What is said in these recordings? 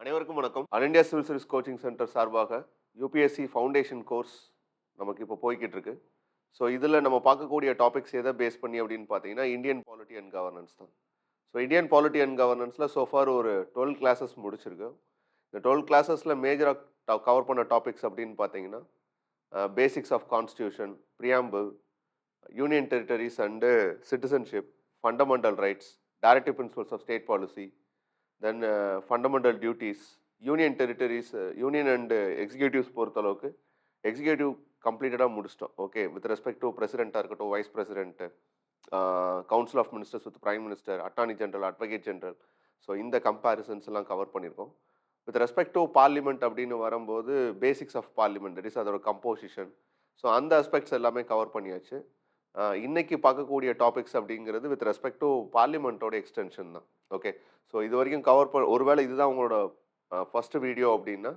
அனைவருக்கும் வணக்கம். All India civil service coaching centre சார்பாக யூபிஎஸ்சி ஃபவுண்டேஷன் கோர்ஸ் நமக்கு இப்போ போய்க்கிட்டு இருக்கு. ஸோ இதில் நம்ம பார்க்கக்கூடிய டாபிக்ஸ் எதை பேஸ் பண்ணி அப்படின்னு பார்த்தீங்கன்னா, இந்தியன் பாலிட்டி அண்ட் கவர்னன்ஸ் தான். ஸோ இந்தியன் பாலிட்டி அண்ட் கவர்னன்ஸில் சோஃபார் ஒரு 12 கிளாஸஸ் முடிச்சிருக்கோம். இந்த 12 கிளாஸஸில் மேஜராக கவர் பண்ண டாபிக்ஸ் அப்படின்னு பார்த்தீங்கன்னா, basics of constitution, preamble, union territories and citizenship, fundamental rights, directive principles of state policy, then fundamental duties, union territories, union and executives பொறுத்தளவுக்கு executive கம்ப்ளீட்டடாக முடிச்சிட்டோம். ஓகே, வித் ரெஸ்பெக்ட் டு பிரசிடென்ட்டாக இருக்கட்டும், vice president, council of ministers with prime minister, attorney general, advocate general. So இந்த comparisons எல்லாம் cover பண்ணியிருக்கோம். With respect to parliament அப்படின்னு வரும்போது basics of parliament, that is அதோட கம்போசிஷன். ஸோ அந்த அஸ்பெக்ட்ஸ் எல்லாமே கவர் பண்ணியாச்சு. இன்னைக்கு பார்க்கக்கூடிய டாபிக்ஸ் அப்படிங்கிறது வித் ரெஸ்பெக்ட் டு பார்லிமெண்ட்டோட எக்ஸ்டென்ஷன் தான். ஓகே, ஸோ இது வரைக்கும் ஒருவேளை இதுதான் உங்களோட ஃபர்ஸ்ட் வீடியோ அப்படின்னா,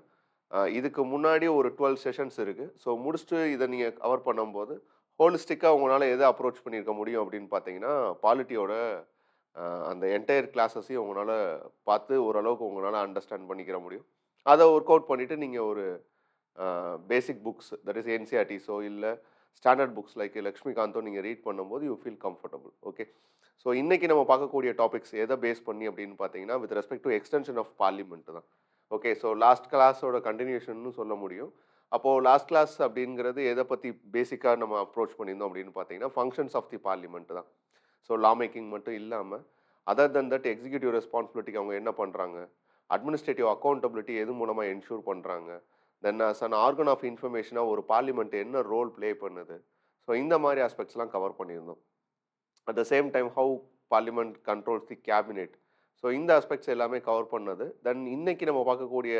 இதுக்கு முன்னாடி ஒரு 12 செஷன்ஸ் இருக்குது. ஸோ முடிச்சுட்டு இதை நீங்கள் கவர் பண்ணும்போது ஹோலிஸ்டிக்காக உங்களால் எதை அப்ரோச் பண்ணியிருக்க முடியும் அப்படின்னு பார்த்தீங்கன்னா, பாலிட்டியோட அந்த என்டையர் கிளாஸஸையும் உங்களால் பார்த்து ஓரளவுக்கு உங்களால் அண்டர்ஸ்டாண்ட் பண்ணிக்கிற முடியும். அதை ஒர்க் அவுட் பண்ணிவிட்டு நீங்கள் ஒரு பேசிக் புக்ஸ், தட் இஸ் என்சிஆர்டிஸோ இல்லை ஸ்டாண்டர்ட் புக்ஸ் லைக் லக்ஷ்மிகாந்தோ நீங்கள் ரீட் பண்ணும்போது you feel comfortable. Okay, so இன்றைக்கி நம்ம பார்க்கக்கூடிய டாபிக்ஸ் எதை பேஸ் பண்ணி அப்படின்னு பார்த்தீங்கன்னா, with respect to extension of parliament தான். ஓகே, ஸோ லாஸ்ட் கிளாஸோட கண்டினியூஷன்னு சொல்ல முடியும். அப்போது லாஸ்ட் கிளாஸ் அப்படிங்கிறது எதை பற்றி பேசிக்காக நம்ம அப்ரோச் பண்ணியிருந்தோம் அப்படின்னு பார்த்தீங்கன்னா, ஃபங்க்ஷன்ஸ் ஆஃப் தி பார்லிமெண்ட் தான். ஸோ லா மேக்கிங் மட்டும் இல்லாமல் அதர் தென் தட் எக்ஸிக்யூட்டிவ் ரெஸ்பான்சிபிலிட்டிக்கு அவங்க என்ன பண்ணுறாங்க, அட்மினிஸ்ட்ரேட்டிவ் அக்கௌண்டபிலிட்டி எது மூலமாக என்ஷூர் பண்ணுறாங்க, தென் அஸ் அன் ஆர்கன் ஆஃப் இன்ஃபர்மேஷனாக ஒரு பார்லிமெண்ட் என்ன ரோல் ப்ளே பண்ணுது. ஸோ இந்த மாதிரி ஆஸ்பெக்ட்ஸ்லாம் கவர் பண்ணியிருந்தோம். At the same time how parliament controls the cabinet. So இந்த ஆஸ்பெக்ட்ஸ் எல்லாமே கவர் பண்ணது. தென் இன்னைக்கு நம்ம பார்க்கக்கூடிய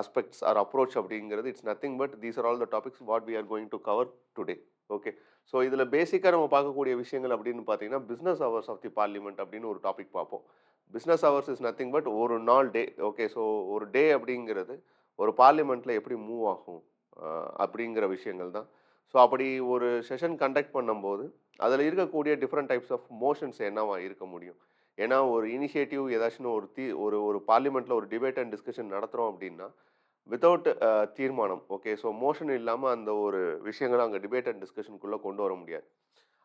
ஆஸ்பெக்ட்ஸ் ஆர் அப்ரோச் அப்படிங்கிறது it's nothing but these are all the topics what we are going to cover today. Okay, so இதில் பேசிக்காக நம்ம பார்க்கக்கூடிய விஷயங்கள் அப்படின்னு பார்த்தீங்கன்னா, business hours of the parliament அப்படின்னு ஒரு டாபிக் பார்ப்போம். Business hours is nothing but ஒரு நாள் டே. ஓகே, ஸோ ஒரு டே அப்படிங்கிறது ஒரு பார்லிமெண்ட்டில் எப்படி மூவ் ஆகும் அப்படிங்கிற விஷயங்கள் தான். ஸோ அப்படி ஒரு செஷன் கண்டக்ட் பண்ணும்போது அதில் இருக்கக்கூடிய டிஃப்ரெண்ட் டைப்ஸ் ஆஃப் மோஷன்ஸ் என்னவா இருக்க முடியும். ஏன்னா ஒரு இனிஷியேட்டிவ் ஏதாச்சும் ஒரு ஒரு பார்லிமெண்ட்டில் ஒரு டிபேட் அண்ட் டிஸ்கஷன் நடத்துகிறோம் அப்படின்னா வித்தவுட் தீர்மானம், ஓகே, ஸோ மோஷன் இல்லாமல் அந்த ஒரு விஷயங்களை அங்கே டிபேட் அண்ட் டிஸ்கஷனுக்குள்ளே கொண்டு வர முடியாது.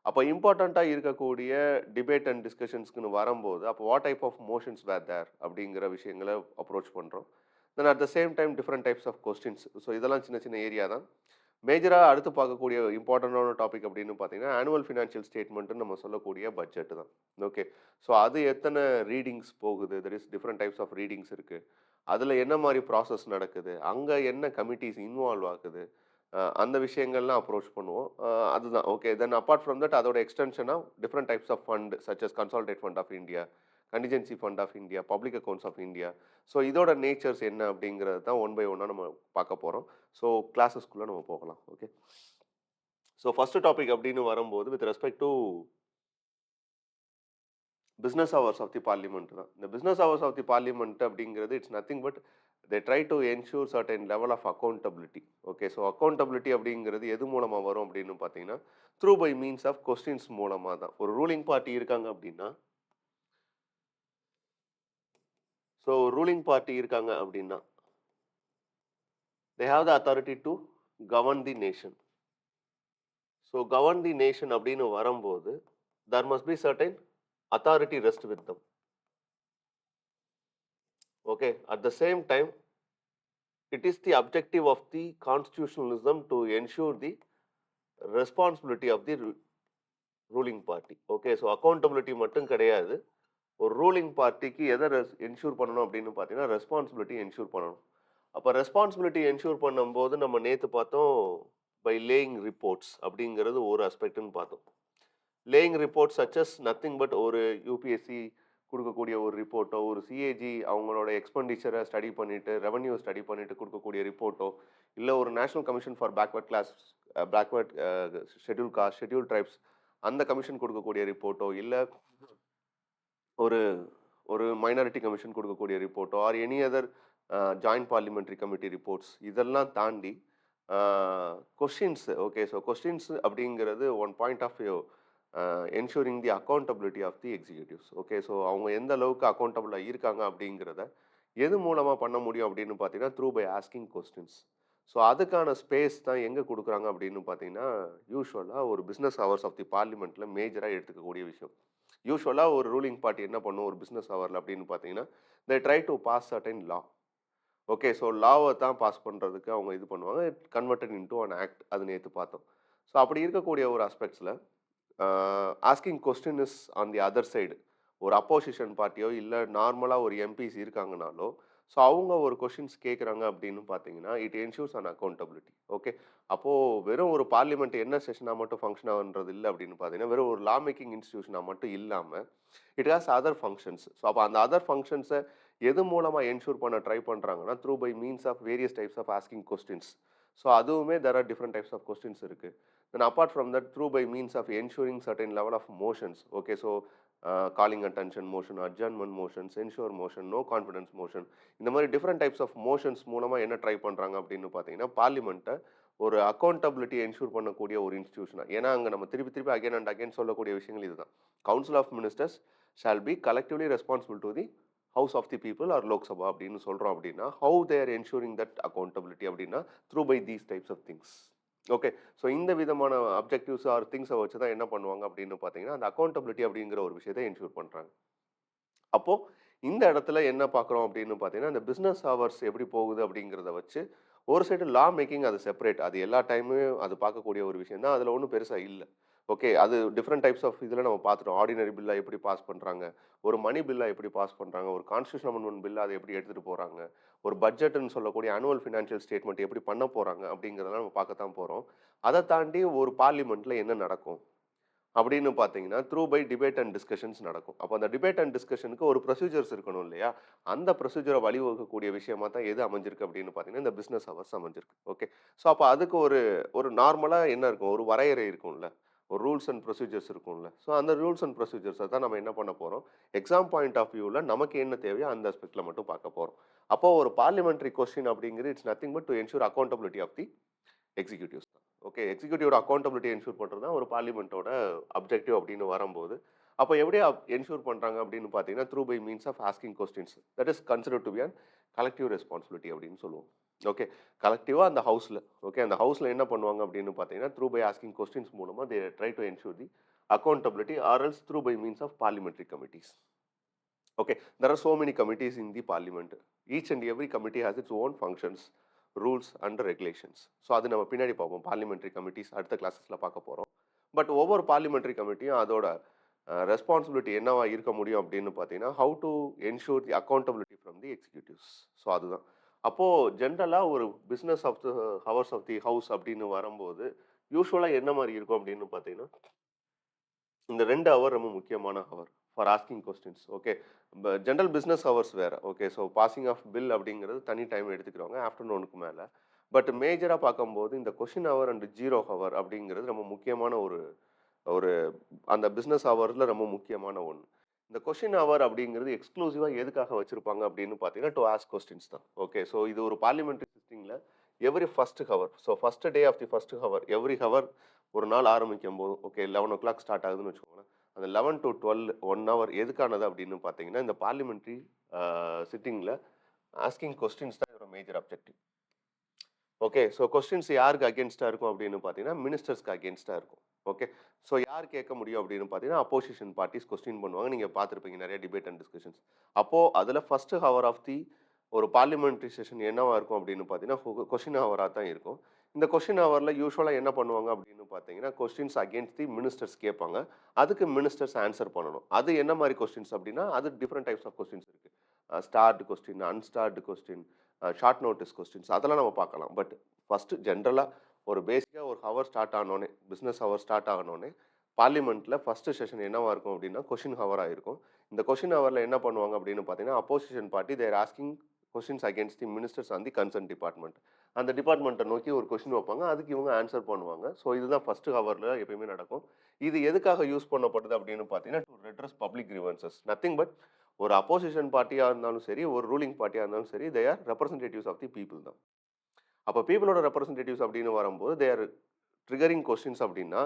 அப்போ இம்பார்ட்டண்ட்டாக இருக்கக்கூடிய டிபேட் அண்ட் டிஸ்கஷன்ஸ்க்குன்னு வரும்போது அப்போ what type of motions were there அப்படிங்கிற விஷயங்களை அப்ரோச் பண்ணுறோம். Then at the same time different types of questions. So இதெல்லாம் சின்ன சின்ன ஏரியா தான். மேஜராக அடுத்து பார்க்கக்கூடிய இம்பார்ட்டண்டான டாபிக் அப்படின்னு பார்த்தீங்கன்னா, ஆனுவல் ஃபினான்ஷியல் ஸ்டேட்மெண்ட்டுன்னு நம்ம சொல்லக்கூடிய பட்ஜெட் தான். ஓகே, ஸோ அது எத்தனை ரீடிங்ஸ் போகுது, that is different types of readings இருக்குது. அதில் என்ன மாதிரி ப்ராசஸ் நடக்குது, அங்கே என்ன கமிட்டிஸ் இன்வால்வ் ஆகுது, அந்த விஷயங்கள்லாம் அப்ரோச் பண்ணுவோம். அதுதான். Okay, then apart from that அதோட எக்ஸ்டென்ஷனாக different types of fund such as consolidate fund of India, contingency fund of India, public accounts of India. So இதோட நேச்சர்ஸ் என்ன அப்படிங்கிறது தான் ஒன் பை ஒன்னாக நம்ம பார்க்க போகிறோம். ஸோ கிளாஸஸ்க்குள்ளே நம்ம போகலாம். ஓகே, ஸோ ஃபர்ஸ்ட் டாபிக் அப்படின்னு வரும்போது with respect to business hours of the parliament தான். இந்த business hours of the parliament அப்படிங்கிறது it's nothing but they try to ensure certain level of accountability. Okay, so accountability அப்படிங்கிறது எது மூலமாக வரும் அப்படின்னு பார்த்தீங்கன்னா, through by means of questions மூலமாக தான். ஒரு ரூலிங் பார்ட்டி இருக்காங்க அப்படின்னா, ஸோ ரூலிங் பார்ட்டி இருக்காங்க அப்படின்னா they have the authority to govern the nation. So govern the nation அப்படின்னு வரும்போது there must be certain authority rest with them. Okay, at the same time it is the objective of the constitutionalism to ensure the responsibility of the ruling party. Okay, so accountability மட்டும் கிடையாது. ஒரு ruling பார்ட்டிக்கு எதை ensure பண்ணணும் அப்படின்னு பார்த்தீங்கன்னா, responsibility ensure பண்ணணும். அப்போ ரெஸ்பான்சிபிலிட்டி என்ஷூர் பண்ணும்போது நம்ம நேற்று பார்த்தோம் பை லேயிங் ரிப்போர்ட்ஸ் அப்படிங்கிறது ஒரு அஸ்பெக்ட்னு பார்த்தோம். Laying report such as nothing but ஒரு யூபிஎஸ்சி கொடுக்கக்கூடிய ஒரு ரிப்போர்ட்டோ, ஒரு சிஏஜி அவங்களோட எக்ஸ்பெண்டிச்சரை ஸ்டடி பண்ணிவிட்டு ரெவன்யூ ஸ்டடி பண்ணிவிட்டு கொடுக்கக்கூடிய ரிப்போர்ட்டோ, இல்லை ஒரு national commission for backward class, backward schedule caste, schedule tribes அந்த கமிஷன் கொடுக்கக்கூடிய ரிப்போர்ட்டோ, இல்லை ஒரு ஒரு மைனாரிட்டி கமிஷன் கொடுக்கக்கூடிய ரிப்போர்ட்டோ or any other joint parliamentary committee reports இதெல்லாம் தாண்டி கொஸ்டின்ஸ். ஓகே, ஸோ கொஸ்டின்ஸ் அப்படிங்கிறது one point of view ensuring the accountability of the executives. Okay, so அவங்க எந்த அளவுக்கு அக்கௌண்டபிளாக இருக்காங்க அப்படிங்கிறத எது மூலமா பண்ண முடியும் அப்படின்னு பார்த்தீங்கன்னா, through by asking questions. So அதுக்கான ஸ்பேஸ் தான் எங்க குடுக்குறாங்க அப்படின்னு பார்த்தீங்கன்னா, யூசுவலா ஒரு பிசினஸ் ஹவர்ஸ் ஆஃப் தி பார்லிமெண்ட்ல மேஜரா எடுத்துக்கக்கூடிய விஷயம். யூசுவலா ஒரு ரூலிங் பார்ட்டி என்ன பண்ணும் ஒரு பிசினஸ் ஹவர்ல அப்படின்னு பார்த்தீங்கன்னா, they try to pass certain law. Okay. So லாவ தான் பாஸ் பண்றதுக்கு அவங்க இது பண்ணுவாங்க. Converted into an act. அது நேத்து பார்த்தோம். ஸோ அப்படி இருக்கக்கூடிய ஒரு அஸ்பெக்ட்ஸ்ல asking question is on the other side. ஒரு அப்போசிஷன் பார்ட்டியோ, இல்ல நார்மலா ஒரு எம்பிஸ் இருக்காங்கனாலோ, ஸோ அவங்க ஒரு கொஸ்டின்ஸ் கேட்குறாங்க அப்படின்னு பார்த்தீங்கன்னா, it ensures an accountability. Okay. அப்போ வெறும் ஒரு பார்லிமெண்ட் என்ன செஷனா மட்டும் ஃபங்ஷன் ஆகுன்றது இல்ல அப்படின்னு பார்த்தீங்கன்னா, வெறும் ஒரு லா மேக்கிங் இன்ஸ்டிடியூஷனா மட்டும் இல்லாம, it has other functions. So அப்ப அந்த அதர் ஃபங்ஷன்ஸ எது மூலமா என்ஷூர் பண்ண ட்ரை பண்றாங்கன்னா, through by means of various types of asking questions. So அதுவுமே there are different types of questions இருக்கு. Then apart from that, through by means of ensuring certain level of motions. Okay, so calling attention motion, adjournment motion, censure motion, no confidence motion. இந்த மாதிரி different types of motions மூலமா என்ன try பண்றாங்க அப்படின்னு பார்த்தீங்கன்னா, பார்லிமெண்ட்டை ஒரு accountability ensure பண்ணக்கூடிய ஒரு இன்ஸ்டிடியூஷனா. ஏன்னா அங்க நம்ம திருப்பி திருப்பி அகைன் அண்ட் அகைன் சொல்லக்கூடிய விஷயங்கள் இதுதான். Council of ministers shall be collectively responsible to the house of the people or Lok Sabha அப்படின்னு சொல்றோம் அப்படின்னா, how they are ensuring that accountability அப்படின்னா through by these types of things. Okay. So இந்த விதமான objectives R திங்ஸை வச்சு தான் என்ன பண்ணுவாங்க அப்படின்னு பார்த்தீங்கன்னா, அந்த அக்கௌண்டபிலிட்டி அப்படிங்கிற ஒரு விஷயத்தை என்ஷூர் பண்றாங்க. அப்போ இந்த இடத்துல என்ன பார்க்குறோம் அப்படின்னு பார்த்தீங்கன்னா, இந்த பிசினஸ் ஹவர்ஸ் எப்படி போகுது அப்படிங்கிறத வச்சு, ஒரு சைடு லா மேக்கிங் அது செப்பரேட். அது எல்லா டைமும் அது பார்க்கக்கூடிய ஒரு விஷயம் தான். அதில ஒண்ணும் பெருசா இல்ல. ஓகே. அது டிஃபரெண்ட் டைப்ஸ் ஆஃப் இதில நம்ம பார்த்துட்டோம். ஆர்டினரி பில்லா எப்படி பாஸ் பண்றாங்க, ஒரு மணி பில்லா எப்படி பாஸ் பண்றாங்க, ஒரு கான்ஸ்டிடியூஷன் அமெண்ட்மென்ட் பில்லா அத எப்படி எடுத்துட்டு போறாங்க, ஒரு பட்ஜெட்ன்னு சொல்லக்கூடிய ஆனுவல் ஃபினான்ஷியல் ஸ்டேட்மெண்ட் எப்படி பண்ண போறாங்க அப்படிங்கிறதெல்லாம் நம்ம பார்க்கத்தான் போறோம். அத தாண்டி ஒரு பார்லிமெண்ட்ல என்ன நடக்கும்? அப்படின்னு பார்த்தீங்கன்னா, through by debate and discussions நடக்கும். அப்போ அந்த டிபேட் அண்ட் டிஸ்கஷனுக்கு ஒரு ப்ரொசீஜர்ஸ் இருக்கணும் இல்லையா? அந்த ப்ரொசீஜர வழிவகுக்கக்கூடிய விஷயமா தான் எது அமைஞ்சிருக்கு அப்படின்னு பார்த்தீங்கன்னா, இந்த பிசினஸ் ஹவர்ஸ் அமைஞ்சிருக்கு. ஓகே. ஸோ அப்போ அதுக்கு ஒரு ஒரு நார்மலா என்ன இருக்கும்? ஒரு வரையறை இருக்கும்ல. ஒரு ரூல்ஸ் அண்ட் ப்ரொசீஜர்ஸ் இருக்கும்ல. ஸோ அந்த ரூல்ஸ் அண்ட் ப்ரொசீஜர்ஸ தான் நம்ம என்ன பண்ண போறோம்? எக்ஸாம் பாயிண்ட் ஆஃப் வியூல நமக்கு என்ன தேவையோ அந்த அஸ்பெக்ட்ல மட்டும் பார்க்க போறோம். அப்போ ஒரு பார்லிமெண்டரி கொஸ்டின் அப்படிங்கிறது it's nothing but to ensure accountability of the executives தான். ஓகே. எக்ஸிக்யூட்டிவோட அக்கவுண்டபிலிட்டி என்ஷூர் பண்றது தான் ஒரு பார்லிமென்ட்டோட அப்ஜெக்டிவ் அப்படின்னு வரும்போது, அப்ப எப்படி என்ஷூர் பண்றாங்க அப்படின்னு பார்த்தீங்கன்னா, through by means of asking questions. That is considered to be an collective responsibility அப்படின்னு சொல்லுவோம். ஓகே. கலெக்டிவா அந்த ஹவுஸ்ல ஓகே அந்த ஹவுஸ்ல என்ன பண்ணுவாங்க அப்படின்னு பார்த்தீங்கன்னா, த்ரூ பை ஆஸ்கிங் கொஸ்டின்ஸ் மூலமா they try to ensure the accountability or else through by means of parliamentary committees. Okay, there are so many committees in the parliament. Each and every committee has its own functions, rules and regulations. So அது நம்ம பின்னாடி பார்ப்போம். Parliamentary committees அடுத்த கிளாஸஸில் பார்க்க போகிறோம். But ஒவ்வொரு parliamentary கமிட்டியும் அதோட responsibility என்னவா இருக்க முடியும் அப்படின்னு பார்த்தீங்கன்னா, how to ensure the accountability from the executives. So அதுதான். அப்போது ஜென்ரலாக ஒரு business of the hours of the house அப்படின்னு வரும்போது, யூஸ்வலாக என்ன மாதிரி இருக்கும் அப்படின்னு பார்த்தீங்கன்னா, இந்த 2 ஹவர் ரொம்ப முக்கியமான hour for asking questions. Okay. General business hours வேற. Okay. So passing of bill அப்படிங்கிறது தனி டைம் எடுத்துக்கிறவங்க ஆஃப்டர்நூனுக்கு மேல. பட் மேஜரா பார்க்கும்போது இந்த கொஸ்டின் ஹவர் அண்ட் 0 ஹவர் அப்படிங்கிறது ரொம்ப முக்கியமான ஒரு ஒரு அந்த பிசினஸ் ஹவர்ல ரொம்ப முக்கியமான ஒண்ணு. இந்த கொஸ்டின் ஹவர் அப்படிங்கிறது எக்ஸ்க்ளூசிவா எதுக்காக வச்சிருப்பாங்க அப்படின்னு பார்த்தீங்கன்னா, டு ஆஸ்க் கொஸ்டின்ஸ் தான். ஓகே. ஸோ இது ஒரு பார்லிமெண்டரி சிட்டிங்ல every first hour. So first day of the first hour every hour ஒரு நாள் ஆரம்பிக்கும் போது ஓகே 11:00 ஸ்டார்ட் ஆகுதுன்னு வச்சுக்கோங்களேன். அந்த 11 to 12 1 ஹவர் எதுக்கானது அப்படின்னு பார்த்தீங்கன்னா, இந்த பார்லிமெண்டரி சிட்டிங்ல ஆஸ்கிங் கொஸ்டின்ஸ் தான் இதோட major objective. Okay. So questions யாருக்கு அகேன்ஸ்டா இருக்கும் அப்படின்னு பார்த்தீங்கன்னா, மினிஸ்டர்ஸ்க்கு அகேன்ஸ்டா இருக்கும். ஓகே. ஸோ யார் கேட்க முடியும் அப்படின்னு பார்த்தீங்கன்னா, அப்போசிஷன் பார்ட்டிஸ் கொஸ்டின் பண்ணுவாங்க. நீங்க பார்த்துருப்பீங்க நிறைய டிபேட் அண்ட் டிஸ்கஷன்ஸ். அப்போ அதுல ஃபர்ஸ்ட் ஹவர் ஆஃப் தி ஒரு பார்லிமெண்டரி செஷன் என்னவா இருக்கும் அப்படின்னு பார்த்தீங்கன்னா, கொஸ்டின் ஹவரா தான் இருக்கும். இந்த கொஸ்டின் ஹவர்ல யூசுவலா என்ன பண்ணுவாங்க அப்படின்னு பார்த்தீங்கன்னா, கொஸ்டின்ஸ் அகேன்ஸ்ட் தி மினிஸ்டர்ஸ் கேட்பாங்க. அதுக்கு மினிஸ்டர்ஸ் ஆன்சர் பண்ணணும். அது என்ன மாதிரி கொஸ்டின்ஸ் அப்படின்னா, அது டிஃபரெண்ட் டைப்ஸ் ஆஃப் கொஸ்டின்ஸ் இருக்கு. Starred question, unstarred question, short notice questions அதெல்லாம் நம்ம பார்க்கலாம். பட் ஃபர்ஸ்ட் ஜென்ரலா ஒரு பேசிக்கா ஒரு ஹவர் ஸ்டார்ட் ஆனோனே, பிசினஸ் ஹவர் ஸ்டார்ட் ஆனோனே, பார்லிமெண்ட்ல ஃபர்ஸ்ட் செஷன் என்னவா இருக்கும் அப்படின்னா, கொஸ்டின் ஹவரா இருக்கும். இந்த கொஸ்டின் ஹவர்ல என்ன பண்ணுவாங்க அப்படின்னு பார்த்தீங்கன்னா, opposition party they are asking questions against the ministers on the concern department. அந்த டிபார்ட்மெண்ட்டை நோக்கி ஒரு கொஸ்டின் வைப்பாங்க. அதுக்கு இவங்க ஆன்சர் பண்ணுவாங்க. ஸோ இதுதான் ஃபர்ஸ்ட் ஹவர்ல எப்பயுமே நடக்கும். இது எதுக்காக யூஸ் பண்ணப்படுது அப்படின்னு பார்த்தீங்கன்னா, to redress public grievances. Nothing but ஒரு அப்போசிஷன் பார்ட்டியா இருந்தாலும் சரி, ஒரு ரூலிங் பார்ட்டியா இருந்தாலும் சரி, they are representatives of the people தான். அப்போ பீப்புளோட ரெப்ரசன்டேட்டிவ்ஸ் அப்படின்னு வரும்போது, தே ஆர் ட்ரிகரிங் கொஸ்டின்ஸ் அப்படின்னா,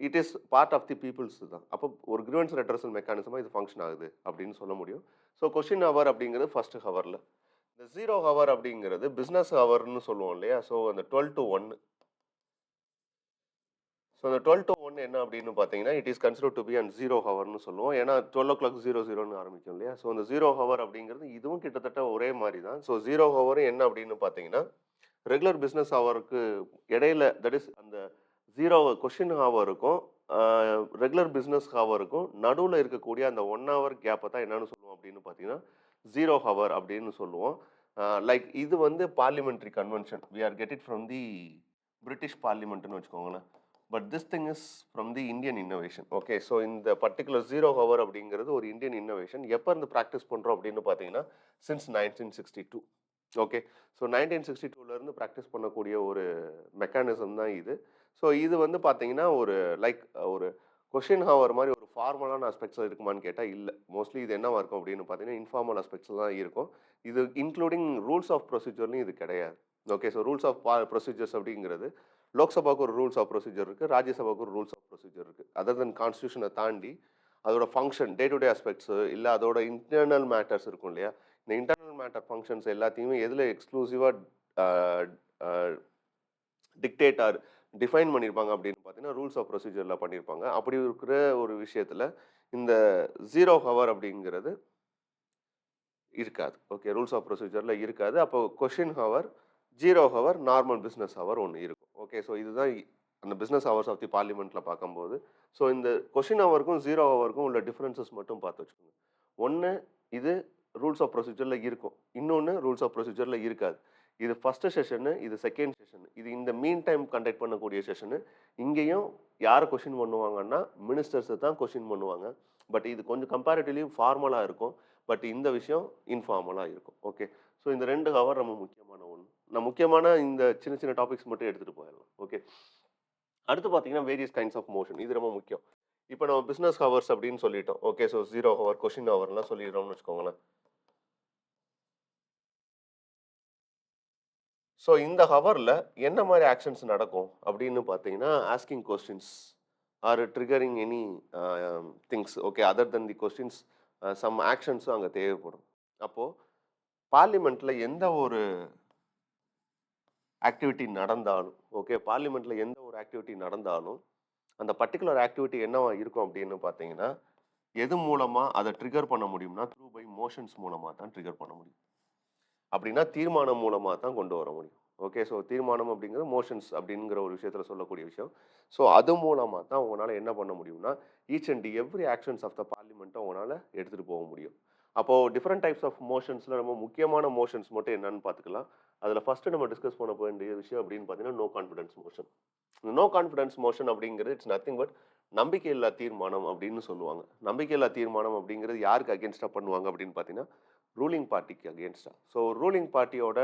it is part of the people's தான். அப்போ ஒரு கிரீவன்ஸ் ரெட்ரஸல் மெக்கானிசமா இது ஃபங்க்ஷன் ஆகுது அப்படின்னு சொல்ல முடியும். ஸோ கொஸ்டின் ஹவர் அப்படிங்கிறது ஃபர்ஸ்ட் ஹவர்ல. இந்த 0 ஹவர் அப்படிங்கிறது பிசினஸ் ஹவர்னு சொல்லுவோம் இல்லையா? ஸோ அந்த 12 to 1. ஸோ அந்த 12 to 1 என்ன அப்படின்னு பார்த்தீங்கன்னா, it is considered to be an 0 ஹவர்னு சொல்லுவோம். ஏன்னா 12:00 ஆரம்பிக்கும் இல்லையா? ஸோ அந்த 0 ஹவர் அப்படிங்கிறது இதுவும் கிட்டத்தட்ட ஒரே மாரி தான். ஸோ 0 ஹவர் என்ன அப்படின்னு பார்த்தீங்கன்னா, ரெகுலர் பிசினஸ் ஹவருக்கு இடையில தட் இஸ் அந்த 0 கொஸ்டின் ஹவருக்கும், அ ரெகுலர் பிசினஸ் ஹவருக்கும் நடுவுல இருக்கக்கூடிய அந்த 1 ஹவர் கேப்ப தான் என்னன்னு சொல்லுவோம் அப்படின்னு பார்த்தீங்கன்னா, 0 ஹவர் அப்படின்னு சொல்லுவோம். லைக் இது வந்து parliamentary convention. We are get it from the British பார்லிமெண்ட்ன்னு வச்சுக்கோங்களேன். But this thing is from the Indian innovation. Okay. So இந்த பர்ட்டிகுலர் 0 ஹவர் அப்படிங்கிறது ஒரு இந்தியன் இன்னோவேஷன். எப்போ இருந்து ப்ராக்டிஸ் பண்ணுறோம் அப்படின்னு பார்த்தீங்கன்னா, சின்ஸ் 1962. ஓகே. ஸோ 1962லேருந்து ப்ராக்டிஸ் பண்ணக்கூடிய ஒரு மெக்கானிசம் தான் இது. ஸோ இது வந்து பார்த்தீங்கன்னா, ஒரு லைக் ஒரு கொஷின் ஹவர் மாதிரி ஒரு ஃபார்மலான ஆஸ்பெக்ட்ஸில் இருக்குமான்னு கேட்டால் இல்லை. மோஸ்ட்லி இது என்னவா இருக்கும் அப்படின்னு பார்த்தீங்கன்னா, இன்ஃபார்மல் ஆஸ்பெக்ட்ஸில் தான் இருக்கும். இது இன்க்ளூடிங் ரூல்ஸ் ஆஃப் ப்ரொசீஜர்லையும் இது கிடையாது. Okay. So rules of procedures அப்படிங்கிறது லோக்சபாவுக்கு ஒரு ரூல்ஸ் ஆஃப் ப்ரொசீஜர் இருக்குது, ராஜ்யசபாவுக்கு ஒரு ரூல்ஸ் ஆஃப் ப்ரொசீஜர் இருக்குது. அதர் தென் கான்ஸ்டியூஷனை தாண்டி அதோட function day to day aspects இல்லை அதோட இன்டர்னல் மேட்டர்ஸ் இருக்கும் இல்லையா? இந்த இன்டர்னல் மேட்டர் ஃபங்க்ஷன்ஸ் எல்லாத்தையுமே எதில் எக்ஸ்க்ளூசிவாக டிக்டேட் ஆர் டிஃபைன் பண்ணியிருப்பாங்க அப்படின்னு பார்த்தீங்கன்னா, ரூல்ஸ் ஆஃப் ப்ரொசீஜரில் பண்ணியிருப்பாங்க. அப்படி இருக்கிற ஒரு விஷயத்தில் இந்த 0 ஹவர் அப்படிங்கிறது இருக்காது. ஓகே. ரூல்ஸ் ஆஃப் ப்ரொசீஜரில் இருக்காது. அப்போ question hour, 0 hour, normal business hour ஒன்று இருக்கும். ஓகே. ஸோ இதுதான் அந்த பிஸ்னஸ் ஹவர்ஸ் ஆஃப் தி பார்லிமெண்ட்டில் பார்க்கும்போது. ஸோ இந்த கொஷின் ஹவருக்கும் 0 ஹவருக்கும் உள்ள டிஃப்ரென்சஸ் மட்டும் பார்த்து வச்சுக்கோங்க. ஒன்று இது ரூல்ஸ் ஆஃப் ப்ரொசீஜரில் இருக்கும். இன்னொன்று ரூல்ஸ் ஆஃப் ப்ரொசீஜரில் இருக்காது. இது ஃபர்ஸ்ட் செஷனு, இது செகண்ட் செஷன். இது இந்த மீன் டைம் கண்டக்ட் பண்ணக்கூடிய செஷனு. இங்கேயும் யாரை கொஷின் பண்ணுவாங்கன்னா, மினிஸ்டர்ஸை தான் கொஷின் பண்ணுவாங்க. பட் இது கொஞ்சம் கம்பேரிட்டிவ்லி ஃபார்மலாக இருக்கும். பட் இந்த விஷயம் இன்ஃபார்மலாக இருக்கும். ஓகே. ஸோ இந்த 2 ஹவர் நம்ம முக்கியமான ஒன்று. நான் முக்கியமான இந்த சின்ன சின்ன டாபிக்ஸ் மட்டும் எடுத்துகிட்டு போயிடலாம். ஓகே. அடுத்து பார்த்தீங்கன்னா, வேரியஸ் கைண்ட்ஸ் ஆஃப் மோஷன். இது ரொம்ப முக்கியம். இப்போ நம்ம பிஸ்னஸ் ஹவர்ஸ் அப்படின்னு சொல்லிட்டோம். ஓகே. ஸோ 0 ஹவர், கொஷின் ஹவர்லாம் சொல்லிடுறோம்னு வச்சுக்கோங்களேன். ஸோ இந்த ஹவர்ல என்ன மாரி ஆக்ஷன்ஸ் நடக்கும் அப்படின்னு பார்த்தீங்கன்னா, asking questions are triggering any things. Okay. Other than the questions some ஆக்ஷன்ஸும் அங்க தேவைப்படும். அப்போ பார்லிமெண்ட்ல எந்த ஒரு ஆக்டிவிட்டி நடந்தாலும், ஓகே. பார்லிமெண்ட்ல எந்த ஒரு ஆக்டிவிட்டி நடந்தாலும், அந்த பர்ட்டிகுலர் ஆக்டிவிட்டி என்னவா இருக்கும் அப்படின்னு பார்த்தீங்கன்னா, எது மூலமா அத ட்ரிகர் பண்ண முடியும்னா, த்ரூ பை மோஷன்ஸ் மூலமா தான் ட்ரிகர் பண்ண முடியும். அப்படின்னா தீர்மானம் மூலமா தான் கொண்டு வர முடியும். ஓகே. ஸோ தீர்மானம் அப்படிங்கிறது மோஷன்ஸ் அப்படிங்கிற ஒரு விஷயத்துல சொல்லக்கூடிய விஷயம். ஸோ அது மூலமா தான் உங்களால என்ன பண்ண முடியும்னா, each and every actions of the பார்லிமெண்ட்ட உங்களால எடுத்துட்டு போக முடியும். அப்போ டிஃபரெண்ட் டைப்ஸ் ஆஃப் மோஷன்ஸ்ல ரொம்ப முக்கியமான மோஷன்ஸ் மட்டும் என்னன்னு பார்த்துக்கலாம். அதுல ஃபர்ஸ்ட் நம்ம டிஸ்கஸ் பண்ண வேண்டிய விஷயம் அப்படின்னு பார்த்தீங்கன்னா, no confidence motion. No confidence motion அப்படிங்கிறது இட்ஸ் நத்திங் பட் நம்பிக்கையில்லா தீர்மானம் அப்படின்னு சொல்லுவாங்க. நம்பிக்கையில்லா தீர்மானம் அப்படிங்கிறது யாருக்கு அகேன்ஸ்டா பண்ணுவாங்க அப்படின்னு பார்த்தீங்கன்னா, ரூலிங் பார்ட்டிக்கு அகேன்ஸ்டா. ஸோ ரூலிங் பார்ட்டியோட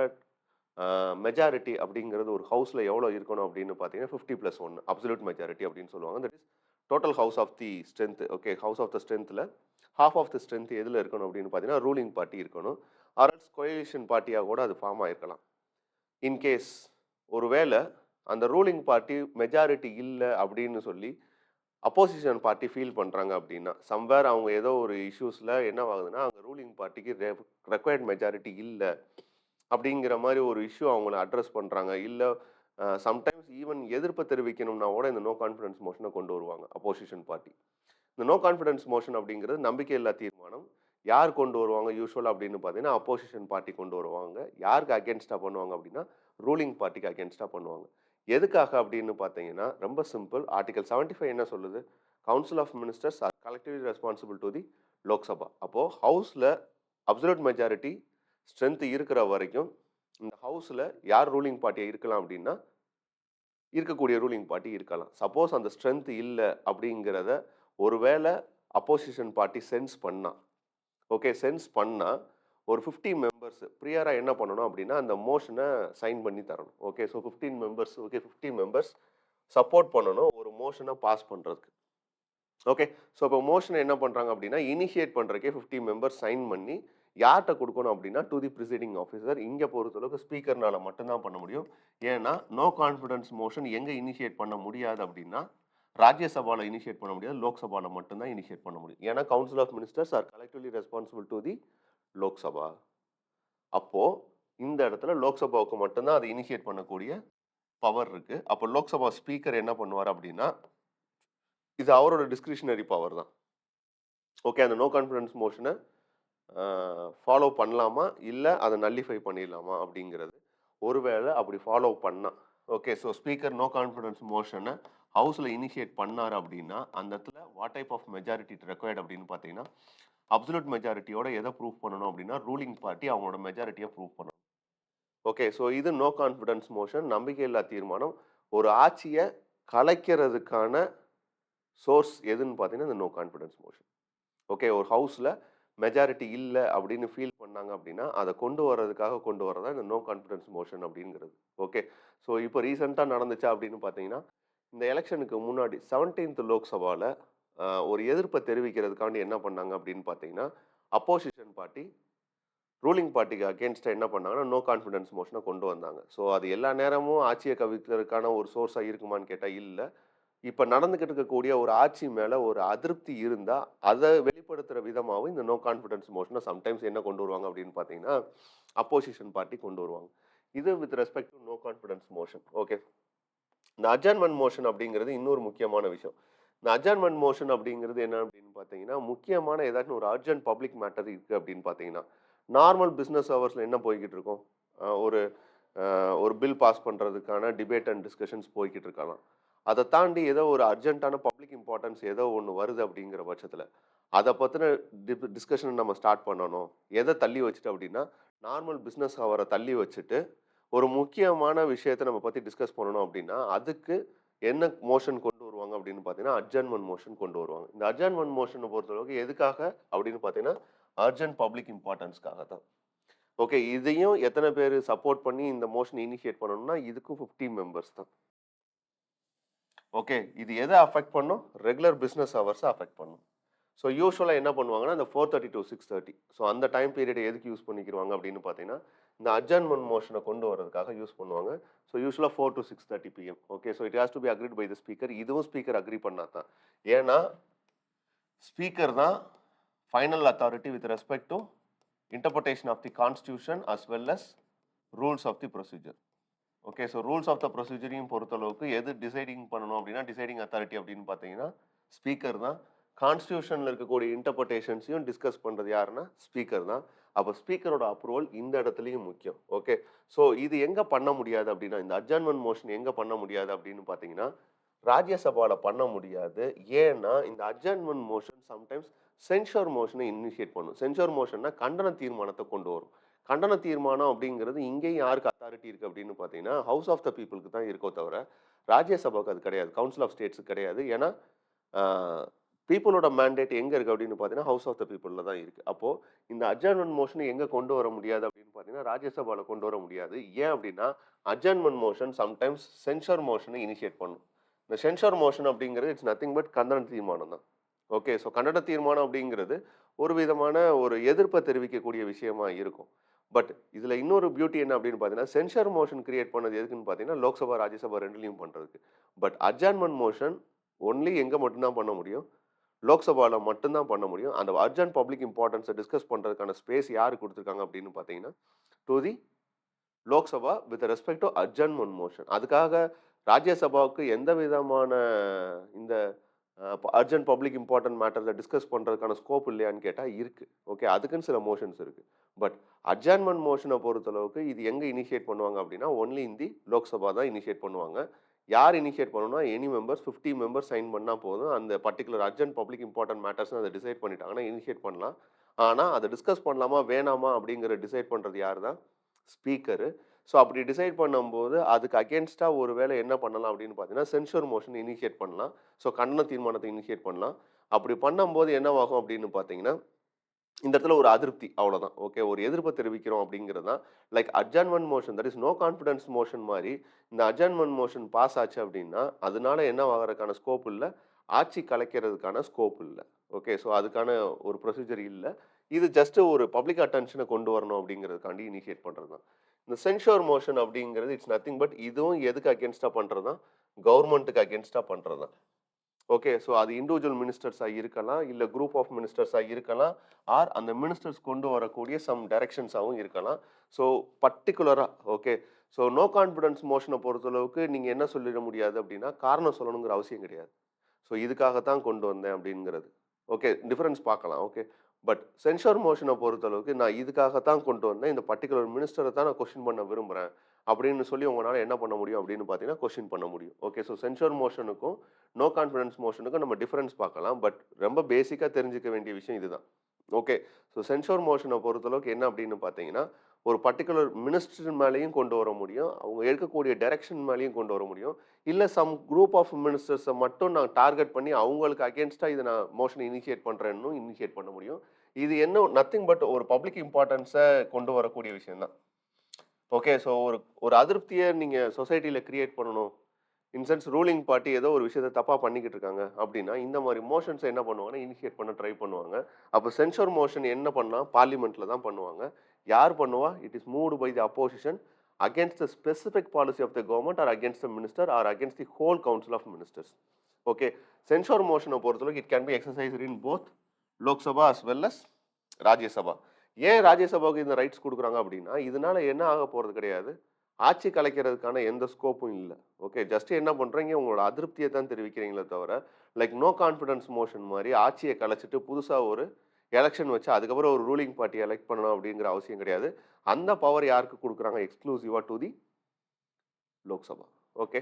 மெஜாரிட்டி அப்படிங்கிறது ஒரு ஹவுஸில் எவ்வளோ இருக்கணும் அப்படின்னு பார்த்தீங்கன்னா 50+1 அப்சல்யூட் மெஜாரிட்டி அப்படின்னு சொல்லுவாங்க. That is total house of the strength. Okay. House of the ஸ்ட்ரென்த்தில் ஹாஃப் ஆஃப் த ஸ்ட்ரென்த் எதில் இருக்கணும் அப்படின்னு பார்த்தீங்கன்னா ரூலிங் பார்ட்டி இருக்கணும். ஆர்எல்ஸ் கோயலிஷன் பார்ட்டியாக கூட அது ஃபார்ம் ஆயிருக்கலாம். இன்கேஸ் ஒருவேளை அந்த ரூலிங் பார்ட்டி மெஜாரிட்டி இல்லை அப்படின்னு சொல்லி அப்போசிஷன் பார்ட்டி ஃபீல் பண்ணுறாங்க அப்படின்னா, சம்வேர் அவங்க ஏதோ ஒரு இஷ்யூஸில் என்னவாகுதுன்னா, அங்கே ரூலிங் பார்ட்டிக்கு ரெக்வயர்ட் மெஜாரிட்டி இல்லை அப்படிங்கிற மாதிரி ஒரு இஷ்யூ அவங்கள அட்ரஸ் பண்ணுறாங்க. இல்லை சம்டைம்ஸ் ஈவன் எதிர்ப்பு தெரிவிக்கணும்னா கூட இந்த நோ கான்ஃபிடன்ஸ் மோஷனை கொண்டு வருவாங்க அப்போசிஷன் பார்ட்டி. இந்த நோ கான்ஃபிடன்ஸ் மோஷன் அப்படிங்கிறது நம்பிக்கையில்லா தீர்மானம். யார் கொண்டு வருவாங்க யூஸ்வலாக அப்படின்னு பார்த்தீங்கன்னா, அப்போசிஷன் பார்ட்டி கொண்டு வருவாங்க. யாருக்கு அகேன்ஸ்டாக பண்ணுவாங்க அப்படின்னா, ரூலிங் பார்ட்டிக்கு அகேன்ஸ்டாக பண்ணுவாங்க. எதுக்காக அப்படின்னு பார்த்தீங்கன்னா, ரொம்ப சிம்பிள். ஆர்டிகல் 75 என்ன சொல்லுது? Council of ministers are collectively responsible to the Lok Sabha. அப்போ ஹவுஸ்ல அப்சல்யூட் மெஜாரிட்டி ஸ்ட்ரென்த் இருக்கிற வரைக்கும் இந்த ஹவுஸ்ல யார் ரூலிங் பார்ட்டியா இருக்கலாம் அப்படின்னா, இருக்கக்கூடிய ரூலிங் பார்ட்டி இருக்கலாம். சப்போஸ் அந்த ஸ்ட்ரென்த் இல்லை அப்படிங்கிறத ஒருவேளை அப்போசிஷன் பார்ட்டி சென்ஸ் பண்ணா, ஓகே, சென்ஸ் பண்ணா ஒரு 50 மெம்பர்ஸ் ப்ரியரா என்ன பண்ணணும் அப்படின்னா, அந்த மோஷனை சைன் பண்ணி தரணும். Okay. So 15 members, okay, 50 members support பண்ணணும் ஒரு மோஷனை பாஸ் பண்றதுக்கு. ஓகே. ஸோ இப்போ மோஷனை என்ன பண்றாங்க அப்படின்னா, இனிஷியேட் பண்றதுக்கே 50 மெம்பர்ஸ் சைன் பண்ணி யார்கிட்ட கொடுக்கணும் அப்படின்னா, டு தி ப்ரிசைடிங் ஆஃபீஸர். இங்க பொறுத்தளவுக்கு ஸ்பீக்கர்னால மட்டும்தான் பண்ண முடியும். ஏன்னா நோ கான்ஃபிடன்ஸ் மோஷன் எங்க இனிஷியேட் பண்ண முடியாது அப்படின்னா, ராஜ்யசபால இனிஷியேட் பண்ண முடியாது, லோக்சபால மட்டும்தான் இனிஷியேட் பண்ண முடியும். ஏன்னா council of ministers are collectively responsible to the Lok Sabha. அப்போ இந்த இடத்துல லோக்சபாவுக்கு மட்டும்தான் அதை இனிஷியேட் பண்ணக்கூடிய பவர் இருக்கு. அப்போ லோக்சபா ஸ்பீக்கர் என்ன பண்ணுவார் அப்படின்னா, இது அவரோட டிஸ்கிரிஷனரி பவர் தான். ஓகே, அந்த நோ கான்ஃபிடன்ஸ் மோஷனை ஃபாலோ பண்ணலாமா, இல்லை அதை நல்லிஃபை பண்ணிடலாமா அப்படிங்கிறது. ஒருவேளை அப்படி ஃபாலோ பண்ணா, okay, so speaker no confidence மோஷனை ஹவுஸில் இனிஷியேட் பண்ணார் அப்படின்னா, அந்த இடத்துல what type of majority required அப்படின்னு பார்த்தீங்கன்னா, அப்சல்யூட் மெஜாரிட்டியோட எதை ப்ரூவ் பண்ணணும் அப்படின்னா, ரூலிங் பார்ட்டி அவங்களோட மெஜாரிட்டியை ப்ரூவ் பண்ணணும். ஓகே, ஸோ இது நோ கான்ஃபிடன்ஸ் மோஷன், நம்பிக்கையில்லா தீர்மானம். ஒரு ஆட்சியை கலைக்கிறதுக்கான சோர்ஸ் எதுன்னு பார்த்தீங்கன்னா, இந்த நோ கான்ஃபிடன்ஸ் மோஷன். ஓகே, ஒரு ஹவுஸில் மெஜாரிட்டி இல்லை அப்படின்னு ஃபீல் பண்ணாங்க அப்படின்னா, அதை கொண்டு வர்றதுக்காக கொண்டு வரதா இந்த நோ கான்ஃபிடன்ஸ் மோஷன் அப்படிங்கிறது. ஓகே, ஸோ இப்போ ரீசெண்டாக நடந்துச்சா அப்படின்னு பார்த்தீங்கன்னா, இந்த எலெக்ஷனுக்கு முன்னாடி 17th லோக்சபாவில் ஒரு எதிர்ப்பை தெரிவிக்கிறதுக்காண்டி என்ன பண்ணாங்க அப்படின்னு பார்த்தீங்கன்னா, அப்போசிஷன் பார்ட்டி ரூலிங் பார்ட்டிக்கு அகேன்ஸ்டாக என்ன பண்ணாங்கன்னா, நோ கான்ஃபிடன்ஸ் மோஷனை கொண்டு வந்தாங்க. ஸோ அது எல்லா நேரமும் ஆட்சியை கவிழ்க்கிறதுக்கான ஒரு சோர்ஸாக இருக்குமான்னு கேட்டால் இல்லை. இப்போ நடந்துக்கிட்டு இருக்கக்கூடிய ஒரு ஆட்சி மேலே ஒரு அதிருப்தி இருந்தால் அதை வெளிப்படுத்துகிற விதமாகவும் இந்த நோ கான்ஃபிடன்ஸ் மோஷனை சம்டைம்ஸ் என்ன கொண்டு வருவாங்க அப்படின்னு பார்த்தீங்கன்னா, அப்போசிஷன் பார்ட்டி கொண்டு வருவாங்க. இது with respect to know confidence motion. Okay, இந்த அட்ஜர்ன்மெண்ட் மோஷன் அப்படிங்கிறது இன்னொரு முக்கியமான விஷயம். இந்த அட்ஜர்ன்மெண்ட் மோஷன் அப்படிங்கிறது என்ன அப்படின்னு பார்த்தீங்கன்னா, முக்கியமான ஏதாச்சும் ஒரு அர்ஜென்ட் பப்ளிக் மேட்டர் இருக்குது அப்படின்னு பார்த்தீங்கன்னா, நார்மல் பிஸ்னஸ் ஹவர்ஸில் என்ன போய்கிட்டு இருக்கும், ஒரு ஒரு பில் பாஸ் பண்ணுறதுக்கான டிபேட் அண்ட் டிஸ்கஷன்ஸ் போய்கிட்டு இருக்கலாம். அதை தாண்டி ஏதோ ஒரு அர்ஜென்ட்டான பப்ளிக் இம்பார்ட்டன்ஸ் ஏதோ ஒன்று வருது அப்படிங்கிற பட்சத்தில் அதை பற்றின டிஸ்கஷனை நம்ம ஸ்டார்ட் பண்ணணும். எதை தள்ளி வச்சுட்டு அப்படின்னா, நார்மல் பிஸ்னஸ் ஹவரை தள்ளி வச்சுட்டு ஒரு முக்கியமான விஷயத்தை நம்ம பற்றி டிஸ்கஸ் பண்ணணும் அப்படின்னா, அதுக்கு என்ன மோஷன் கொண்டு வருவாங்க அப்படின்னு பார்த்தீங்கன்னா, அட்ஜர்ன்மெண்ட் மோஷன் கொண்டு வருவாங்க. இந்த அட்ஜர்ன்மெண்ட் மோஷனை பொறுத்தளவுக்கு எதுக்காக அப்படின்னு பார்த்தீங்கன்னா, அர்ஜென்ட் பப்ளிக் இம்பார்ட்டன்ஸ்க்காக தான். ஓகே, இதையும் எத்தனை பேர் சப்போர்ட் பண்ணி இந்த மோஷன் இனிஷியேட் பண்ணணும்னா, இதுக்கும் 50 மெம்பர்ஸ் தான். ஓகே, இது எதை அஃபெக்ட் பண்ணும், ரெகுலர் பிஸ்னஸ் ஹவர்ஸை அஃபெக்ட் பண்ணும். ஸோ யூஸ்வலாக என்ன பண்ணுவாங்கன்னா, இந்த 4:30 to 6:30, ஸோ அந்த டைம் பீரியடை எதுக்கு யூஸ் பண்ணிக்கிடுவாங்க அப்படின்னு பார்த்தீங்கன்னா, இந்த அட்ஜர்ன்மெண்ட் மோஷனை கொண்டு வரதுக்காக யூஸ் பண்ணுவாங்க. ஸோ யூஸ்வலாக 4 to 6:30 PM. Okay, so it has to be agreed by the speaker. இதுவும் ஸ்பீக்கர் அக்ரி பண்ணா தான். ஏன்னா ஸ்பீக்கர் தான் final authority with respect to interpretation of the constitution as well as rules of the procedure. Okay, so rules of the ப்ரொசீஜரையும் பொறுத்தளவுக்கு எது deciding பண்ணணும் அப்படின்னா, டிசைடிங் அத்தாரிட்டி அப்படின்னு பார்த்தீங்கன்னா ஸ்பீக்கர் தான். கான்ஸ்டியூஷனில் இருக்கக்கூடிய இன்டர்பிரேஷன்ஸையும் டிஸ்கஸ் பண்ணுறது யாருன்னா ஸ்பீக்கர் தான். அப்போ ஸ்பீக்கரோட அப்ரூவல் இந்த இடத்துலையும் முக்கியம். ஓகே, ஸோ இது எங்கே பண்ண முடியாது அப்படின்னா, இந்த அட்ஜர்ன்மெண்ட் மோஷன் எங்கே பண்ண முடியாது அப்படின்னு பார்த்தீங்கன்னா, ராஜ்யசபாவில் பண்ண முடியாது. ஏன்னா இந்த அட்ஜர்ன்மெண்ட் மோஷன் சம்டைம்ஸ் சென்ஷர் மோஷனை இனிஷியேட் பண்ணும். சென்ஷர் மோஷன்னா கண்டன தீர்மானத்தை கொண்டு வரும். கண்டன தீர்மானம் அப்படிங்கிறது இங்கேயும் யாருக்கு அத்தாரிட்டி இருக்குது அப்படின்னு பார்த்தீங்கன்னா, ஹவுஸ் ஆஃப் த பீப்புளுக்கு தான் இருக்கோ தவிர ராஜ்யசபாவுக்கு அது கிடையாது, கவுன்சில் ஆஃப் ஸ்டேட்ஸுக்கு கிடையாது. ஏன்னா பீப்புளோட மேண்டேட் எங்கே இருக்குது அப்படின்னு பார்த்தீங்கன்னா, ஹவுஸ் ஆஃப் த பீப்புளில் தான் இருக்குது. அப்போது இந்த அட்ஜர்ன்மெண்ட் மோஷனை எங்கே கொண்டு வர முடியாது அப்படின்னு பார்த்தீங்கன்னா, ராஜ்யசபாவில் கொண்டு வர முடியாது. ஏன் அப்படின்னா, அட்ஜர்ன்மெண்ட் மோஷன் சம்டைம்ஸ் சென்ஷர் மோஷனை இனிஷியேட் பண்ணும். இந்த சென்ஷர் மோஷன் அப்படிங்கிறது இட்ஸ் நத்திங் பட் கண்டன தீர்மானம் தான். ஓகே, ஸோ கண்டன தீர்மானம் அப்படிங்கிறது ஒரு விதமான ஒரு எதிர்ப்பை தெரிவிக்கக்கூடிய விஷயமா இருக்கும். பட் இதில் இன்னொரு பியூட்டி என்ன அப்படின்னு பார்த்தீங்கன்னா, சென்ஷர் மோஷன் கிரியேட் பண்ணது எதுக்குன்னு பார்த்தீங்கன்னா, லோக்சபா ராஜ்யசபா ரெண்டுலையும் பண்ணுறதுக்கு. பட் அட்ஜர்ன்மெண்ட் மோஷன் ஒன்லி எங்கே மட்டும்தான் பண்ண முடியும், லோக்சபாவில் மட்டும்தான் பண்ண முடியும். அந்த அர்ஜென்ட் பப்ளிக் இம்பார்ட்டன்ஸை டிஸ்கஸ் பண்ணுறதுக்கான ஸ்பேஸ் யார் கொடுத்துருக்காங்க அப்படின்னு பார்த்தீங்கன்னா, to the Lok Sabha with respect to adjournment motion. அதுக்காக ராஜ்யசபாவுக்கு எந்த விதமான இந்த அர்ஜென்ட் பப்ளிக் இம்பார்ட்டன்ட் மேட்டர்ஸை டிஸ்கஸ் பண்ணுறதுக்கான ஸ்கோப் இல்லையான்னு கேட்டால் இருக்குது. ஓகே, அதுக்குன்னு சில மோஷன்ஸ் இருக்குது. பட் அட்ஜர்ன்மெண்ட் மோஷனை பொறுத்தளவுக்கு இது எங்கே இனிஷியேட் பண்ணுவாங்க அப்படின்னா, ஒன்லி இன் தி லோக்சபா தான் இனிஷியேட் பண்ணுவாங்க. யார் இனிஷியேட் பண்ணணும்னா, எனி மெம்பர்ஸ் 50 மெம்பர்ஸ் சைன் பண்ணால் போதும். அந்த particular urgent public important matters அதை டிசைட் பண்ணிட்டாங்கன்னா இனிஷியேட் பண்ணலாம். ஆனால் அதை டிஸ்கஸ் பண்ணலாமா வேணாமா அப்படிங்கிற டிசைட் பண்ணுறது யார் தான், ஸ்பீக்கரு. ஸோ அப்படி டிசைட் பண்ணும்போது அதுக்கு அகேன்ஸ்டாக ஒரு வேளை என்ன பண்ணலாம் அப்படின்னு பார்த்தீங்கன்னா, சென்ஷர் மோஷன் இனிஷியேட் பண்ணலாம். ஸோ கண்டன தீர்மானத்தை இனிஷியேட் பண்ணலாம். அப்படி பண்ணும்போது என்னவாகும் அப்படின்னு பார்த்தீங்கன்னா, இந்த இடத்துல ஒரு அதிருப்தி அவ்வளோதான். ஓகே, ஒரு எதிர்ப்பை தெரிவிக்கிறோம் அப்படிங்கிறது தான். Like adjournment motion, that is no confidence motion மாதிரி இந்த அட்ஜர்ன்மெண்ட் மோஷன் பாஸ் ஆச்சு அப்படின்னா, அதனால என்ன ஆகிறதுக்கான ஸ்கோப் இல்லை, ஆட்சி கலைக்கிறதுக்கான ஸ்கோப் இல்லை. ஓகே, ஸோ அதுக்கான ஒரு ப்ரொசீஜர் இல்லை. இது ஜஸ்ட் ஒரு பப்ளிக் அட்டென்ஷனை கொண்டு வரணும் அப்படிங்கிறதுக்காண்டி இனிஷியேட் பண்ணுறது தான். இந்த சென்ஷோர் மோஷன் அப்படிங்கிறது இட்ஸ் நத்திங் பட் இதுவும் எதுக்கு அகேன்ஸ்டாக பண்ணுறது தான், கவர்மெண்ட்டுக்கு அகேன்ஸ்டாக பண்ணுறது தான். ஓகே. ஸோ அது இண்டிவிஜுவல் மினிஸ்டர்ஸா இருக்கலாம், இல்ல குரூப் ஆஃப் மினிஸ்டர்ஸா இருக்கலாம், ஆர் அந்த மினிஸ்டர்ஸ் கொண்டு வரக்கூடிய சம் டைரக்ஷன்ஸாவும் இருக்கலாம். ஸோ பர்ட்டிகுலரா ஓகே. ஸோ நோ கான்ஃபிடன்ஸ் மோஷன பொறுத்தளவுக்கு நீங்க என்ன சொல்லிட முடியாது அப்டின்னா, காரணம் சொல்லணுங்கிற அவசியம் கிடையாது. ஸோ இதுக்காகத்தான் கொண்டு வந்தேன் அப்டிங்கிறது. ஓகே. டிஃபரன்ஸ் பார்க்கலாம். ஓகே. பட் சென்ஷர் மோஷன பொறுத்தளவுக்கு நான் இதுக்காகத்தான் கொண்டு வந்தேன். இந்த பர்ட்டிகுலர் மினிஸ்டர தான் நான் கொஸ்டின் பண்ண விரும்புறேன். அப்படின்னு சொல்லி உங்களால என்ன பண்ண முடியும் அப்படின்னு பார்த்தீங்கன்னா, கொஸ்டின் பண்ண முடியும். ஓகே. ஸோ சென்ஷர் மோஷனுக்கும், நோ கான்ஃபிடன்ஸ் மோஷனுக்கும் நம்ம டிஃபரன்ஸ் பார்க்கலாம். பட் ரொம்ப பேசிக்கா தெரிஞ்சுக்க வேண்டிய விஷயம் இதுதான். ஓகே. ஸோ சென்ஷர் மோஷன பொறுத்தளவுக்கு என்ன அப்படின்னு பார்த்தீங்கன்னா, ஒரு பர்ட்டிகுலர் மினிஸ்டர் மேலயும் கொண்டு வர முடியும். அவங்க எடுக்கக்கூடிய டைரக்ஷன் மேலயும் கொண்டு வர முடியும். இல்ல சம் குரூப் ஆஃப் மினிஸ்டர்ஸ மட்டும் நான் டார்கெட் பண்ணி அவங்களுக்கு அகைன்ஸ்ட்டா இத நான் மோஷன இனிஷியேட் பண்றேன்னும் இனிஷியேட் பண்ண முடியும். இது என்ன நத்திங் பட் ஒரு பப்ளிக் இம்பார்ட்டன்ஸ கொண்டு வரக்கூடிய விஷயம் தான். ஓகே. ஸோ ஒரு ஒரு அதிருப்திய நீங்க சொசைட்டில கிரியேட் பண்ணணும். இன் சென்ஸ் ரூலிங் பார்ட்டி ஏதோ ஒரு விஷயத்த தப்பா பண்ணிக்கிட்டு இருக்காங்க அப்படின்னா, இந்த மாரி மோஷன்ஸ என்ன பண்ணுவாங்கன்னா, இனிஷியேட் பண்ண ட்ரை பண்ணுவாங்க. அப்ப சென்சார் மோஷன் என்ன பண்ணலாம்? பார்லிமென்ட்ல தான் பண்ணுவாங்க. யார் பண்ணுவா? It is moved by the opposition against the specific policy of the government or against the minister or against the whole council of ministers. Okay. Censure மோஷன பொறுத்தவரைக்கும் it can be exercised in both Lok Sabha as well as Rajya Sabha. ஏன் ராஜ்யசபாவுக்கு இந்த rights குடுக்குறாங்க அப்படின்னா, இதனால என்ன ஆக போறது கிடையாது. ஆட்சி கலைக்கிறதுக்கான எந்த ஸ்கோப்பும் இல்ல. ஓகே. ஜஸ்ட் என்ன பண்றீங்க, உங்களோட அதிருப்திய தான் தெரிவிக்கிறீங்களே தவிர, லைக் நோ கான்ஃபிடன்ஸ் மோஷன் மாரி ஆட்சிய கலைச்சுட்டு புதுசா ஒரு எலக்ஷன் வச்சு, அதுக்கப்புறம் ஒரு ரூலிங் பார்ட்டிய எலெக்ட் பண்ணணும் அப்படிங்கிற அவசியம் கிடையாது. அந்த பவர் யாருக்கு குடுக்குறாங்க? எக்ஸ்க்ளூசிவா டூ தி லோக்சபா. ஓகே.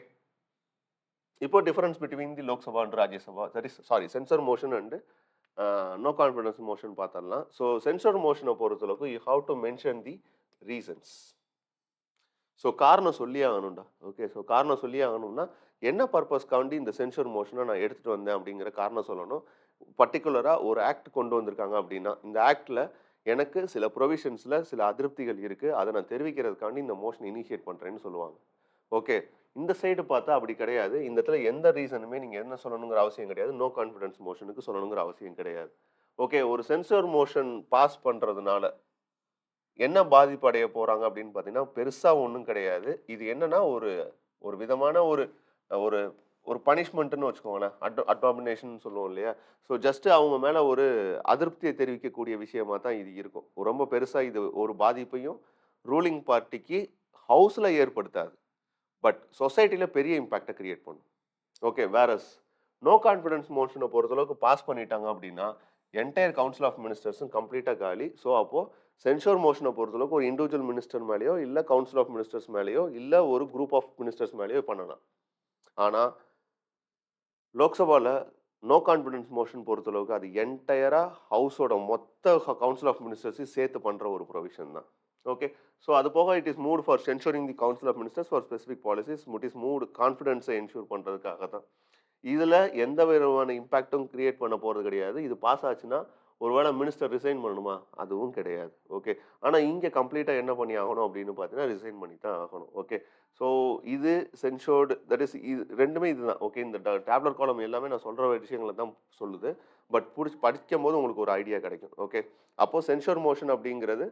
இப்போ difference between the Lok Sabha and Rajya Sabha that is sorry censure motion and no confidence motion பார்த்தரலாம். ஸோ சென்சார் மோஷன பொறுத்தளவுக்கு you have to mention the reasons. So காரணம் சொல்லியே ஆகணும்டா. ஓகே. ஸோ காரணம் சொல்லியே ஆகணும்னா, என்ன பர்ப்பஸ்க்காண்டி இந்த சென்சார் மோஷன நான் எடுத்துட்டு வந்தேன் அப்படிங்கிற காரணம் சொல்லணும். பர்ட்டிகுலரா ஒரு ஆக்ட் கொண்டு வந்திருக்காங்க அப்படின்னா, இந்த ஆக்ட்ல எனக்கு சில புரோவிஷன்ஸ்ல சில அதிருப்திகள் இருக்கு. அத நான் தெரிவிக்கிறதுக்காண்டி இந்த மோஷன் இனிஷியேட் பண்றேன்னு சொல்லுவாங்க. ஓகே. இந்த சைடு பார்த்தா அப்படி கிடையாது. இந்த இடத்துல எந்த ரீசனுமே நீங்க என்ன சொல்லணுங்கிற அவசியம் கிடையாது. நோ கான்ஃபிடன்ஸ் மோஷனுக்கு சொல்லணுங்கிற அவசியம் கிடையாது. ஓகே. ஒரு சென்சார் மோஷன் பாஸ் பண்றதுனால என்ன பாதிப்பு அடைய போறாங்க அப்படின்னு பார்த்தீங்கன்னா, பெருசா ஒண்ணும் கிடையாது. இது என்னன்னா, ஒரு ஒரு விதமான ஒரு ஒரு ஒரு பனிஷ்மென்ட்ன்னு வச்சுக்கோங்களேன். அடாமினேஷன் சொல்லுவோம் இல்லையா? ஸோ ஜஸ்ட் அவங்க மேல ஒரு அதிருப்திய தெரிவிக்கக்கூடிய விஷயமா தான் இது இருக்கும். ரொம்ப பெருசா இது ஒரு பாதிப்பையும் ரூலிங் பார்ட்டிக்கு ஹவுஸ்ல ஏற்படுத்தாது. பட் சொசைட்டில பெரிய இம்பாக்ட்ட கிரியேட் பண்ணும். ஓகே. வேரஸ் நோ கான்ஃபிடன்ஸ் மோஷன பொறுத்தளவுக்கு பாஸ் பண்ணிட்டாங்க அப்படின்னா, என்டையர் கவுன்சில் ஆஃப் மினிஸ்டர்ஸும் கம்ப்ளீட்டா காலி. ஸோ அப்போ சென்ஷூர் மோஷன பொறுத்தளவுக்கு ஒரு இண்டிவிஜுவல் மினிஸ்டர் மேலயோ, இல்ல கவுன்சில் ஆஃப் மினிஸ்டர்ஸ் மேலயோ, இல்ல ஒரு குரூப் ஆஃப் மினிஸ்டர்ஸ் மேலயோ பண்ணலாம். ஆனா லோக்சபால நோ கான்ஃபிடன்ஸ் மோஷன் பொறுத்தளவுக்கு அது என்டையரா ஹவுஸோட மொத்த கவுன்சில் ஆஃப் மினிஸ்டர்ஸையும் சேர்த்து பண்ற ஒரு ப்ரொவிஷன் தான். ஓகே. ஸோ அது போக it is moved for censuring the council of ministers for specific policies. It is moved கான்ஃபிடன்ஸை என்ஷூர் பண்றதுக்காக தான். இதுல எந்த விதமான இம்பாக்டும் கிரியேட் பண்ண போறது கிடையாது. இது பாஸ் ஆச்சுன்னா, ஒருவேளை மினிஸ்டர் ரிசைன் பண்ணணுமா? அதுவும் கிடையாது. ஓகே. ஆனா இங்க கம்ப்ளீட்டா என்ன பண்ணி ஆகணும் அப்படின்னு பார்த்தீங்கன்னா, ரிசைன் பண்ணி தான் ஆகணும். ஓகே. ஸோ இது சென்ஷூர்டு தட் இஸ் இது 2மே இதுதான். ஓகே. இந்த டேபுலர் காலம் எல்லாமே நான் சொல்ற விஷயங்கள தான் சொல்லுது. பட் படிக்கும்போது உங்களுக்கு ஒரு ஐடியா கிடைக்கும். ஓகே. அப்போ சென்ஷூர் மோஷன் அப்படிங்கிறது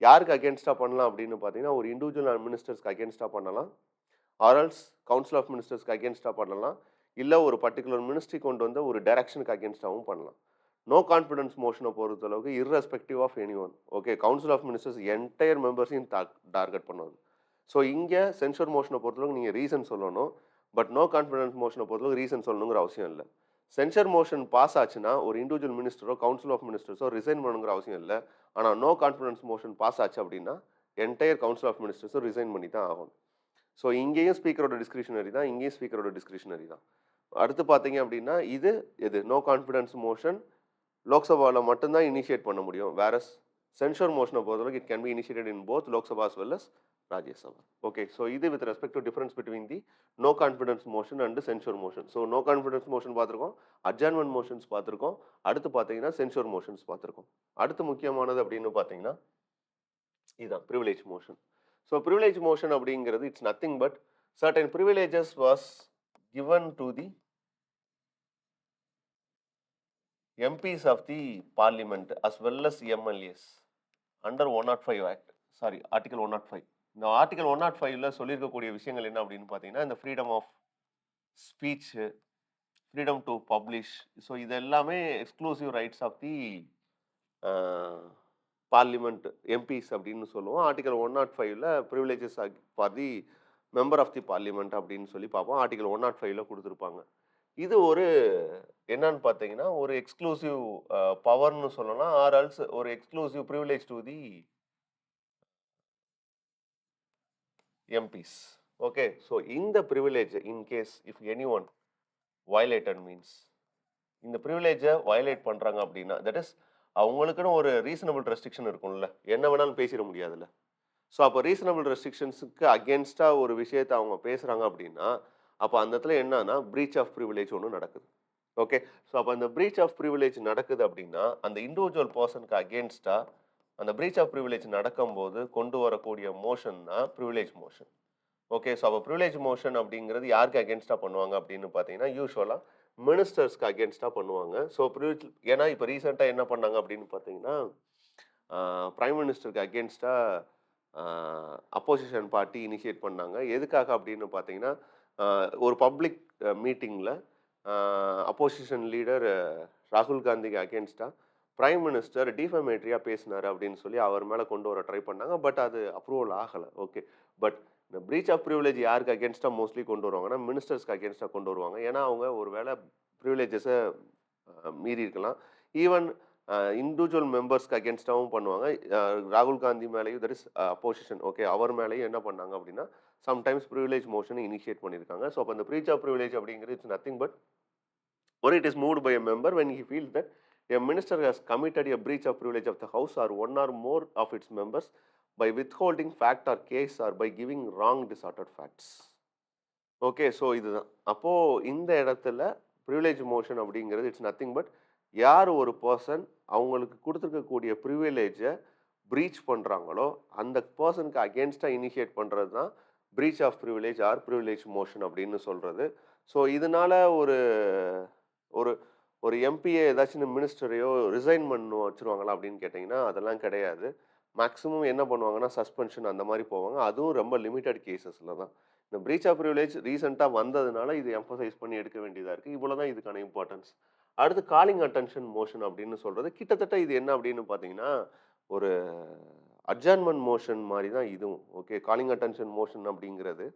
யாருக்கு அகைன்ஸ்ட்டா பண்ணலாம் அப்படின்னு பார்த்தீங்கன்னா, ஒரு இண்டிவிஜுவல் மினிஸ்டர்ஸ்க்கு அகைன்ஸ்ட்டா பண்ணலாம். ஆர் எல்ஸ் கவுன்சில் ஆஃப் மினிஸ்டர்ஸ்க்கு அகைன்ஸ்ட்டா பண்ணலாம். இல்ல ஒரு பர்ட்டிகுலர் மினிஸ்ட்ரி கொண்டு வந்த ஒரு டைரக்ஷனுக்கு அகைன்ஸ்ட்டாவும் பண்ணலாம். நோ கான்ஃபிடன்ஸ் மோஷன பொறுத்தளவுக்கு irrespective of anyone. Okay. Council of ministers entire மெம்பர்ஸையும் டார்கெட் பண்ணுவது. ஸோ இங்க சென்ஷூர் மோஷன பொறுத்தளவுக்கு நீங்க ரீசன் சொல்லணும். பட் நோ கான்ஃபிடன்ஸ் மோஷன பொறுத்தளவுக்கு ரீசன் சொல்லணுங்கிற அவசியம் இல்ல. சென்ஷர் மோஷன் பாஸ் ஆச்சுன்னா, ஒரு இண்டிவிஜுவல் மினிஸ்டரோ, கவுன்சில் ஆஃப் மினிஸ்டர்ஸோ ரிசைன் பண்ணணுங்கிற அவசியம் இல்ல. ஆனா நோ கான்ஃபிடன்ஸ் மோஷன் பாஸ் ஆச்சு அப்படின்னா, என்டையர் கவுன்சில் ஆஃப் மினிஸ்டர்ஸும் ரிசைன் பண்ணி தான் ஆகணும். ஸோ இங்கேயும் ஸ்பீக்கரோட டிஸ்கிரிஷனரி தான். இங்கேயும் ஸ்பீக்கரோட டிஸ்கிரிஷனரி தான். அடுத்து பார்த்தீங்க அப்படின்னா, இது எது நோ கான்ஃபிடன்ஸ் மோஷன் லோக்சபால மட்டும் தான் இனிஷியேட் பண்ண முடியும். வேரஸ் சென்ஷூர் மோஷன பொறுத்தவரைக்கும் it can B initiated in both Lok Sabha as well as Rajya Sabha. Okay. So இது with respect to difference between the no confidence motion and சென்ஷூர் motion. So no confidence motion பார்த்துருக்கோம். அட்ஜார்ன்மென்ட் motions பார்த்துருக்கோம். அடுத்து பார்த்தீங்கன்னா, சென்ஷூர் மோஷன்ஸ் பார்த்துருக்கோம். அடுத்து முக்கியமானது அப்படின்னு பார்த்தீங்கன்னா, இதுதான் privilege motion. So privilege motion அப்படிங்கிறது it's nothing but certain privileges was given to the MPs of the parliament as well as MLAs under 105 Act. Sorry, Article 105. இந்த ஆர்டிகல் 105ல சொல்லியிருக்கக்கூடிய விஷயங்கள் என்ன அப்படின்னு பார்த்தீங்கன்னா, இந்த freedom of speech, freedom to publish. So இது எல்லாமே exclusive rights of the parliament MPs அப்படின்னு சொல்லுவோம். ஆர்டிகல் 105ல privileges for the member of the parliament அப்படின்னு சொல்லி பார்ப்போம். ஆர்டிகல் 105ல கொடுத்துருப்பாங்க. இது ஒரு என்னன்னு பார்த்தீங்கன்னா, ஒரு எக்ஸ்க்ளூசிவ் பவர்ன்னு சொல்லலாம். ஆர் எல்ஸ் ஒரு exclusive privilege to the MPs. Okay. So இந்த privilege in case if anyone violated means இந்த ப்ரிவிலேஜை வயலேட் பண்ணுறாங்க அப்படின்னா, தட் இஸ் அவங்களுக்குன்னு ஒரு ரீசனபிள் ரெஸ்ட்ரிக்ஷன் இருக்கும்ல. என்ன வேணாலும் பேசிட முடியாதுல்ல. ஸோ அப்போ ரீசனபிள் ரெஸ்ட்ரிக்ஷன்ஸுக்கு அகேன்ஸ்டாக ஒரு விஷயத்தை அவங்க பேசுகிறாங்க அப்படின்னா, அப்போ அந்த இடத்துல என்னன்னா பிரீச் ஆஃப் ப்ரிவிலேஜ் ஒன்று நடக்குது. ஓகே. ஸோ அப்போ அந்த பிரீச் ஆஃப் ப்ரிவிலேஜ் நடக்குது அப்படின்னா, அந்த இண்டிவிஜுவல் பர்சனுக்கு அகேன்ஸ்டாக அந்த பிரீச் ஆஃப் ப்ரிவிலேஜ் நடக்கும்போது கொண்டு வரக்கூடிய மோஷன் தான் ப்ரிவிலேஜ் மோஷன். ஓகே. ஸோ அப்போ ப்ரிவிலேஜ் மோஷன் அப்படிங்கிறது யாருக்கு அகேன்ஸ்டாக பண்ணுவாங்க அப்படின்னு பார்த்தீங்கன்னா, யூஸ்வலாக மினிஸ்டர்ஸ்க்கு அகேன்ஸ்டாக பண்ணுவாங்க. ஸோ ப்ரிவிலேஜ் ஏன்னா இப்போ ரீசெண்டாக என்ன பண்ணாங்க அப்படின்னு பார்த்தீங்கன்னா, பிரைம் மினிஸ்டருக்கு அகேன்ஸ்டாக அப்போசிஷன் பார்ட்டி இனிஷியேட் பண்ணாங்க. எதுக்காக அப்படின்னு பார்த்தீங்கன்னா, ஒரு பப்ளிக் மீட்டிங்கில் அப்போசிஷன் லீடர் ராகுல் காந்திக்கு அகேன்ஸ்டாக பிரைம் மினிஸ்டர் டிஃபமேட்ரியாக பேசினார் அப்படின்னு சொல்லி அவர் மேலே கொண்டு வர ட்ரை பண்ணாங்க. பட் அது அப்ரூவல் ஆகலை. ஓகே. பட் இந்த பிரீச் ஆஃப் ப்ரிவிலேஜ் யாருக்கு அகேன்ஸ்டாக மோஸ்ட்லி கொண்டு வருவாங்கன்னா, மினிஸ்டர்ஸ்க்கு அகேன்ஸ்டாக கொண்டு வருவாங்க. ஏன்னா அவங்க ஒரு வேளை ப்ரிவிலேஜஸை மீறி இருக்கலாம். ஈவன் இண்டிவிஜுவல் மெம்பர்ஸ்க்கு அகேன்ஸ்டாகவும் பண்ணுவாங்க. ராகுல் காந்தி மேலேயும் தட் இஸ் அப்போசிஷன் ஓகே அவர் மேலேயும் என்ன பண்ணாங்க அப்படின்னா, சம்டைம்ஸ் ப்ரிவிலேஜ் மோஷனை இனிஷியேட் பண்ணியிருக்காங்க. ஸோ அப்போ அந்த பிரீச் ஆஃப் ப்ரிவிலேஜ் அப்படிங்கிறது it's nothing but or it is moved by a member when he feels that a minister has committed a breach of privilege of the house or one or more of its members by withholding fact or case or by giving wrong distorted facts. Okay. So இதுதான். அப்போது இந்த இடத்துல privilege motion அப்படிங்கிறது it's nothing but யார் ஒரு person அவங்களுக்கு கொடுத்துருக்கக்கூடிய ப்ரிவிலேஜை preach பண்ணுறாங்களோ அந்த பர்சனுக்கு அகேன்ஸ்டாக இனிஷியேட் பண்ணுறது தான் breach of privilege or privilege motion அப்படின்னு சொல்கிறது. ஸோ இதனால் ஒரு ஒரு ஒரு எம்பியை ஏதாச்சும் மினிஸ்டரையோ ரிசைன் பண்ண வச்சுருவாங்களா அப்படின்னு கேட்டிங்கன்னா அதெல்லாம் கிடையாது. மேக்ஸிமம் என்ன பண்ணுவாங்கன்னா சஸ்பென்ஷன் அந்த மாதிரி போவாங்க. அதுவும் ரொம்ப லிமிட்டட் கேசஸில் தான். இந்த பிரீச் ஆஃப் ப்ரிவிலேஜ் ரீசெண்டாக வந்ததுனால இது எம்பசைஸ் பண்ணி எடுக்க வேண்டியதாக இருக்குது. இவ்வளோ தான் இதுக்கான இம்பார்ட்டன்ஸ். அடுத்து காலிங் அட்டென்ஷன் மோஷன் அப்படின்னு சொல்கிறது கிட்டத்தட்ட இது என்ன அப்படின்னு பார்த்தீங்கன்னா ஒரு அட்ஜார்ன்மெண்ட் மோஷன் மாதிரி தான் இதுவும். ஓகே. காலிங் அட்டென்ஷன் மோஷன் அப்படிங்கிறது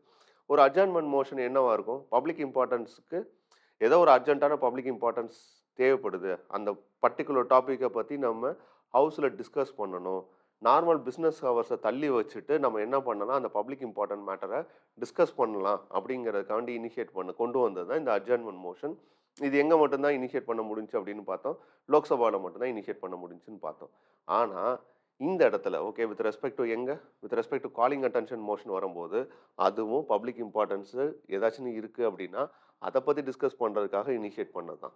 ஒரு அட்ஜார்ன்மெண்ட் மோஷன் என்னவா இருக்கும், பப்ளிக் இம்பார்ட்டன்ஸுக்கு ஏதோ ஒரு அர்ஜென்ட்டான பப்ளிக் இம்பார்ட்டன்ஸ் தேவைப்படுது, அந்த பர்டிகுலர் டாப்பிக்கை பற்றி நம்ம ஹவுஸில் டிஸ்கஸ் பண்ணணும். நார்மல் பிஸ்னஸ் ஹவர்ஸை தள்ளி வச்சுட்டு நம்ம என்ன பண்ணலாம், அந்த பப்ளிக் இம்பார்ட்டன்ட் மேட்டரை டிஸ்கஸ் பண்ணலாம் அப்படிங்கிறதுக்காண்டி இனிஷியேட் கொண்டு வந்தது தான் இந்த அட்ஜார்ன்மெண்ட் மோஷன். இது எங்கே மட்டும்தான் இனிஷியேட் பண்ண முடிஞ்சு அப்படின்னு பார்த்தோம், லோக்சபாவில் மட்டும்தான் இனிஷியேட் பண்ண முடிஞ்சுன்னு பார்த்தோம். ஆனால் இந்த இடத்துல okay with respect to with respect to calling attention motion வரும்போது அதுவும் பப்ளிக் இம்பார்ட்டன்ஸு ஏதாச்சும் இருக்குது அப்படின்னா அதை பற்றி டிஸ்கஸ் பண்ணுறதுக்காக இனிஷியேட் பண்ணது தான்.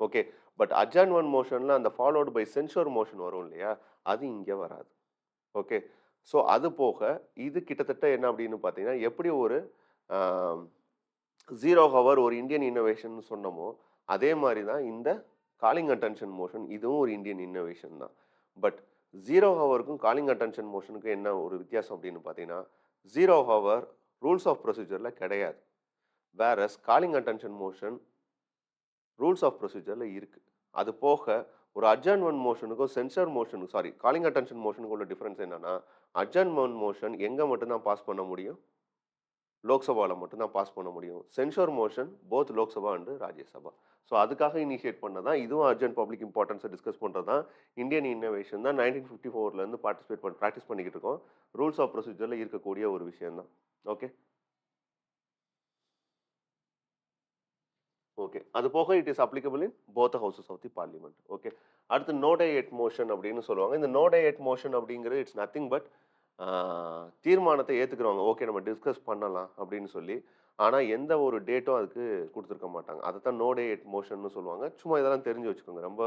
ஓகே. பட் அட்ஜார்ன்மெண்ட் மோஷனில் அந்த ஃபாலோடு பை சென்ஷூர் மோஷன் வரும் இல்லையா, அது இங்கே வராது. ஓகே. ஸோ அது போக இது கிட்டத்தட்ட என்ன அப்படின்னு பார்த்தீங்கன்னா எப்படி ஒரு 0 ஹவர் ஒரு இந்தியன் இன்னோவேஷன் சொன்னமோ அதே மாதிரி தான் இந்த காலிங் அட்டென்ஷன் மோஷன் இதுவும் ஒரு இந்தியன் இன்னோவேஷன் தான். பட் 0 ஹவருக்கும் காலிங் அட்டென்ஷன் மோஷனுக்கும் என்ன ஒரு வித்தியாசம் அப்படின்னு பார்த்தீங்கன்னா 0 ஹவர் ரூல்ஸ் ஆஃப் ப்ரொசீஜரில் கிடையாது. Whereas calling attention motion rules of ப்ரொசீஜரில் இருக்குது. அது போக ஒரு அட்ஜார்ன்மெண்ட் மோஷனுக்கும் சென்சர் மோஷனுக்கும் காலிங் அட்டென்ஷன் மோஷனுக்கு உள்ள டிஃப்ரென்ஸ் என்னன்னா அட்ஜார்ன்மெண்ட் மோஷன் எங்கே மட்டும்தான் பாஸ் பண்ண முடியும், லோக்சபாவில் மட்டும்தான் பாஸ் பண்ண முடியும். Sensor motion both Lok Sabha and Rajya Sabha. So அதுக்காக இனிஷியேட் பண்ணதான் இதுவும் அர்ஜென்ட் பப்ளிக் இம்பார்ட்டன்ஸை டிஸ்கஸ் பண்ணுறது தான் இந்தியன் இன்னோவேஷன் தான் 1954லேருந்து ப்ராக்டிஸ் பண்ணிக்கிட்டு இருக்கோம். ரூல்ஸ் ஆஃப் ப்ரொசீஜரில் இருக்கக்கூடிய ஒரு விஷயம் தான். ஓகே. ஓகே. அது போக it is applicable in both houses of the parliament. Okay. அடுத்து நோ டே எட் மோஷன் அப்படின்னு சொல்லுவாங்க. இந்த நோ டே எட் மோஷன் அப்படிங்கிறது இட்ஸ் நத்திங் பட் தீர்மானத்தை ஏற்றுக்கிறவங்க ஓகே நம்ம டிஸ்கஸ் பண்ணலாம் அப்படின்னு சொல்லி ஆனால் எந்த ஒரு டேட்டும் அதுக்கு கொடுத்துருக்க மாட்டாங்க. அதை தான் நோ டே எட் மோஷன்னு சொல்லுவாங்க. சும்மா இதெல்லாம் தெரிஞ்சு வச்சுக்கோங்க. ரொம்ப